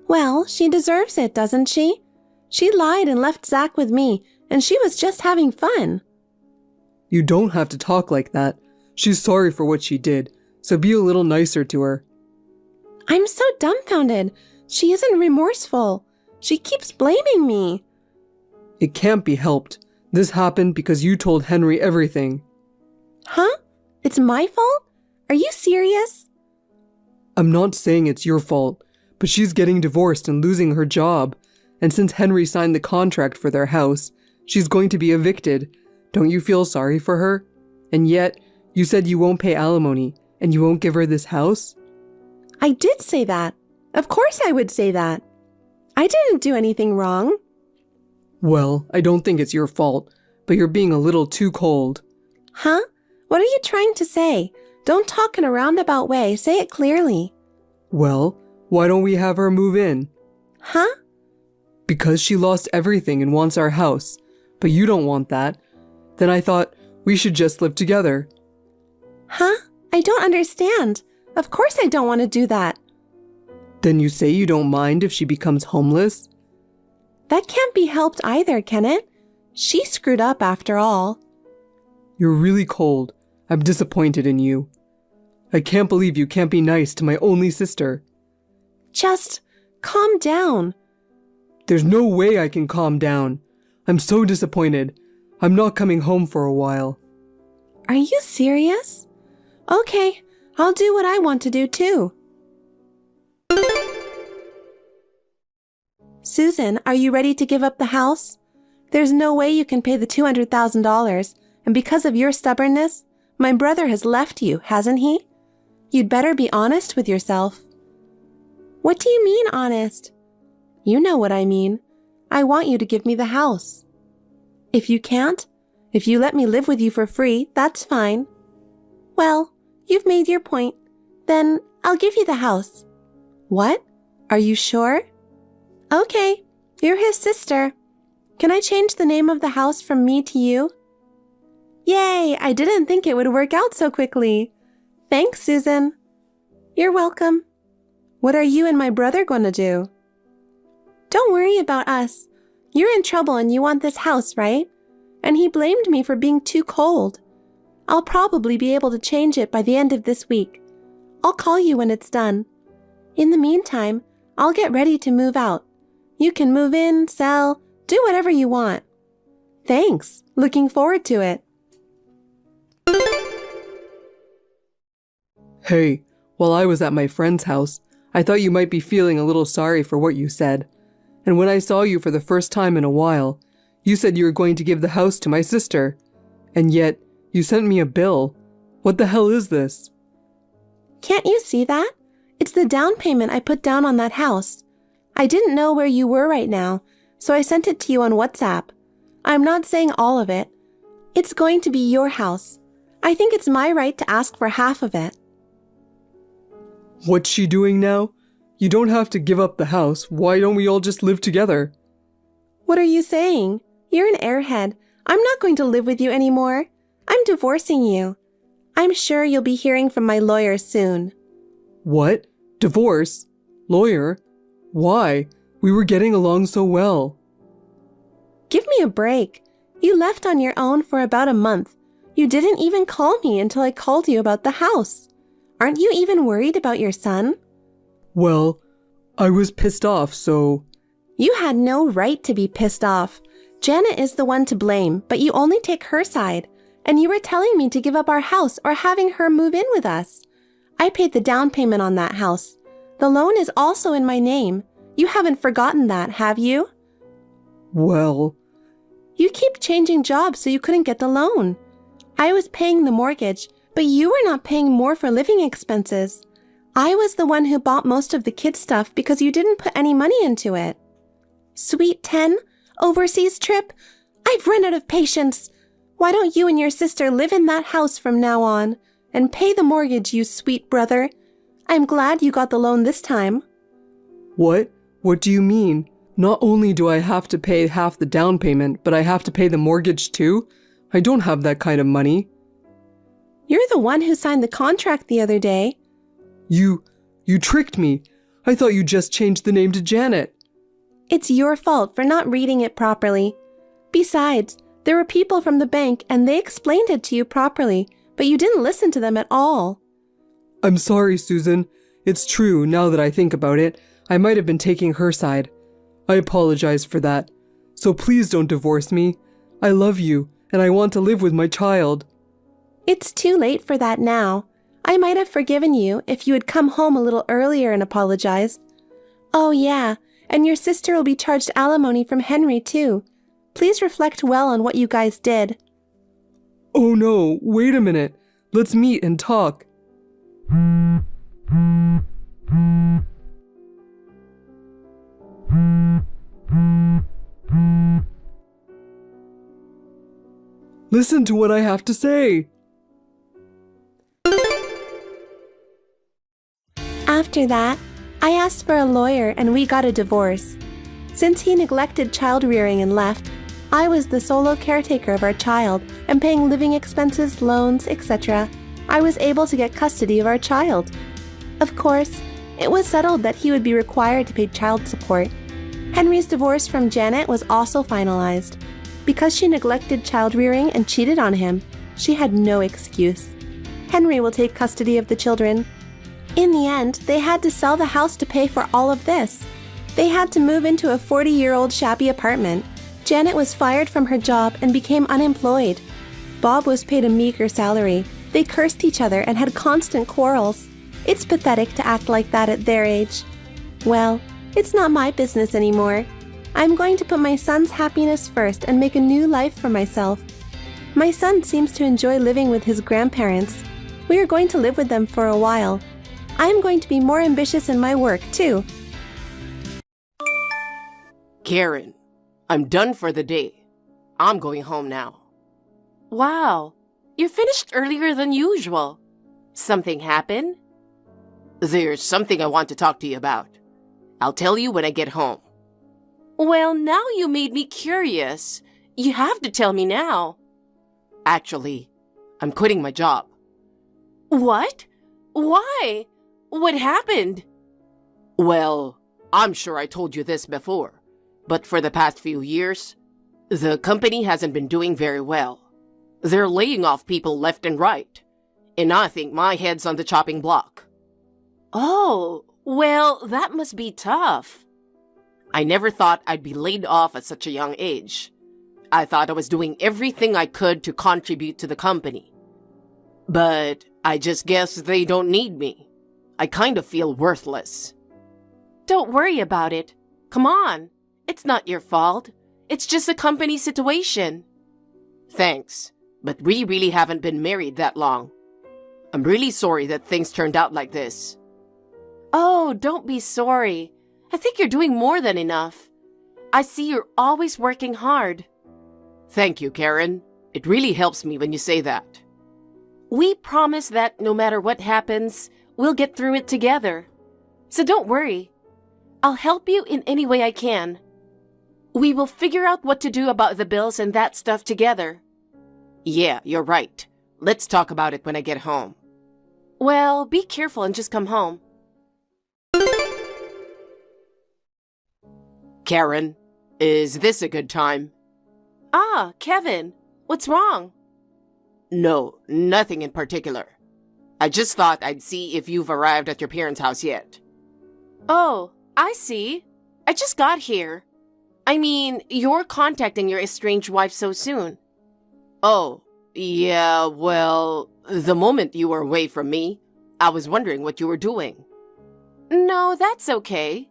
Well, she deserves it, doesn't she? She lied and left Zach with me, and she was just having fun. You don't have to talk like that. She's sorry for what she did, so be a little nicer to her. I'm so dumbfounded. She isn't remorseful. She keeps blaming me. It can't be helped. This happened because you told Henry everything. Huh? It's my fault? Are you serious? I'm not saying it's your fault, but she's getting divorced and losing her job. And since Henry signed the contract for their house, she's going to be evicted. Don't you feel sorry for her? And yet, you said you won't pay alimony and you won't give her this house? I did say that. Of course I would say that. I didn't do anything wrong. Well, I don't think it's your fault, but you're being a little too cold. Huh? What are you trying to say? Don't talk in a roundabout way. Say it clearly. Well, why don't we have her move in? Huh? Because she lost everything and wants our house, but you don't want that. Then I thought we should just live together. Huh? I don't understand. Of course I don't want to do that. Then you say you don't mind if she becomes homeless? That can't be helped either, can it? She screwed up after all. You're really cold. I'm disappointed in you. I can't believe you can't be nice to my only sister. Just calm down. There's no way I can calm down. I'm so disappointed. I'm not coming home for a while. Are you serious? Okay, I'll do what I want to do too. Susan, are you ready to give up the house? There's no way you can pay the $200,000, and because of your stubbornness, my brother has left you, hasn't he? You'd better be honest with yourself. What do you mean, honest? You know what I mean. I want you to give me the house. If you can't, if you let me live with you for free, that's fine. Well, you've made your point. Then I'll give you the house. What? Are you sure? Okay, you're his sister. Can I change the name of the house from me to you? Yay, I didn't think it would work out so quickly. Thanks, Susan. You're welcome. What are you and my brother going to do? Don't worry about us. You're in trouble and you want this house, right? And he blamed me for being too cold. I'll probably be able to change it by the end of this week. I'll call you when it's done. In the meantime, I'll get ready to move out. You can move in, sell, do whatever you want. Thanks. Looking forward to it. Hey, while I was at my friend's house, I thought you might be feeling a little sorry for what you said. And when I saw you for the first time in a while, you said you were going to give the house to my sister. And yet, you sent me a bill. What the hell is this? Can't you see that? It's the down payment I put down on that house. I didn't know where you were right now, so I sent it to you on WhatsApp. I'm not saying all of it. It's going to be your house. I think it's my right to ask for half of it. What's she doing now? You don't have to give up the house. Why don't we all just live together? What are you saying? You're an airhead. I'm not going to live with you anymore. I'm divorcing you. I'm sure you'll be hearing from my lawyer soon. What? Divorce? Lawyer? Why? We were getting along so well. Give me a break. You left on your own for about a month. You didn't even call me until I called you about the house. Aren't you even worried about your son? Well, I was pissed off, so... You had no right to be pissed off. Janet is the one to blame, but you only take her side. And you were telling me to give up our house or having her move in with us. I paid the down payment on that house. The loan is also in my name. You haven't forgotten that, have you? Well... You keep changing jobs so you couldn't get the loan. I was paying the mortgage, but you were not paying more for living expenses. I was the one who bought most of the kids' stuff because you didn't put any money into it. Sweet 10, overseas trip? I've run out of patience. Why don't you and your sister live in that house from now on and pay the mortgage, you sweet brother? I'm glad you got the loan this time. What? What do you mean? Not only do I have to pay half the down payment, but I have to pay the mortgage too? I don't have that kind of money. You're the one who signed the contract the other day. You tricked me. I thought you just changed the name to Janet. It's your fault for not reading it properly. Besides, there were people from the bank and they explained it to you properly, but you didn't listen to them at all. I'm sorry, Susan. It's true, now that I think about it. I might have been taking her side. I apologize for that. So please don't divorce me. I love you, and I want to live with my child. It's too late for that now. I might have forgiven you if you had come home a little earlier and apologized. Oh yeah, and your sister will be charged alimony from Henry too. Please reflect well on what you guys did. Oh no, wait a minute. Let's meet and talk. Listen to what I have to say. After that, I asked for a lawyer and we got a divorce. Since he neglected child rearing and left, I was the solo caretaker of our child and paying living expenses, loans, etc. I was able to get custody of our child. Of course, it was settled that he would be required to pay child support. Henry's divorce from Janet was also finalized. Because she neglected child rearing and cheated on him, she had no excuse. Henry will take custody of the children. In the end, they had to sell the house to pay for all of this. They had to move into a 40-year-old shabby apartment. Janet was fired from her job and became unemployed. Bob was paid a meager salary. They cursed each other and had constant quarrels. It's pathetic to act like that at their age. Well, it's not my business anymore. I'm going to put my son's happiness first and make a new life for myself. My son seems to enjoy living with his grandparents. We are going to live with them for a while. I'm going to be more ambitious in my work, too. Karen, I'm done for the day. I'm going home now. Wow, you finished earlier than usual. Something happened? There's something I want to talk to you about. I'll tell you when I get home. Well, now you made me curious. You have to tell me now. Actually, I'm quitting my job. What? Why? What happened? Well, I'm sure I told you this before, but for the past few years, the company hasn't been doing very well. They're laying off people left and right, and I think my head's on the chopping block. Oh, well, that must be tough. I never thought I'd be laid off at such a young age. I thought I was doing everything I could to contribute to the company. But I just guess they don't need me. I kind of feel worthless. Don't worry about it. Come on. It's not your fault. It's just a company situation. Thanks, but we really haven't been married that long. I'm really sorry that things turned out like this. Oh, don't be sorry. I think you're doing more than enough. I see you're always working hard. Thank you, Karen. It really helps me when you say that. We promise that no matter what happens, we'll get through it together. So don't worry. I'll help you in any way I can. We will figure out what to do about the bills and that stuff together. Yeah, you're right. Let's talk about it when I get home. Well, be careful and just come home. Karen, is this a good time? Ah, Kevin, what's wrong? No, nothing in particular. I just thought I'd see if you've arrived at your parents' house yet. Oh, I see. I just got here. I mean, you're contacting your estranged wife so soon. Oh, yeah, well, the moment you were away from me, I was wondering what you were doing. No, that's okay.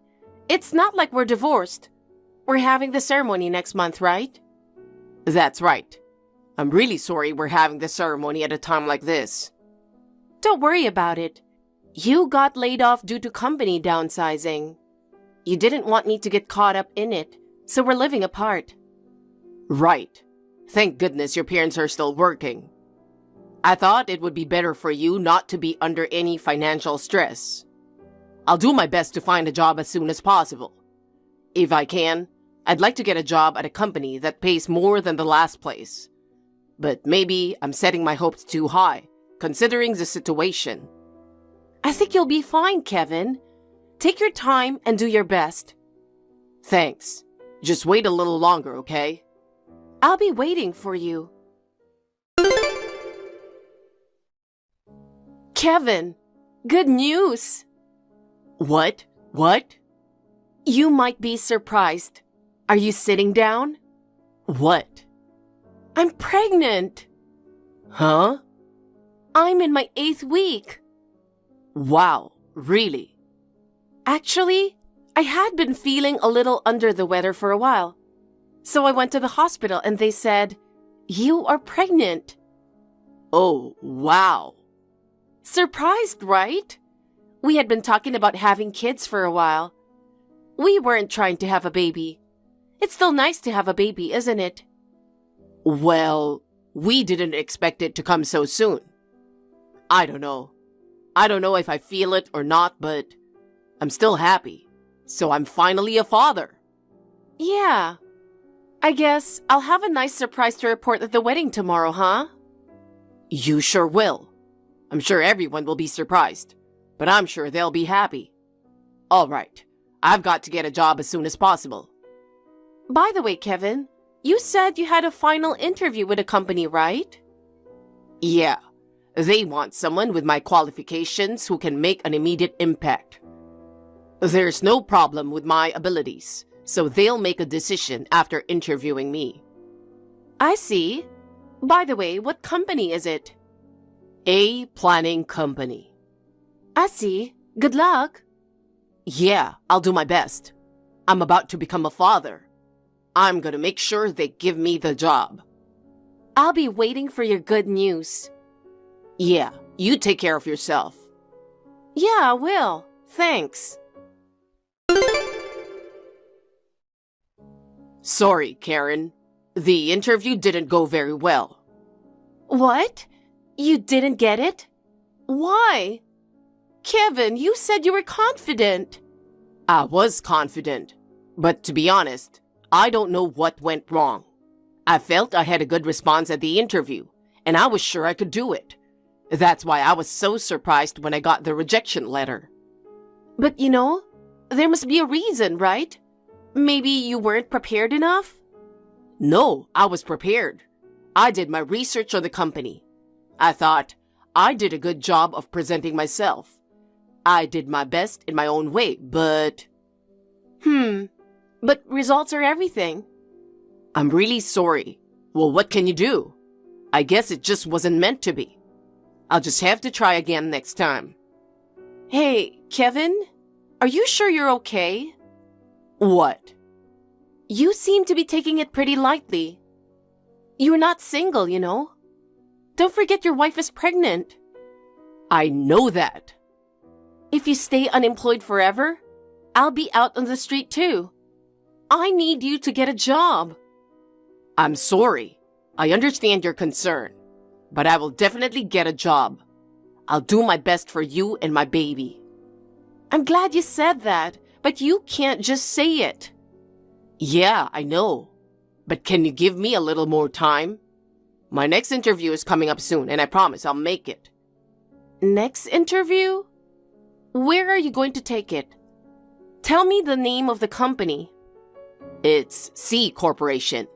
It's not like we're divorced. We're having the ceremony next month, right? That's right. I'm really sorry we're having the ceremony at a time like this. Don't worry about it. You got laid off due to company downsizing. You didn't want me to get caught up in it, so we're living apart. Right. Thank goodness your parents are still working. I thought it would be better for you not to be under any financial stress. I'll do my best to find a job as soon as possible. If I can, I'd like to get a job at a company that pays more than the last place. But maybe I'm setting my hopes too high, considering the situation. I think you'll be fine, Kevin. Take your time and do your best. Thanks. Just wait a little longer, okay? I'll be waiting for you. Kevin, good news. What? What? You might be surprised. Are you sitting down? What? I'm pregnant. Huh? I'm in my 8th week. Wow, really? Actually, I had been feeling a little under the weather for a while. So I went to the hospital and they said, "You are pregnant." Oh, wow. Surprised, right? We had been talking about having kids for a while. We weren't trying to have a baby. It's still nice to have a baby, isn't it? Well, we didn't expect it to come so soon. I don't know. I don't know if I feel it or not, but I'm still happy. So I'm finally a father. Yeah. I guess I'll have a nice surprise to report at the wedding tomorrow, huh? You sure will. I'm sure everyone will be surprised, but I'm sure they'll be happy. All right. I've got to get a job as soon as possible. By the way, Kevin, you said you had a final interview with a company, right? Yeah. They want someone with my qualifications who can make an immediate impact. There's no problem with my abilities, so they'll make a decision after interviewing me. I see. By the way, what company is it? A planning company. I see. Good luck. Yeah, I'll do my best. I'm about to become a father. I'm gonna make sure they give me the job. I'll be waiting for your good news. Yeah, you take care of yourself. Yeah, I will. Thanks. Sorry, Karen. The interview didn't go very well. What? You didn't get it? Why? Kevin, you said you were confident. I was confident, but to be honest, I don't know what went wrong. I felt I had a good response at the interview, and I was sure I could do it. That's why I was so surprised when I got the rejection letter. But there must be a reason, right? Maybe you weren't prepared enough? No, I was prepared. I did my research on the company. I thought I did a good job of presenting myself. I did my best in my own way, but... But results are everything. I'm really sorry. Well, what can you do? I guess it just wasn't meant to be. I'll just have to try again next time. Hey, Kevin, are you sure you're okay? What? You seem to be taking it pretty lightly. You're not single, Don't forget your wife is pregnant. I know that. If you stay unemployed forever, I'll be out on the street too. I need you to get a job. I'm sorry. I understand your concern, but I will definitely get a job. I'll do my best for you and my baby. I'm glad you said that, but you can't just say it. Yeah, I know. But can you give me a little more time? My next interview is coming up soon, and I promise I'll make it. Next interview? Where are you going to take it? Tell me the name of the company. It's C Corporation.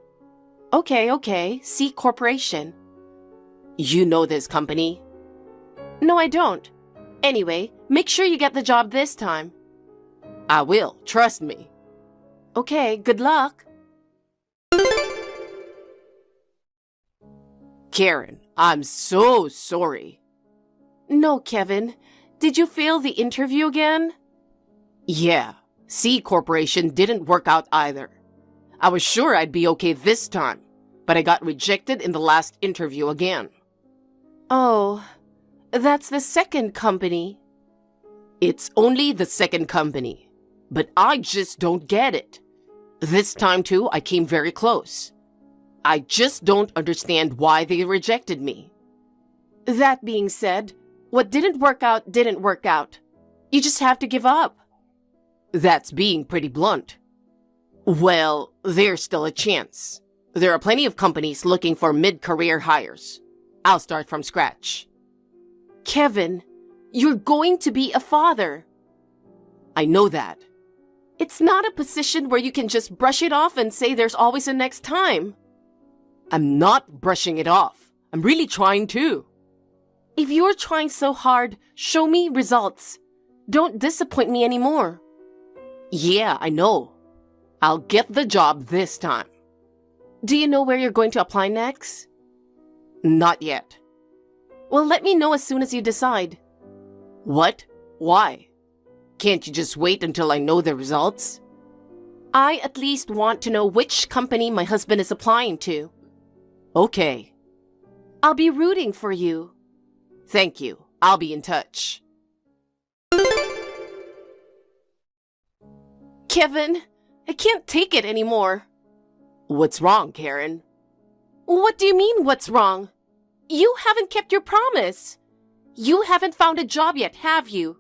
Okay, C Corporation. You know this company? No, I don't. Anyway, make sure you get the job this time. I will, trust me. Okay, good luck. Karen, I'm so sorry. No, Kevin. Did you fail the interview again? Yeah, C Corporation didn't work out either. I was sure I'd be okay this time, but I got rejected in the last interview again. Oh, that's the second company. It's only the second company, but I just don't get it. This time too, I came very close. I just don't understand why they rejected me. That being said, what didn't work out didn't work out. You just have to give up. That's being pretty blunt. Well, there's still a chance. There are plenty of companies looking for mid-career hires. I'll start from scratch. Kevin, you're going to be a father. I know that. It's not a position where you can just brush it off and say there's always a next time. I'm not brushing it off. I'm really trying to. If you're trying so hard, show me results. Don't disappoint me anymore. Yeah, I know. I'll get the job this time. Do you know where you're going to apply next? Not yet. Well, let me know as soon as you decide. What? Why? Can't you just wait until I know the results? I at least want to know which company my husband is applying to. Okay. I'll be rooting for you. Thank you. I'll be in touch. Kevin, I can't take it anymore. What's wrong, Karen? What do you mean, what's wrong? You haven't kept your promise. You haven't found a job yet, have you?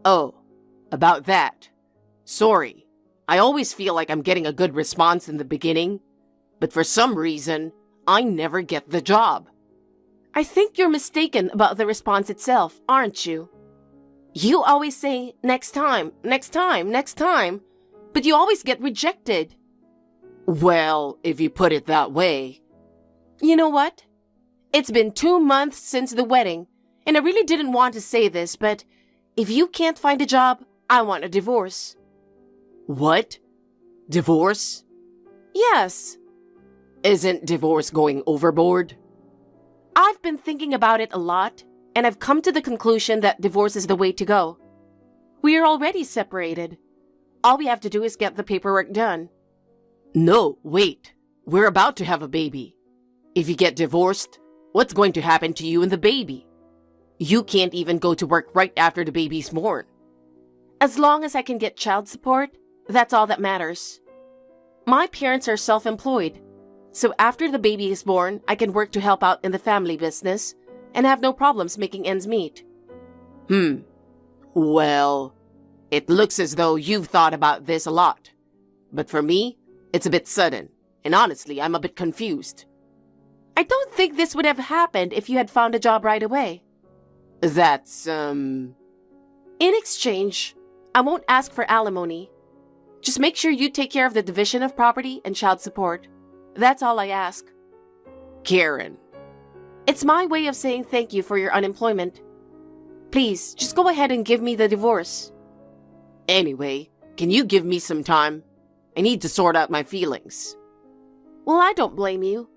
Oh, about that. Sorry. I always feel like I'm getting a good response in the beginning, but for some reason, I never get the job. I think you're mistaken about the response itself, aren't you? You always say, next time, next time, next time, but you always get rejected. Well, if you put it that way. You know what? It's been 2 months since the wedding, and I really didn't want to say this, but if you can't find a job, I want a divorce. What? Divorce? Yes. Isn't divorce going overboard? I've been thinking about it a lot, and I've come to the conclusion that divorce is the way to go. We are already separated. All we have to do is get the paperwork done. No, wait. We're about to have a baby. If you get divorced, what's going to happen to you and the baby? You can't even go to work right after the baby's born. As long as I can get child support, that's all that matters. My parents are self-employed, so after the baby is born, I can work to help out in the family business and have no problems making ends meet. Well, it looks as though you've thought about this a lot. But for me, it's a bit sudden, and honestly, I'm a bit confused. I don't think this would have happened if you had found a job right away. That's, In exchange, I won't ask for alimony. Just make sure you take care of the division of property and child support. That's all I ask. Karen. It's my way of saying thank you for your unemployment. Please, just go ahead and give me the divorce. Anyway, can you give me some time? I need to sort out my feelings. Well, I don't blame you.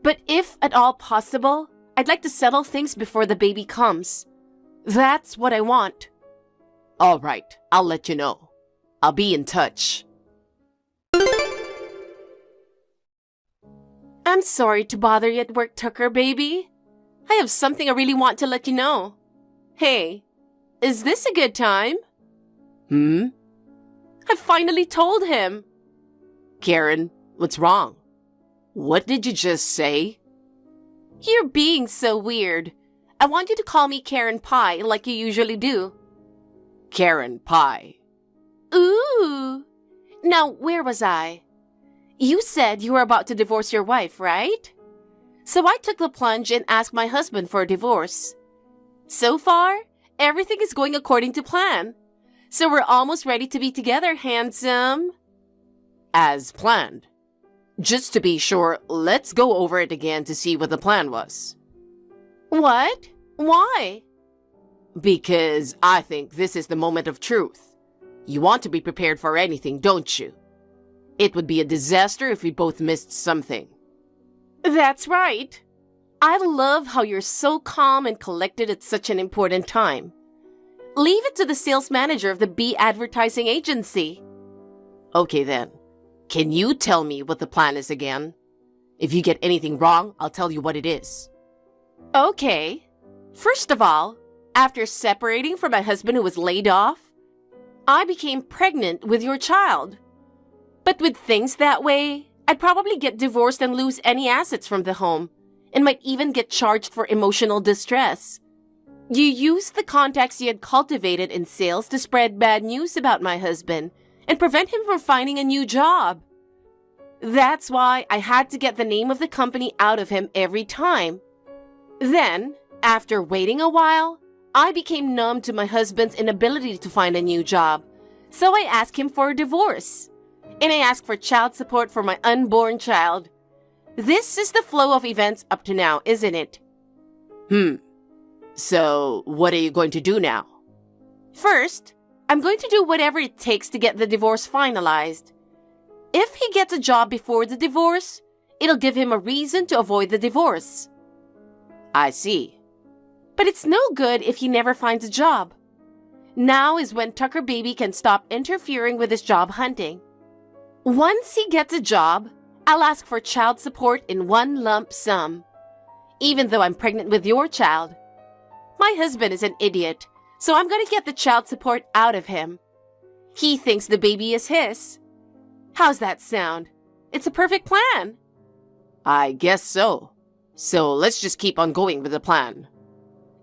But if at all possible, I'd like to settle things before the baby comes. That's what I want. All right, I'll let you know. I'll be in touch. I'm sorry to bother you at work, Tucker, baby. I have something I really want to let you know. Hey, is this a good time? I finally told him. Karen, what's wrong? What did you just say? You're being so weird. I want you to call me Karen Pie like you usually do. Karen Pie. Ooh. Now, where was I? You said you were about to divorce your wife, right? So I took the plunge and asked my husband for a divorce. So far, everything is going according to plan. So we're almost ready to be together, handsome. As planned. Just to be sure, let's go over it again to see what the plan was. What? Why? Because I think this is the moment of truth. You want to be prepared for anything, don't you? It would be a disaster if we both missed something. That's right. I love how you're so calm and collected at such an important time. Leave it to the sales manager of the Bee Advertising Agency. Okay then. Can you tell me what the plan is again? If you get anything wrong, I'll tell you what it is. Okay. First of all, after separating from my husband who was laid off, I became pregnant with your child. But with things that way, I'd probably get divorced and lose any assets from the home, and might even get charged for emotional distress. You used the contacts you had cultivated in sales to spread bad news about my husband and prevent him from finding a new job. That's why I had to get the name of the company out of him every time. Then, after waiting a while, I became numb to my husband's inability to find a new job, so I asked him for a divorce. And I asked for child support for my unborn child. This is the flow of events up to now, isn't it? So, what are you going to do now? First, I'm going to do whatever it takes to get the divorce finalized. If he gets a job before the divorce, it'll give him a reason to avoid the divorce. I see. But it's no good if he never finds a job. Now is when Tucker Baby can stop interfering with his job hunting. Once he gets a job, I'll ask for child support in one lump sum. Even though I'm pregnant with your child. My husband is an idiot, so I'm going to get the child support out of him. He thinks the baby is his. How's that sound? It's a perfect plan. I guess so. So let's just keep on going with the plan.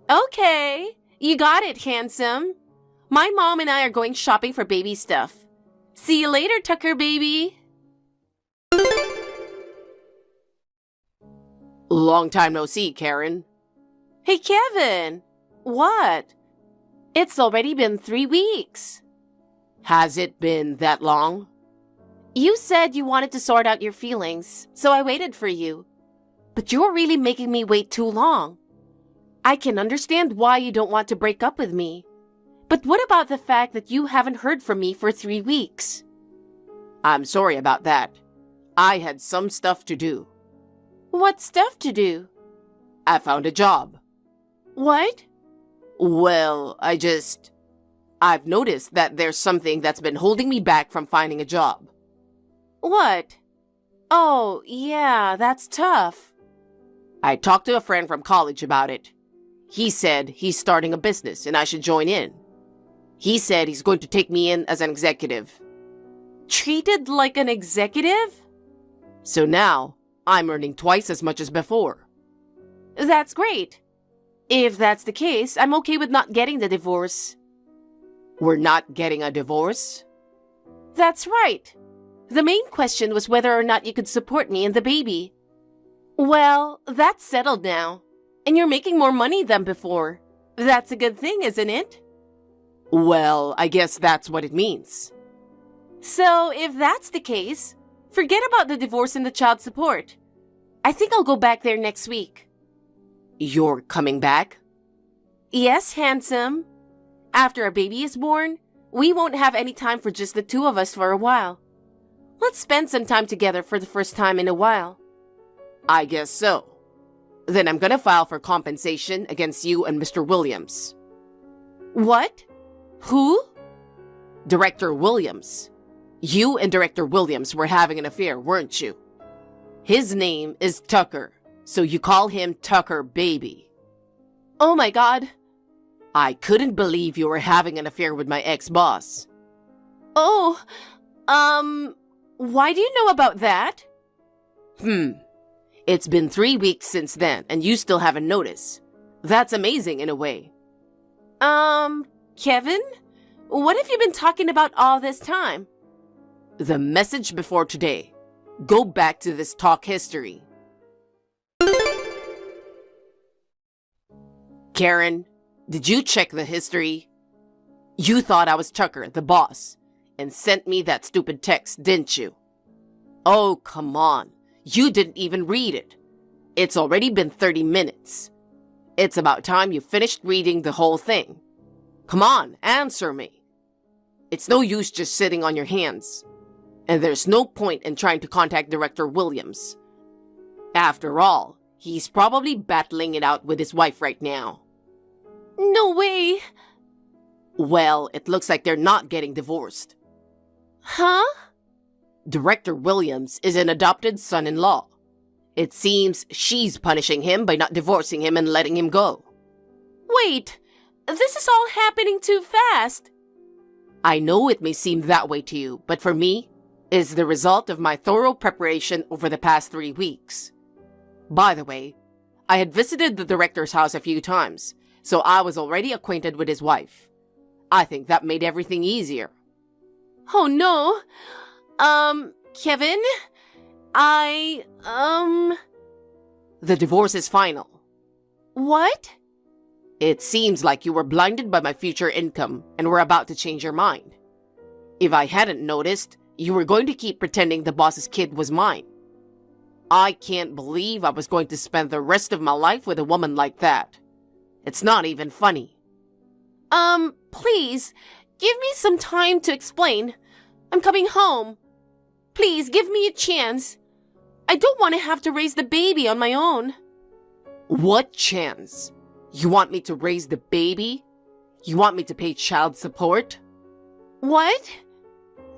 Okay, you got it, handsome. My mom and I are going shopping for baby stuff. See you later, Tucker Baby. Long time no see, Karen. Hey, Kevin. What? It's already been 3 weeks. Has it been that long? You said you wanted to sort out your feelings, so I waited for you. But you're really making me wait too long. I can understand why you don't want to break up with me. But what about the fact that you haven't heard from me for 3 weeks? I'm sorry about that. I had some stuff to do. What stuff to do? I found a job. What? Well, I've noticed that there's something that's been holding me back from finding a job. What? Oh, yeah, that's tough. I talked to a friend from college about it. He said he's starting a business and I should join in. He said he's going to take me in as an executive. Treated like an executive? So now, I'm earning twice as much as before. That's great. If that's the case, I'm okay with not getting the divorce. We're not getting a divorce? That's right. The main question was whether or not you could support me and the baby. Well, that's settled now. And you're making more money than before. That's a good thing, isn't it? Well, I guess that's what it means. So, if that's the case, forget about the divorce and the child support. I think I'll go back there next week. You're coming back? Yes, handsome. After our baby is born, we won't have any time for just the two of us for a while. Let's spend some time together for the first time in a while. I guess so. Then I'm gonna file for compensation against you and Mr. Williams. What? Who? Director Williams. You and Director Williams were having an affair, weren't you? His name is Tucker, so you call him Tucker Baby. Oh my God. I couldn't believe you were having an affair with my ex-boss. Oh, why do you know about that? It's been 3 weeks since then, and you still haven't noticed. That's amazing in a way. Kevin? What have you been talking about all this time? The message before today. Go back to this talk history. Karen, did you check the history? You thought I was Tucker, the boss, and sent me that stupid text, didn't you? Oh, come on. You didn't even read it. It's already been 30 minutes. It's about time you finished reading the whole thing. Come on, answer me. It's no use just sitting on your hands. And there's no point in trying to contact Director Williams. After all, he's probably battling it out with his wife right now. No way! Well, it looks like they're not getting divorced. Huh? Director Williams is an adopted son-in-law. It seems she's punishing him by not divorcing him and letting him go. Wait, this is all happening too fast. I know it may seem that way to you, but for me, is the result of my thorough preparation over the past 3 weeks. By the way, I had visited the director's house a few times, so I was already acquainted with his wife. I think that made everything easier. Oh no. Kevin? The divorce is final. What? It seems like you were blinded by my future income and were about to change your mind. If I hadn't noticed, you were going to keep pretending the boss's kid was mine. I can't believe I was going to spend the rest of my life with a woman like that. It's not even funny. Please, give me some time to explain. I'm coming home. Please, give me a chance. I don't want to have to raise the baby on my own. What chance? You want me to raise the baby? You want me to pay child support? What?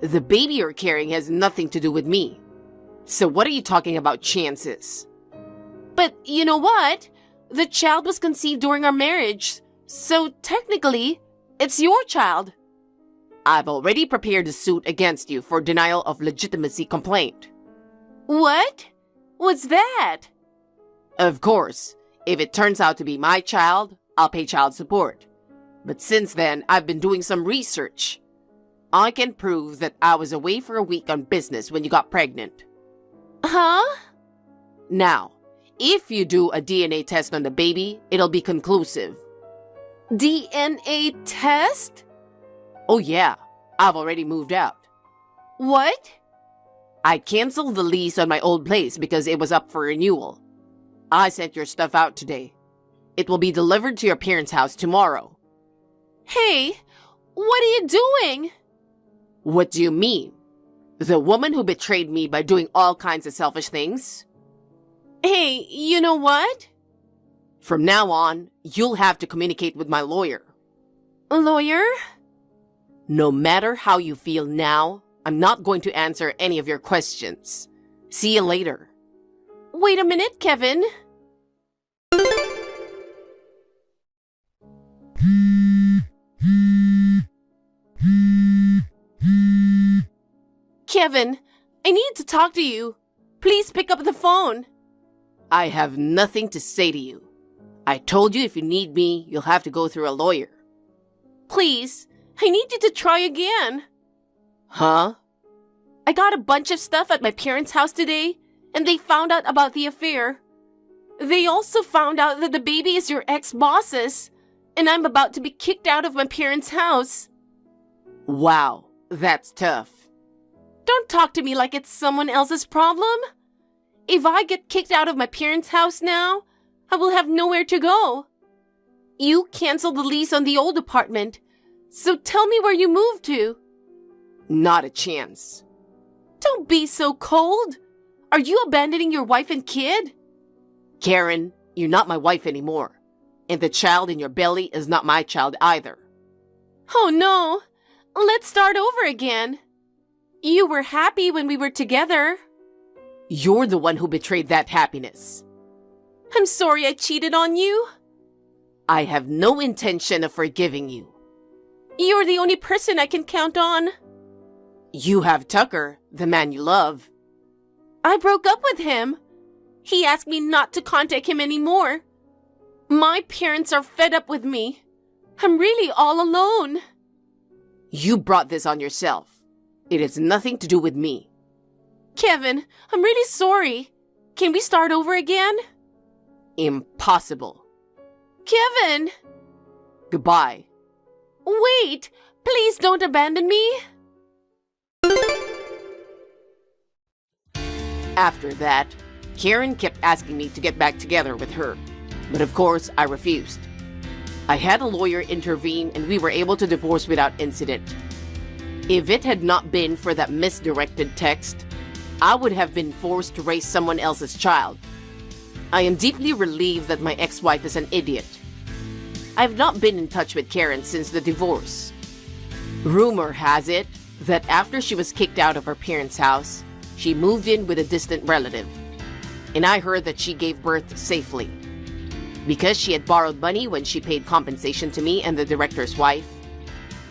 The baby you're carrying has nothing to do with me. So what are you talking about chances? But you know what? The child was conceived during our marriage, so technically, it's your child. I've already prepared a suit against you for denial of legitimacy complaint. What? What's that? Of course, if it turns out to be my child, I'll pay child support. But since then, I've been doing some research. I can prove that I was away for a week on business when you got pregnant. Huh? Now, if you do a DNA test on the baby, it'll be conclusive. DNA test? Oh yeah, I've already moved out. What? I canceled the lease on my old place because it was up for renewal. I sent your stuff out today. It will be delivered to your parents' house tomorrow. Hey, what are you doing? What do you mean? The woman who betrayed me by doing all kinds of selfish things? Hey, you know what? From now on, you'll have to communicate with my lawyer. A lawyer? No matter how you feel now, I'm not going to answer any of your questions. See you later. Wait a minute, Kevin. Kevin, I need to talk to you. Please pick up the phone. I have nothing to say to you. I told you if you need me, you'll have to go through a lawyer. Please, I need you to try again. Huh? I got a bunch of stuff at my parents' house today, and they found out about the affair. They also found out that the baby is your ex-boss's, and I'm about to be kicked out of my parents' house. Wow, that's tough. Don't talk to me like it's someone else's problem. If I get kicked out of my parents' house now, I will have nowhere to go. You canceled the lease on the old apartment, so tell me where you moved to. Not a chance. Don't be so cold. Are you abandoning your wife and kid? Karen, you're not my wife anymore. And the child in your belly is not my child either. Oh no. Let's start over again. You were happy when we were together. You're the one who betrayed that happiness. I'm sorry I cheated on you. I have no intention of forgiving you. You're the only person I can count on. You have Tucker, the man you love. I broke up with him. He asked me not to contact him anymore. My parents are fed up with me. I'm really all alone. You brought this on yourself. It has nothing to do with me. Kevin, I'm really sorry. Can we start over again? Impossible. Kevin! Goodbye. Wait! Please don't abandon me. After that, Karen kept asking me to get back together with her. But of course, I refused. I had a lawyer intervene and we were able to divorce without incident. If it had not been for that misdirected text, I would have been forced to raise someone else's child. I am deeply relieved that my ex-wife is an idiot. I've not been in touch with Karen since the divorce. Rumor has it that after she was kicked out of her parents' house, she moved in with a distant relative. And I heard that she gave birth safely. Because she had borrowed money when she paid compensation to me and the director's wife,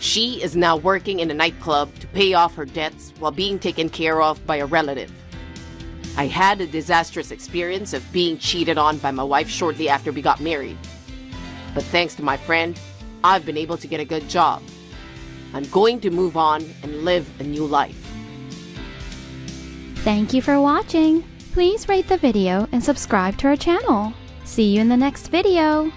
She is now working in a nightclub to pay off her debts while being taken care of by a relative. I had a disastrous experience of being cheated on by my wife shortly after we got married. But thanks to my friend, I've been able to get a good job. I'm going to move on and live a new life. Thank you for watching. Please rate the video and subscribe to our channel. See you in the next video.